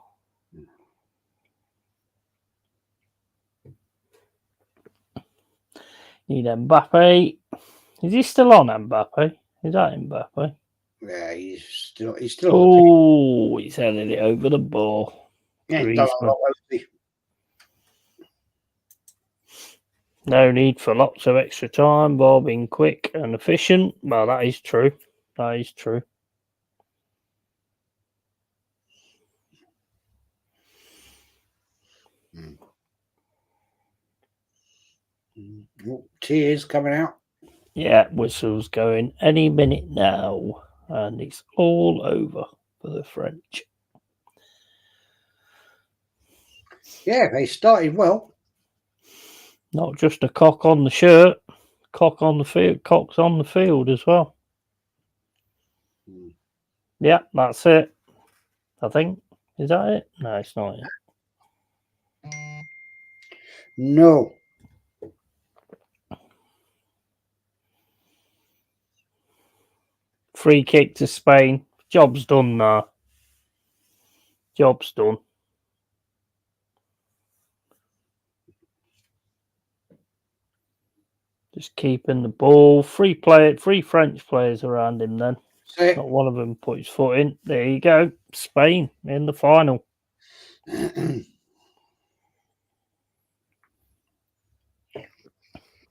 Need Mbappe. Is he still on Mbappe? Is that Mbappe? Yeah, he's still. Oh, he's headed it over the ball. Yeah, he's done a lot, hasn't he? No need for lots of extra time. Ball being quick and efficient. Well, that is true. That is true. Oh, tears coming out. Yeah, whistle's going any minute now. And it's all over for the French. Yeah, they started well. Not just a cock on the shirt, cock on the field, cocks on the field as well. Yeah, that's it. I think. Is that it? No, it's not it. No. Free kick to Spain. Job's done now. Job's done. Just keeping the ball. Three French players around him then. Not one of them put his foot in. There you go. Spain in the final.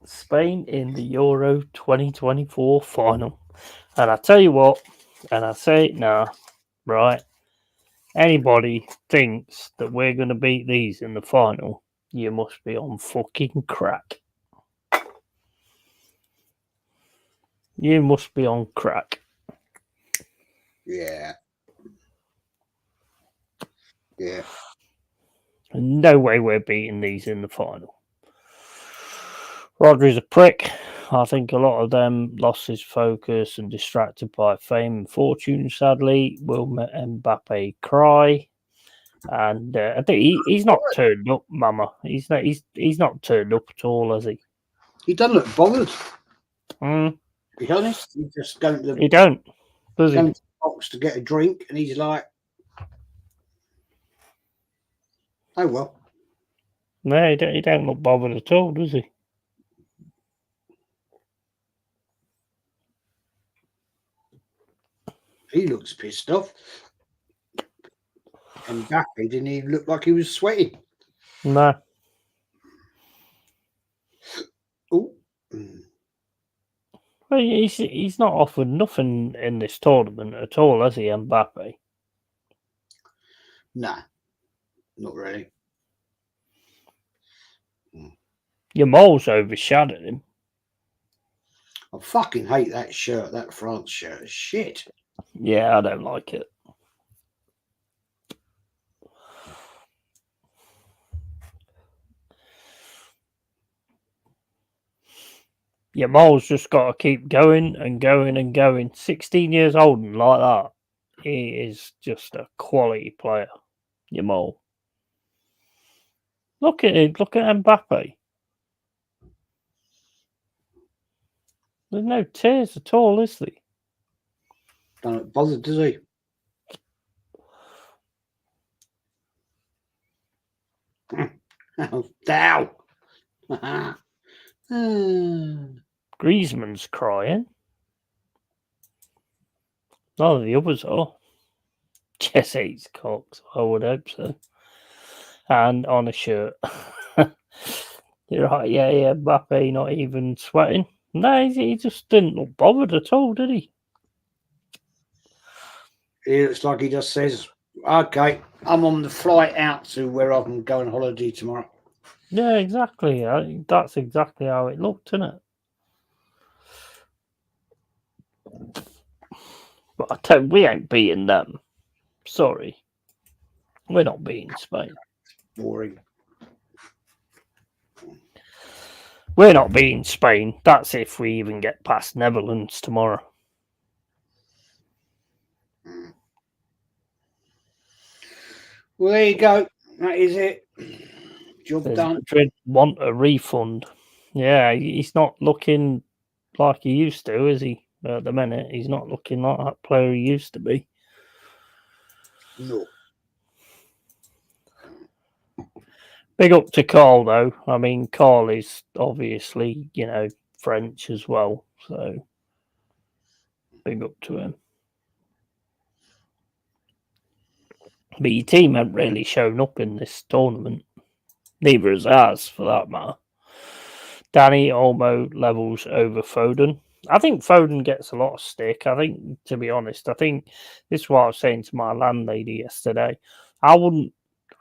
Spain in the Euro 2024 final. And I tell you what, and I say it now, right? Anybody thinks that we're going to beat these in the final, you must be on fucking crack. You must be on crack. Yeah. Yeah. No way we're beating these in the final. Rodri's a prick. I think a lot of them lost his focus and distracted by fame and fortune, sadly. Will Mbappe cry? And I think he's not turned up, Mama. He's not turned up at all, has he? He doesn't look bothered. To be honest, he's just going to he don't, does he? Going to the box to get a drink, and he's like, "Oh well." No, he don't look bothered at all, does he? He looks pissed off. And Mbappe didn't even look like he was sweating. No. Oh. Well, he's not offered nothing in this tournament at all, has he, Mbappe? Nah, not really. Yamal's overshadowed him. I fucking hate that shirt, that France shirt. Shit. Yeah, I don't like it. Yamal's just got to keep going and going and going. 16 years old and like that. He is just a quality player, Yamal. Look at him. Look at Mbappe. There's no tears at all, is there? Don't bother, does he? Oh, down. Griezmann's crying. None of the others are. Jesse's cocks, I would hope so. And on a shirt. You're right, yeah, Mbappe not even sweating. No, he just didn't look bothered at all, did he? He looks like he just says, "Okay, I'm on the flight out to where I can go on holiday tomorrow." Yeah, exactly. That's exactly how it looked, isn't it? But we ain't beating them. Sorry. We're not beating Spain. Boring. We're not beating Spain. That's if we even get past Netherlands tomorrow. Well, there you go. That is it. Job done. Madrid want a refund. Yeah, he's not looking like he used to, is he? At the minute, he's not looking like that player he used to be. No. Big up to Carl, though. I mean, Carl is obviously, French as well. So, big up to him. But your team hasn't really shown up in this tournament. Neither has ours, for that matter. Danny Olmo levels over Foden. I think Foden gets a lot of stick. I think, to be honest, this is what I was saying to my landlady yesterday. I'm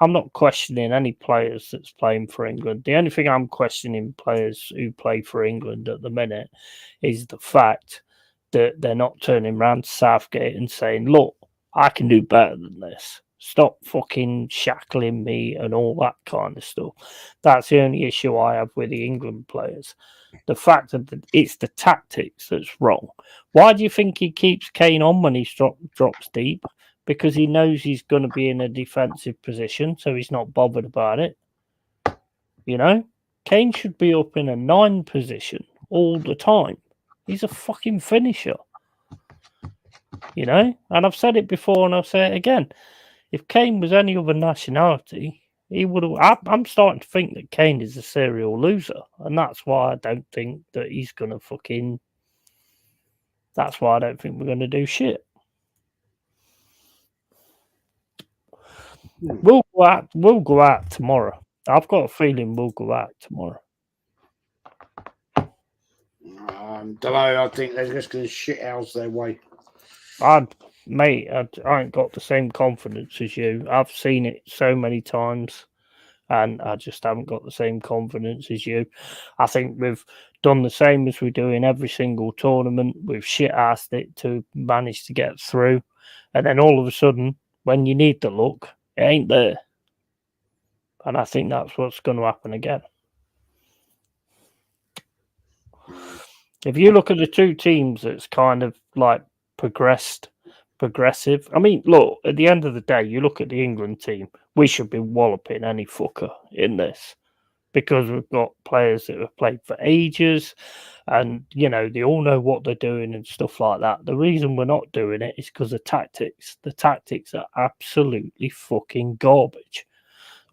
not questioning any players that's playing for England. The only thing I'm questioning players who play for England at the minute is the fact that they're not turning around to Southgate and saying, "Look, I can do better than this. Stop fucking shackling me," and all that kind of stuff. That's the only issue I have with the England players. The fact that it's the tactics that's wrong. Why do you think he keeps Kane on when he drops deep? Because he knows he's going to be in a defensive position, so he's not bothered about it. Kane should be up in a 9 position all the time. He's a fucking finisher. And I've said it before and I'll say it again. If Kane was any other nationality, he would have. I'm starting to think that Kane is a serial loser, and that's why I don't think that he's going to fucking. That's why I don't think we're going to do shit. We'll go out tomorrow. I've got a feeling we'll go out tomorrow. Don't know. I think they're just going to shit house their way. I ain't got the same confidence as you. I've seen it so many times. and I just haven't got the same confidence as you. I think we've done the same as we do in every single tournament. We've shit-assed it to manage to get through, and then all of a sudden, when you need the luck, it ain't there. And I think that's what's going to happen again. If you look at the two teams that's kind of like progressive. I mean, look, at the end of the day, you look at the England team, we should be walloping any fucker in this because we've got players that have played for ages and, you know, they all know what they're doing and stuff like that. The reason we're not doing it is because of tactics. The tactics are absolutely fucking garbage.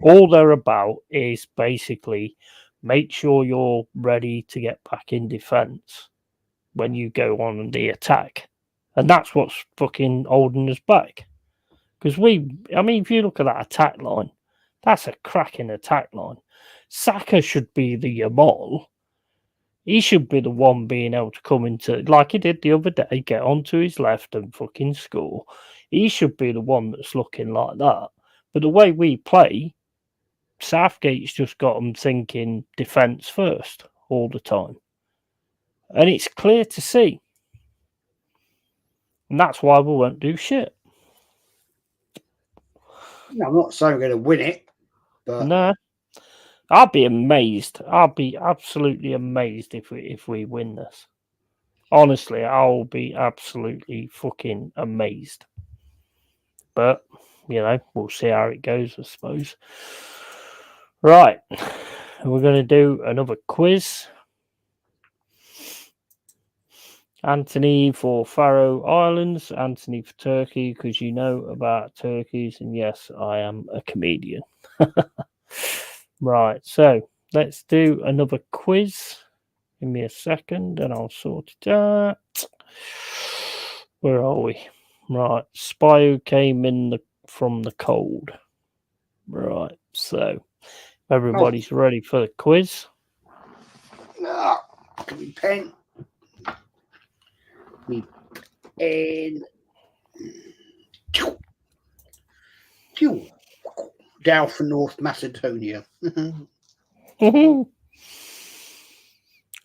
All they're about is basically make sure you're ready to get back in defence when you go on the attack. And that's what's fucking holding us back. Because I mean, if you look at that attack line, that's a cracking attack line. Saka should be the Yamal. He should be the one being able to come into, like he did the other day, get onto his left and fucking score. He should be the one that's looking like that. But the way we play, Southgate's just got them thinking defence first all the time. And it's clear to see. And that's why we won't do shit. No, I'm not saying we're going to win it, but No. I'll be amazed. I'll be absolutely amazed if we win this. Honestly, I'll be absolutely fucking amazed. But, you know, we'll see how it goes, I suppose. Right. We're going to do another quiz. Anthony for Faroe Islands, Anthony for Turkey, because you know about turkeys, and yes, I am a comedian. Right, so let's do another quiz. Give me a second and I'll sort it out. Where are we? Right, spy who came in from the cold. Right, so everybody's ready for the quiz. Give me pen. And down for North Macedonia.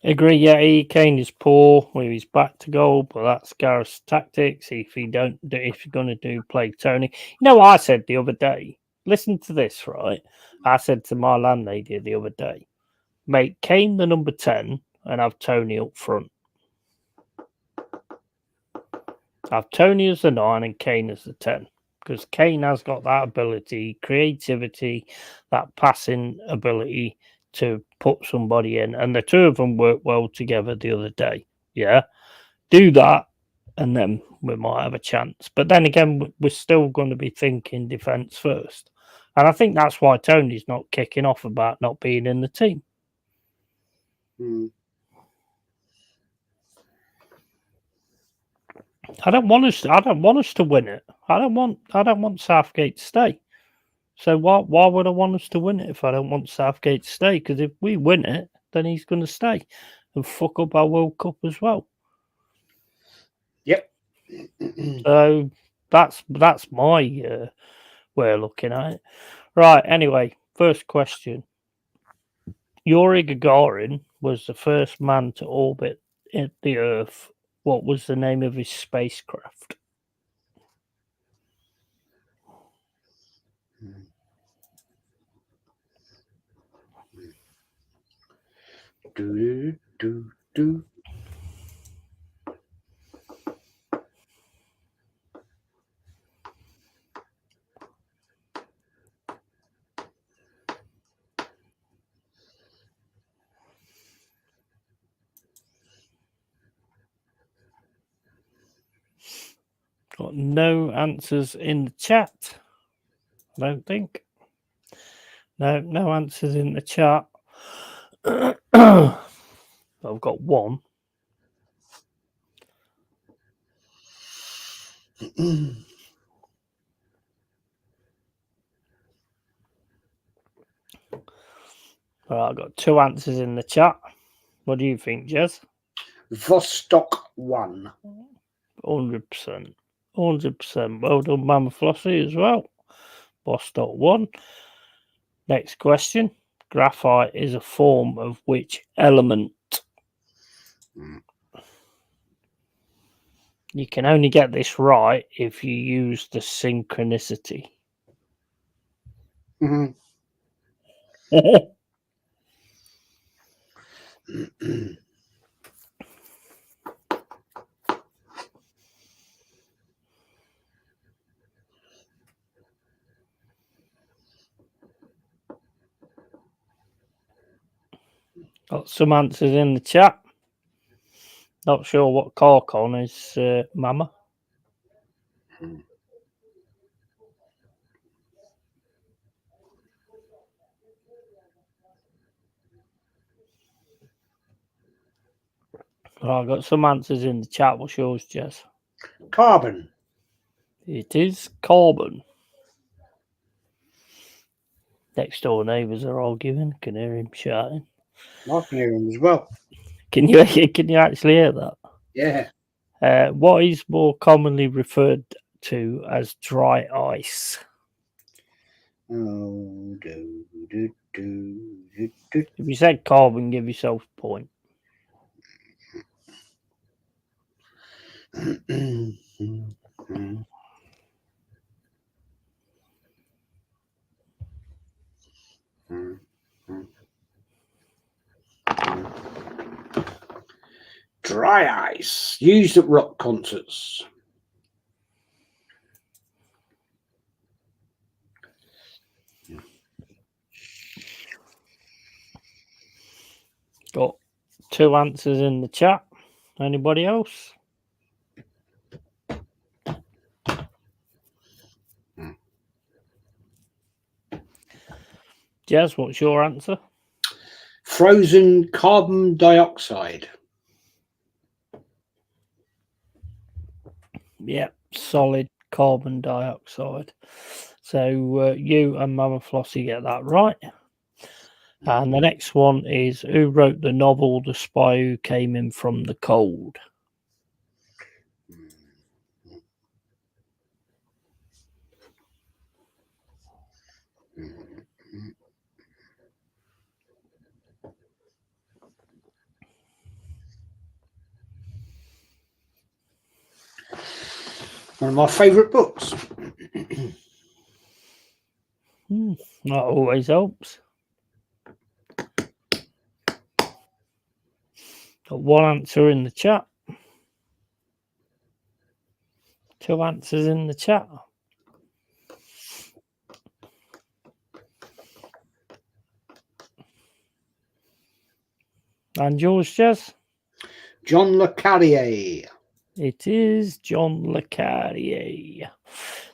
Agree, yeah, Kane is poor with his back to goal, but that's Gareth's tactics. If you're gonna play Tony. You know what I said the other day? Listen to this, right? I said to my landlady the other day, make Kane the number 10 and have Tony up front. Have Tony as the 9 and Kane as the 10. Because Kane has got that ability, creativity, that passing ability to put somebody in. And the two of them worked well together the other day. Yeah. Do that, and then we might have a chance. But then again, we're still going to be thinking defence first. And I think that's why Tony's not kicking off about not being in the team. I don't want us to win it. I don't want Southgate to stay. So why would I want us to win it if I don't want Southgate to stay? Because if we win it, then he's going to stay and fuck up our World Cup as well. Yep. So that's my way of looking at it. Right. Anyway, first question. Yuri Gagarin was the first man to orbit the Earth. What was the name of his spacecraft? Got no answers in the chat. I don't think. No answers in the chat. I've got one. I've got two answers in the chat. What do you think, Jez? Vostok 1. 100%. 100%. Well done, Mama Flossie, as well. Vostok 1. Next question. Graphite is a form of which element? You can only get this right if you use the synchronicity. Mhm. Got some answers in the chat. Not sure what Corcon is, Mama. Well, I've got some answers in the chat. What's yours, Jess? Carbon. It is carbon. Next door neighbours are arguing. Can hear him shouting. I can hear him as well. Can you actually hear that? Yeah. What is more commonly referred to as dry ice? Oh, If you said carbon, give yourself a point. Dry ice used at rock concerts. Got 2 answers in the chat. Anybody else? Jazz, what's your answer? Frozen carbon dioxide. Yep, solid carbon dioxide. So you and Mama Flossie get that right. And the next one is, who wrote the novel The Spy Who Came In From the Cold? One of my favourite books. That always helps. Got 1 answer in the chat. 2 answers in the chat. And yours, Jez? John Le Carrier. It is John Le Carrier.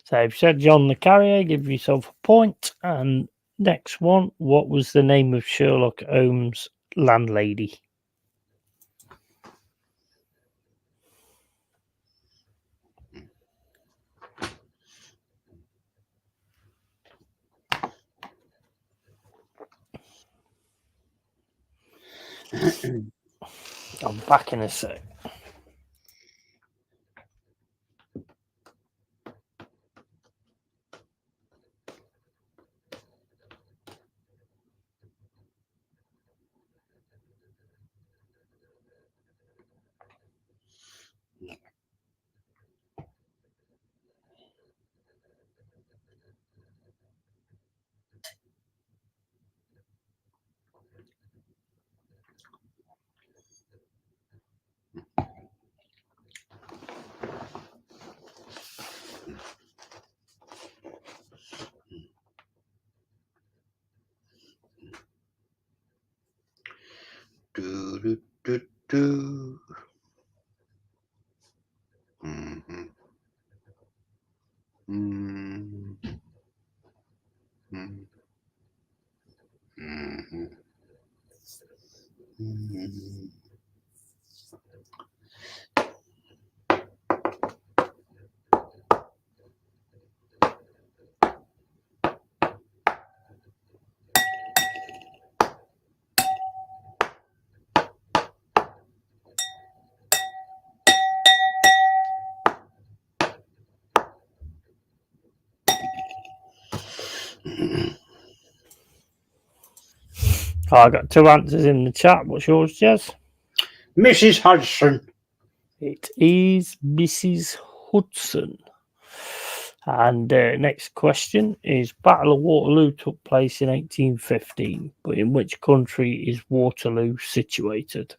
So if you said John Le Carrier, give yourself a point. And next one, what was the name of Sherlock Holmes' landlady? I'm back in a sec. I got two answers in the chat. What's yours, Jez? Mrs. Hudson. It is Mrs. Hudson. And next question is: Battle of Waterloo took place in 1815, but in which country is Waterloo situated?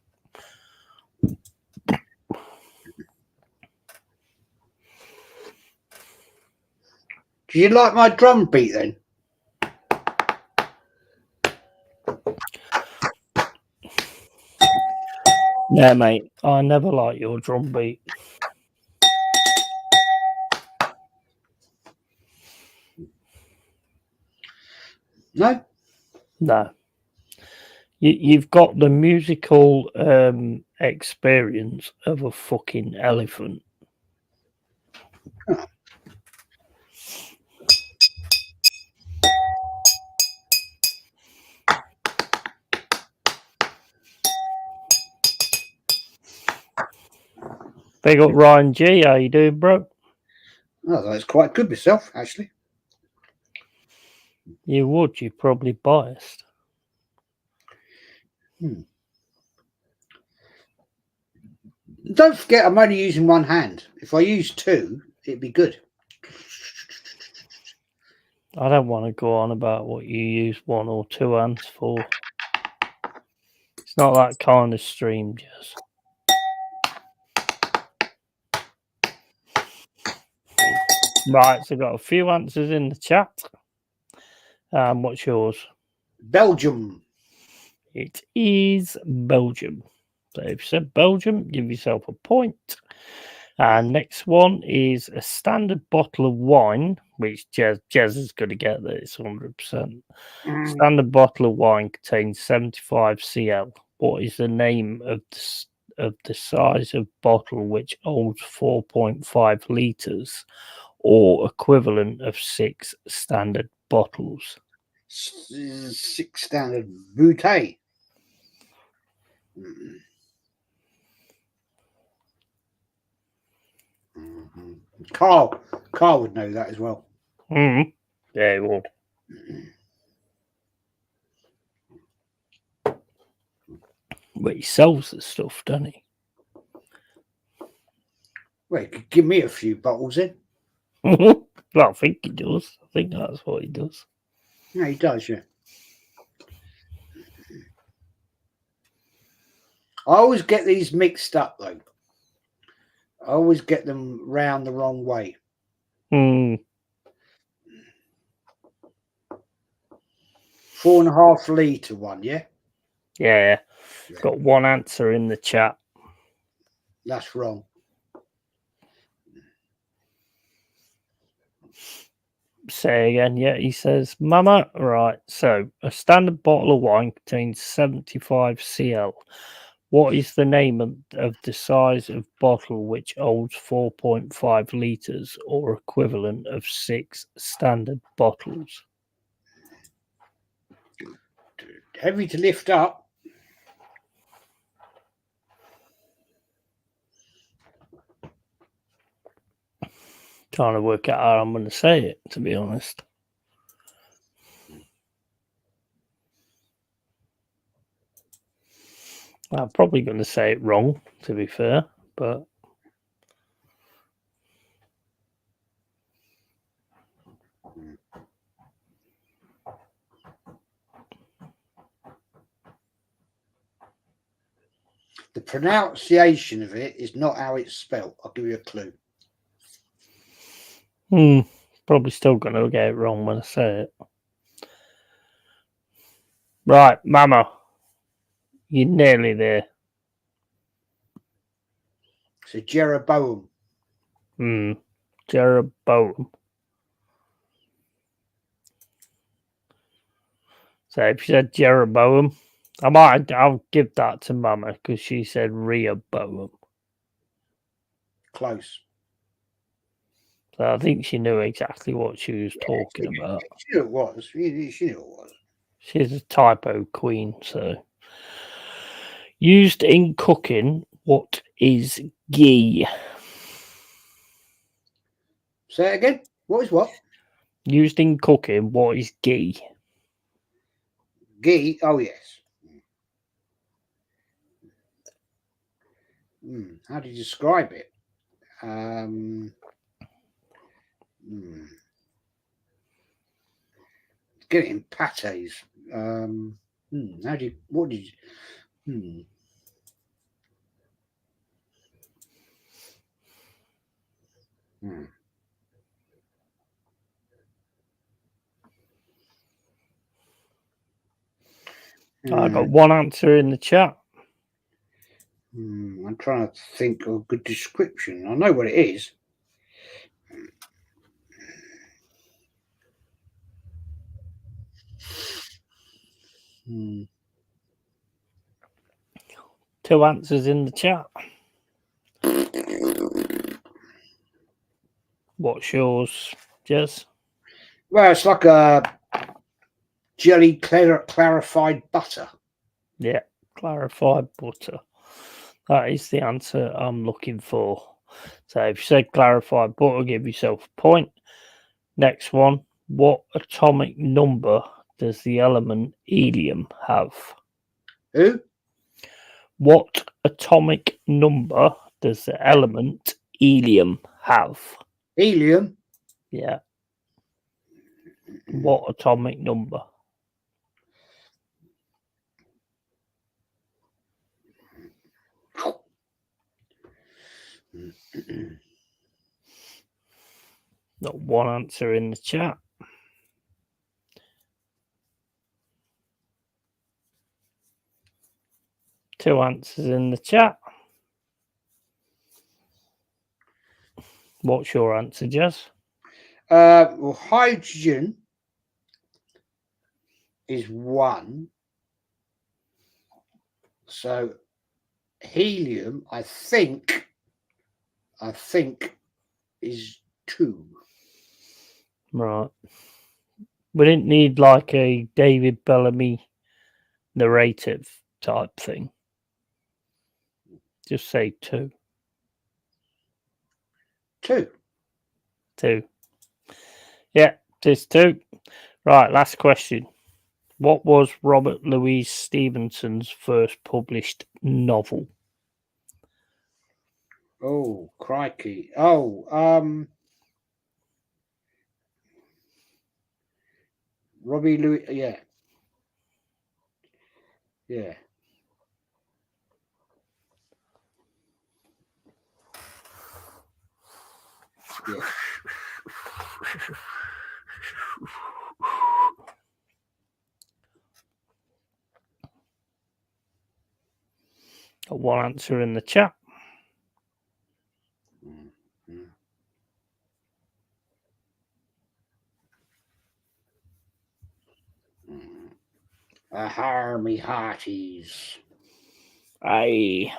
Do you like my drum beat then? Yeah, mate. I never like your drum beat. No? No. You've got the musical experience of a fucking elephant. Big up Ryan G. How you doing, bro? Oh, that's quite good myself, actually. You would. You're probably biased. Don't forget, I'm only using one hand. If I use two, it'd be good. I don't want to go on about what you use one or two hands for. It's not that kind of stream, Jess. Right, so I've got a few answers in the chat. What's yours? Belgium. It is Belgium. So if you said Belgium, give yourself a point. And next one is a standard bottle of wine, which Jez is going to get this 100%. Standard bottle of wine contains 75 cl. What is the name of the size of bottle which holds 4.5 litres or equivalent of 6 standard bottles? 6 standard bouteille. Carl would know that as well. Yeah, he would. But he sells the stuff, doesn't he? Well, he could give me a few bottles then. Well, I think he does. I think that's what he does. Yeah, he does, yeah. I always get these mixed up, though. I always get them round the wrong way. 4.5 litre one, yeah? Yeah. Got one answer in the chat. That's wrong. Say again. Yeah, he says, Mama. Right. So a standard bottle of wine contains 75 cl. What is the name of the size of bottle which holds 4.5 litres or equivalent of 6 standard bottles? Heavy to lift up. Trying to work out how I'm going to say it, to be honest. I'm probably going to say it wrong, to be fair, but The pronunciation of it is not how it's spelt. I'll give you a clue. probably still going to get it wrong when I say it. Right, Mama, you're nearly there. It's a Jeroboam. Jeroboam. So if you said Jeroboam, I'll give that to Mama because she said Rehoboam. Close. So I think she knew exactly what she was talking about. She knew it was. She knew it was. She's a typo queen, so. Used in cooking, what is ghee? Say it again. What is what? Used in cooking, what is ghee? Ghee. Oh, yes. How do you describe it? Get it in pates. How do you? What did you? I got one answer in the chat. I'm trying to think of a good description. I know what it is. Two answers in the chat. What's yours, Jez? Well, it's like a jelly clarified butter. Yeah, clarified butter. That is the answer I'm looking for. So if you said clarified butter, give yourself a point. Next one. What atomic number does the element helium have? Who? What atomic number does the element helium have? Helium. Yeah. What atomic number? Not one answer in the chat. Two answers in the chat. What's your answer, Jez? Well, hydrogen is 1. So helium, I think is 2. Right. We didn't need like a David Bellamy narrative type thing. Just say 2. 2. 2. Yeah, it's 2. Right, last question. What was Robert Louis Stevenson's first published novel? Oh, crikey. Oh, Robbie Louis, yeah. Yeah. Yeah. Got one answer in the chat. Me hearties. Aye.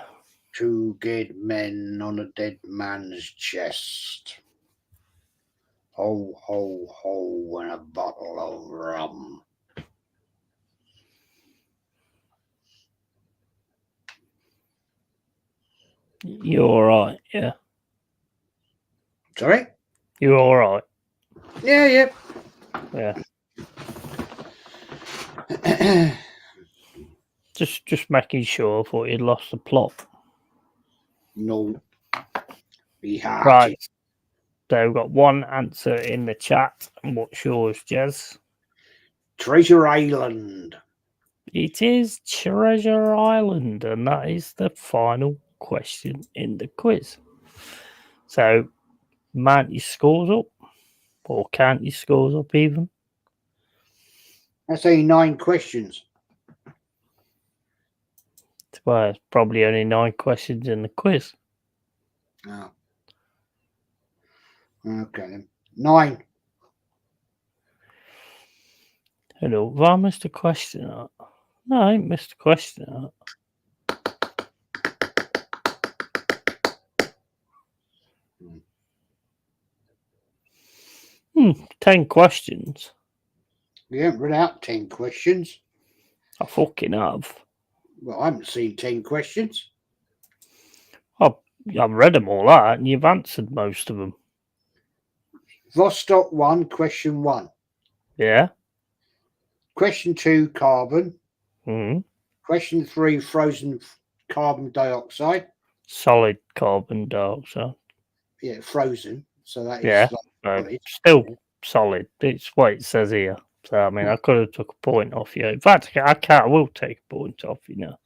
2 dead men on a dead man's chest. Ho, ho, ho, and a bottle of rum. You're all right, yeah. Sorry? You're all right. Yeah. Yeah. Just making sure. I thought you'd lost the plot. No. Be hearty. Right. So we've got one answer in the chat. And what's yours, Jez? Treasure Island. It is Treasure Island, and that is the final question in the quiz. So, mount your scores up, or count your scores up even. That's only 9 questions. Well, it's probably only 9 questions in the quiz. Oh. Okay then. 9. Hello, have I missed a question? No, I ain't missed a question. 10 questions. We haven't read out 10 questions. I fucking have. Well, I haven't seen 10 questions. I've read them all out, and you've answered most of them. Vostok 1, question 1. Yeah. Question 2, carbon. Mm. Question 3, frozen carbon dioxide. Solid carbon dioxide. Yeah, frozen. So that is Yeah, solid. still solid. It's what it says here. So I mean, I could have took a point off you. In fact, I can't. I will take a point off you now.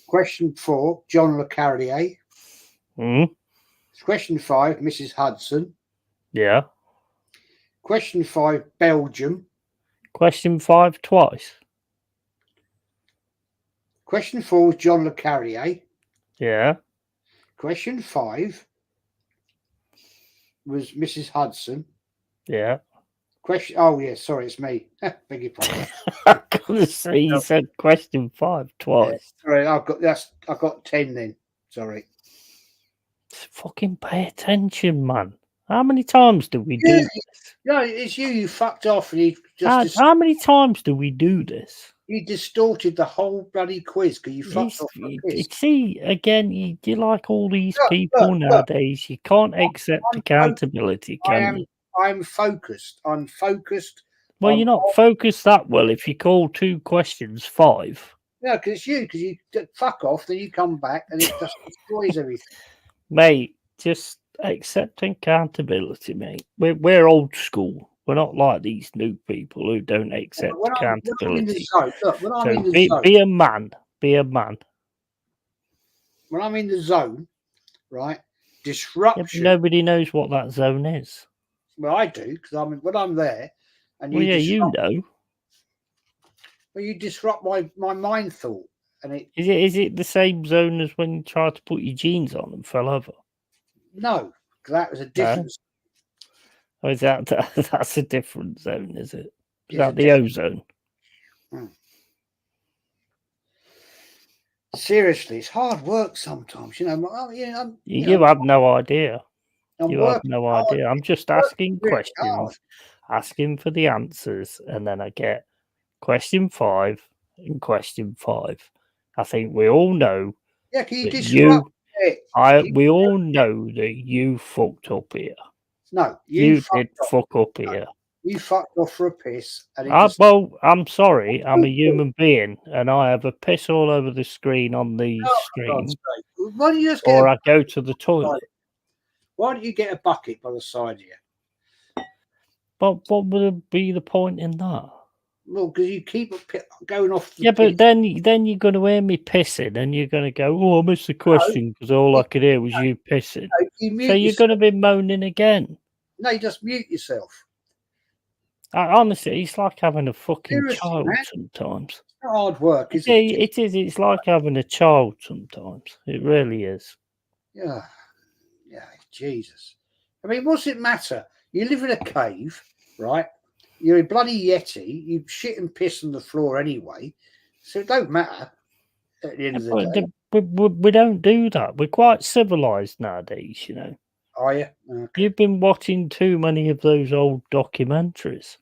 Question 4, John Le Carrier. Question 5, Mrs. Hudson. Yeah. Question 5, Belgium. Question 5 twice. Question 4 was John Le Carrier. Yeah. Question 5 was Mrs. Hudson. Yeah. Question. Oh yeah, sorry, it's me. Beg your pardon. I gotta say, you said question 5 twice. Sorry, I've got 10 then. Sorry. Fucking pay attention, man. How many times do we do this? No, it's you. You fucked off, and you just How many times do we do this? you distorted the whole bloody quiz because you fucked off the quiz. See, again, you like all these people nowadays. You can't accept accountability, can you? I'm focused. I'm focused. Well, you're not focused that well if you call 2 questions 5. No, because you fuck off, then you come back and it just destroys everything. Mate, just accept accountability, mate. We're old school. We're not like these new people who don't accept accountability. Be a man. Be a man. When I'm in the zone, right? Disruption. Yeah, nobody knows what that zone is. Well, I do because when I'm there, and you you know. Well, you disrupt my mind thought, and it is it the same zone as when you tried to put your jeans on and fell over? No, because that was a different. Oh, is that's a different zone? Is it? Is that the ozone? Seriously, it's hard work sometimes. You have no idea. You have no idea. I'm just asking questions, asking for the answers, and then I get question 5 and question 5. I think we all know. Yeah, can you disrupt it? We all know that you fucked up here. No, you did fuck up here. You fucked off for a piss. Well, I'm sorry. I'm a human being, and I have a piss all over the screen on the screen. Why don't you just I go to the toilet. Why don't you get a bucket by the side of you? But what would be the point in that? Well, because you keep going off. But then you're going to hear me pissing, and you're going to go, "Oh, I missed the question because all I could hear was you pissing." So you're going to be moaning again. No, you just mute yourself. Honestly, it's like having a fucking child sometimes. It's not hard work, is it? It is. It's like having a child sometimes. It really is. Yeah. Yeah, Jesus. I mean, what's it matter? You live in a cave, right? You're a bloody Yeti. You shit and piss on the floor anyway. So it don't matter at the end of the day. We don't do that. We're quite civilized nowadays, you know. Are you? Okay. You've been watching too many of those old documentaries.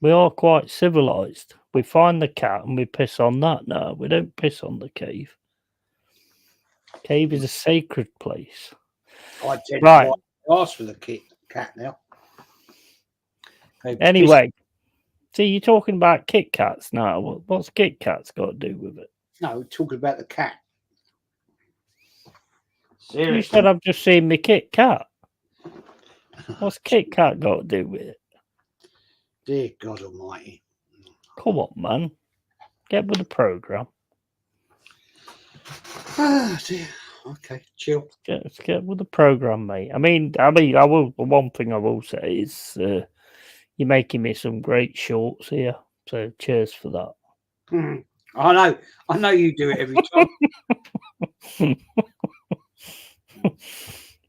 We are quite civilized. We find the cat and we piss on that now. We don't piss on the cave. Cave is a sacred place. I tend to ask for the cat now. Anyway, see, you're talking about Kit Kats now. What's Kit Kats got to do with it? No, we're talking about the cat. Seriously? You said I've just seen my Kit Kat. What's Kit Kat got to do with it? Dear God Almighty! Come on, man, get with the program. Ah, dear. Okay, chill. Let's get with the program, mate. I mean, I will. One thing I will say is you're making me some great shorts here. So cheers for that. I know you do it every time.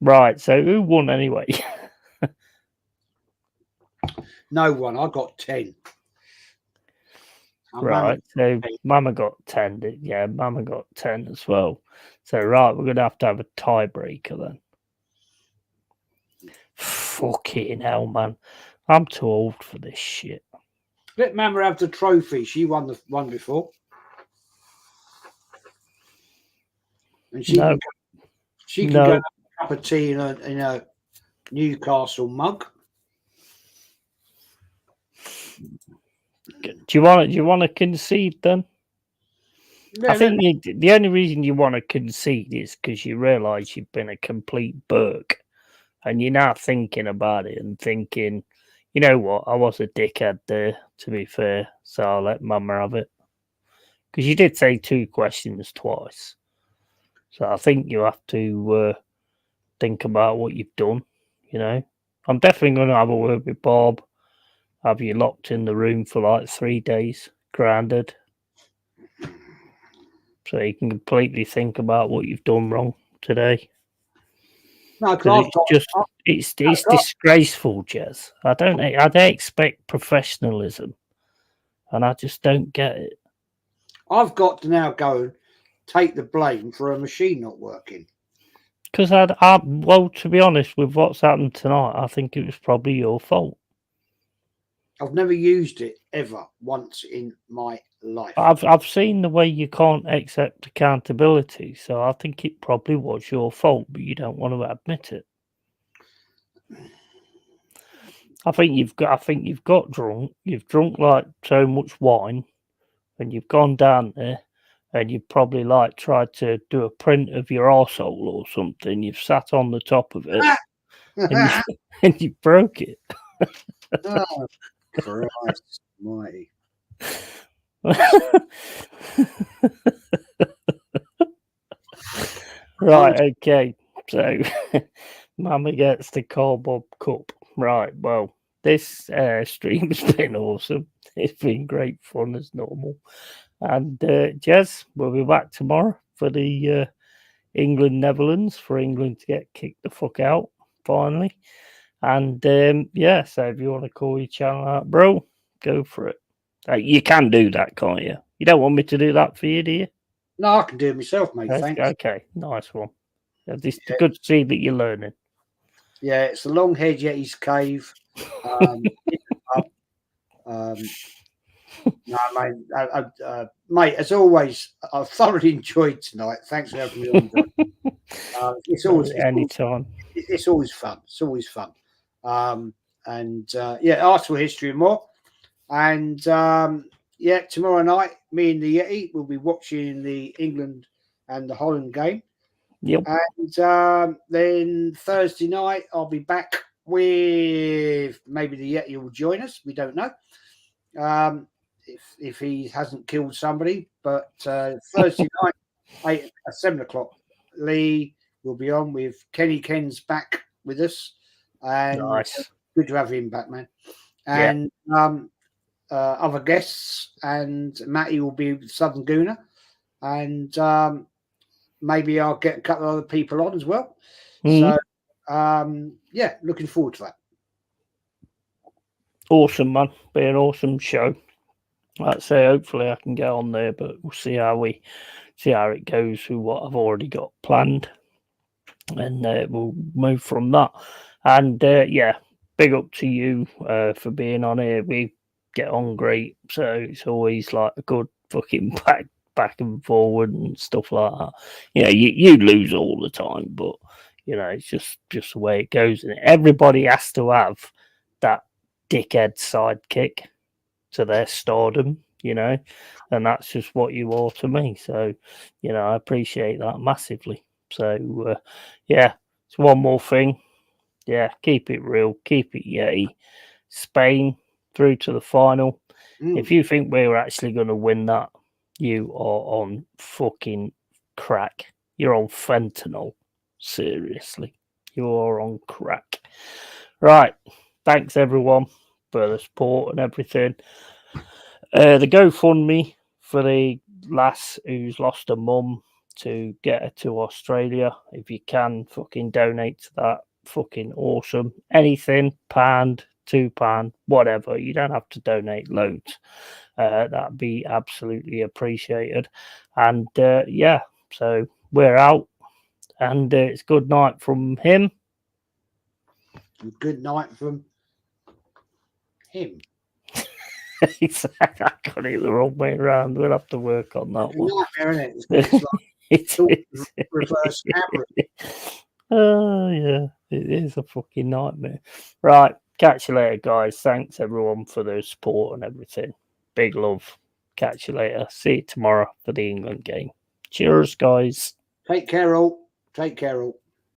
Right. So who won anyway? No one. I got 10. Right. So Mama got 10. Yeah, Mama got 10 as well. So right, we're gonna have a tiebreaker then. Fucking hell, man. I'm too old for this shit. Let Mama have the trophy. She won the one before. And she can go have a cup of tea in a Newcastle mug. Do you want to concede then? Yeah, I think the only reason you want to concede is because you realise you've been a complete Burke, and you're now thinking about it and thinking, you know what, I was a dickhead there, to be fair, so I'll let Mama have it. Because you did say 2 questions twice. So I think you have to think about what you've done, you know. I'm definitely going to have a word with Bob, have you locked in the room for like 3 days, grounded, so you can completely think about what you've done wrong today. no, Because because it's disgraceful, Jez. I don't expect professionalism, and I just don't get it. I've got to now go and take the blame for a machine not working. Because well, to be honest, with what's happened tonight, I think it was probably your fault. I've never used it ever once in my life. I've seen the way you can't accept accountability, so I think it probably was your fault, but you don't want to admit it. I think you've got drunk. You've drunk like so much wine, and you've gone down there, and you've probably like tried to do a print of your arsehole or something. You've sat on the top of it, and you broke it. Oh, Christ almighty. Right, okay. So Mama gets the cardboard cup. Right, well, this stream's been awesome. It's been great fun as normal. And Jez, we'll be back tomorrow for the England Netherlands, for England to get kicked the fuck out finally. And yeah, so if you want to call your channel out, bro, go for it. You can do that, can't you? You don't want me to do that for you, do you? No, I can do it myself, mate. Thanks. Okay, nice one. It's good to see that you're learning. Yeah, it's the Long-Haired Yeti's Cave. No, mate, as always, I've thoroughly enjoyed tonight. Thanks for having me on. It's always anytime. It's always fun. It's always fun. Yeah, Arsenal history and more. And yeah, tomorrow night, me and the Yeti will be watching the England and the Holland game. Yep. And then Thursday night, I'll be back with maybe the Yeti will join us. We don't know. If he hasn't killed somebody, but Thursday night, 7 o'clock, Lee will be on with Kenny. Ken's back with us, and nice. Good to have him back, man. And other guests, and Matty will be with Southern Gooner, and maybe I'll get a couple of other people on as well. So yeah, looking forward to that. Awesome, man. Be an awesome show. I'd say hopefully I can get on there, but we'll see how it goes with what I've already got planned, and we'll move from that. And yeah, big up to you for being on here. We get on great, so it's always like a good fucking back and forward and stuff like that. You know, you lose all the time, but you know, it's just the way it goes. And everybody has to have that dickhead sidekick to their stardom, you know, and that's just what you are to me. So, you know, I appreciate that massively. So, yeah, it's one more thing. Yeah, keep it real, keep it Yeti. Spain through to the final. If you think we're actually going to win that, you are on fucking crack. You're on fentanyl. Seriously, you are on crack. Right. Thanks everyone for the support and everything. The GoFundMe for the lass who's lost her mum to get her to Australia. If you can fucking donate to that, fucking awesome. Anything, £1, £2, whatever. You don't have to donate loads. That'd be absolutely appreciated. And yeah, so we're out. And it's good night from him. Good night from him. I got it the wrong way around. We'll have to work on that one. Nightmare, isn't it? It's like reverse average. Oh yeah, it is a fucking nightmare. Right, catch you later, guys. Thanks everyone for the support and everything. Big love. catch you later. See you tomorrow for the England game. Cheers, guys. Take care, all. Take care, all.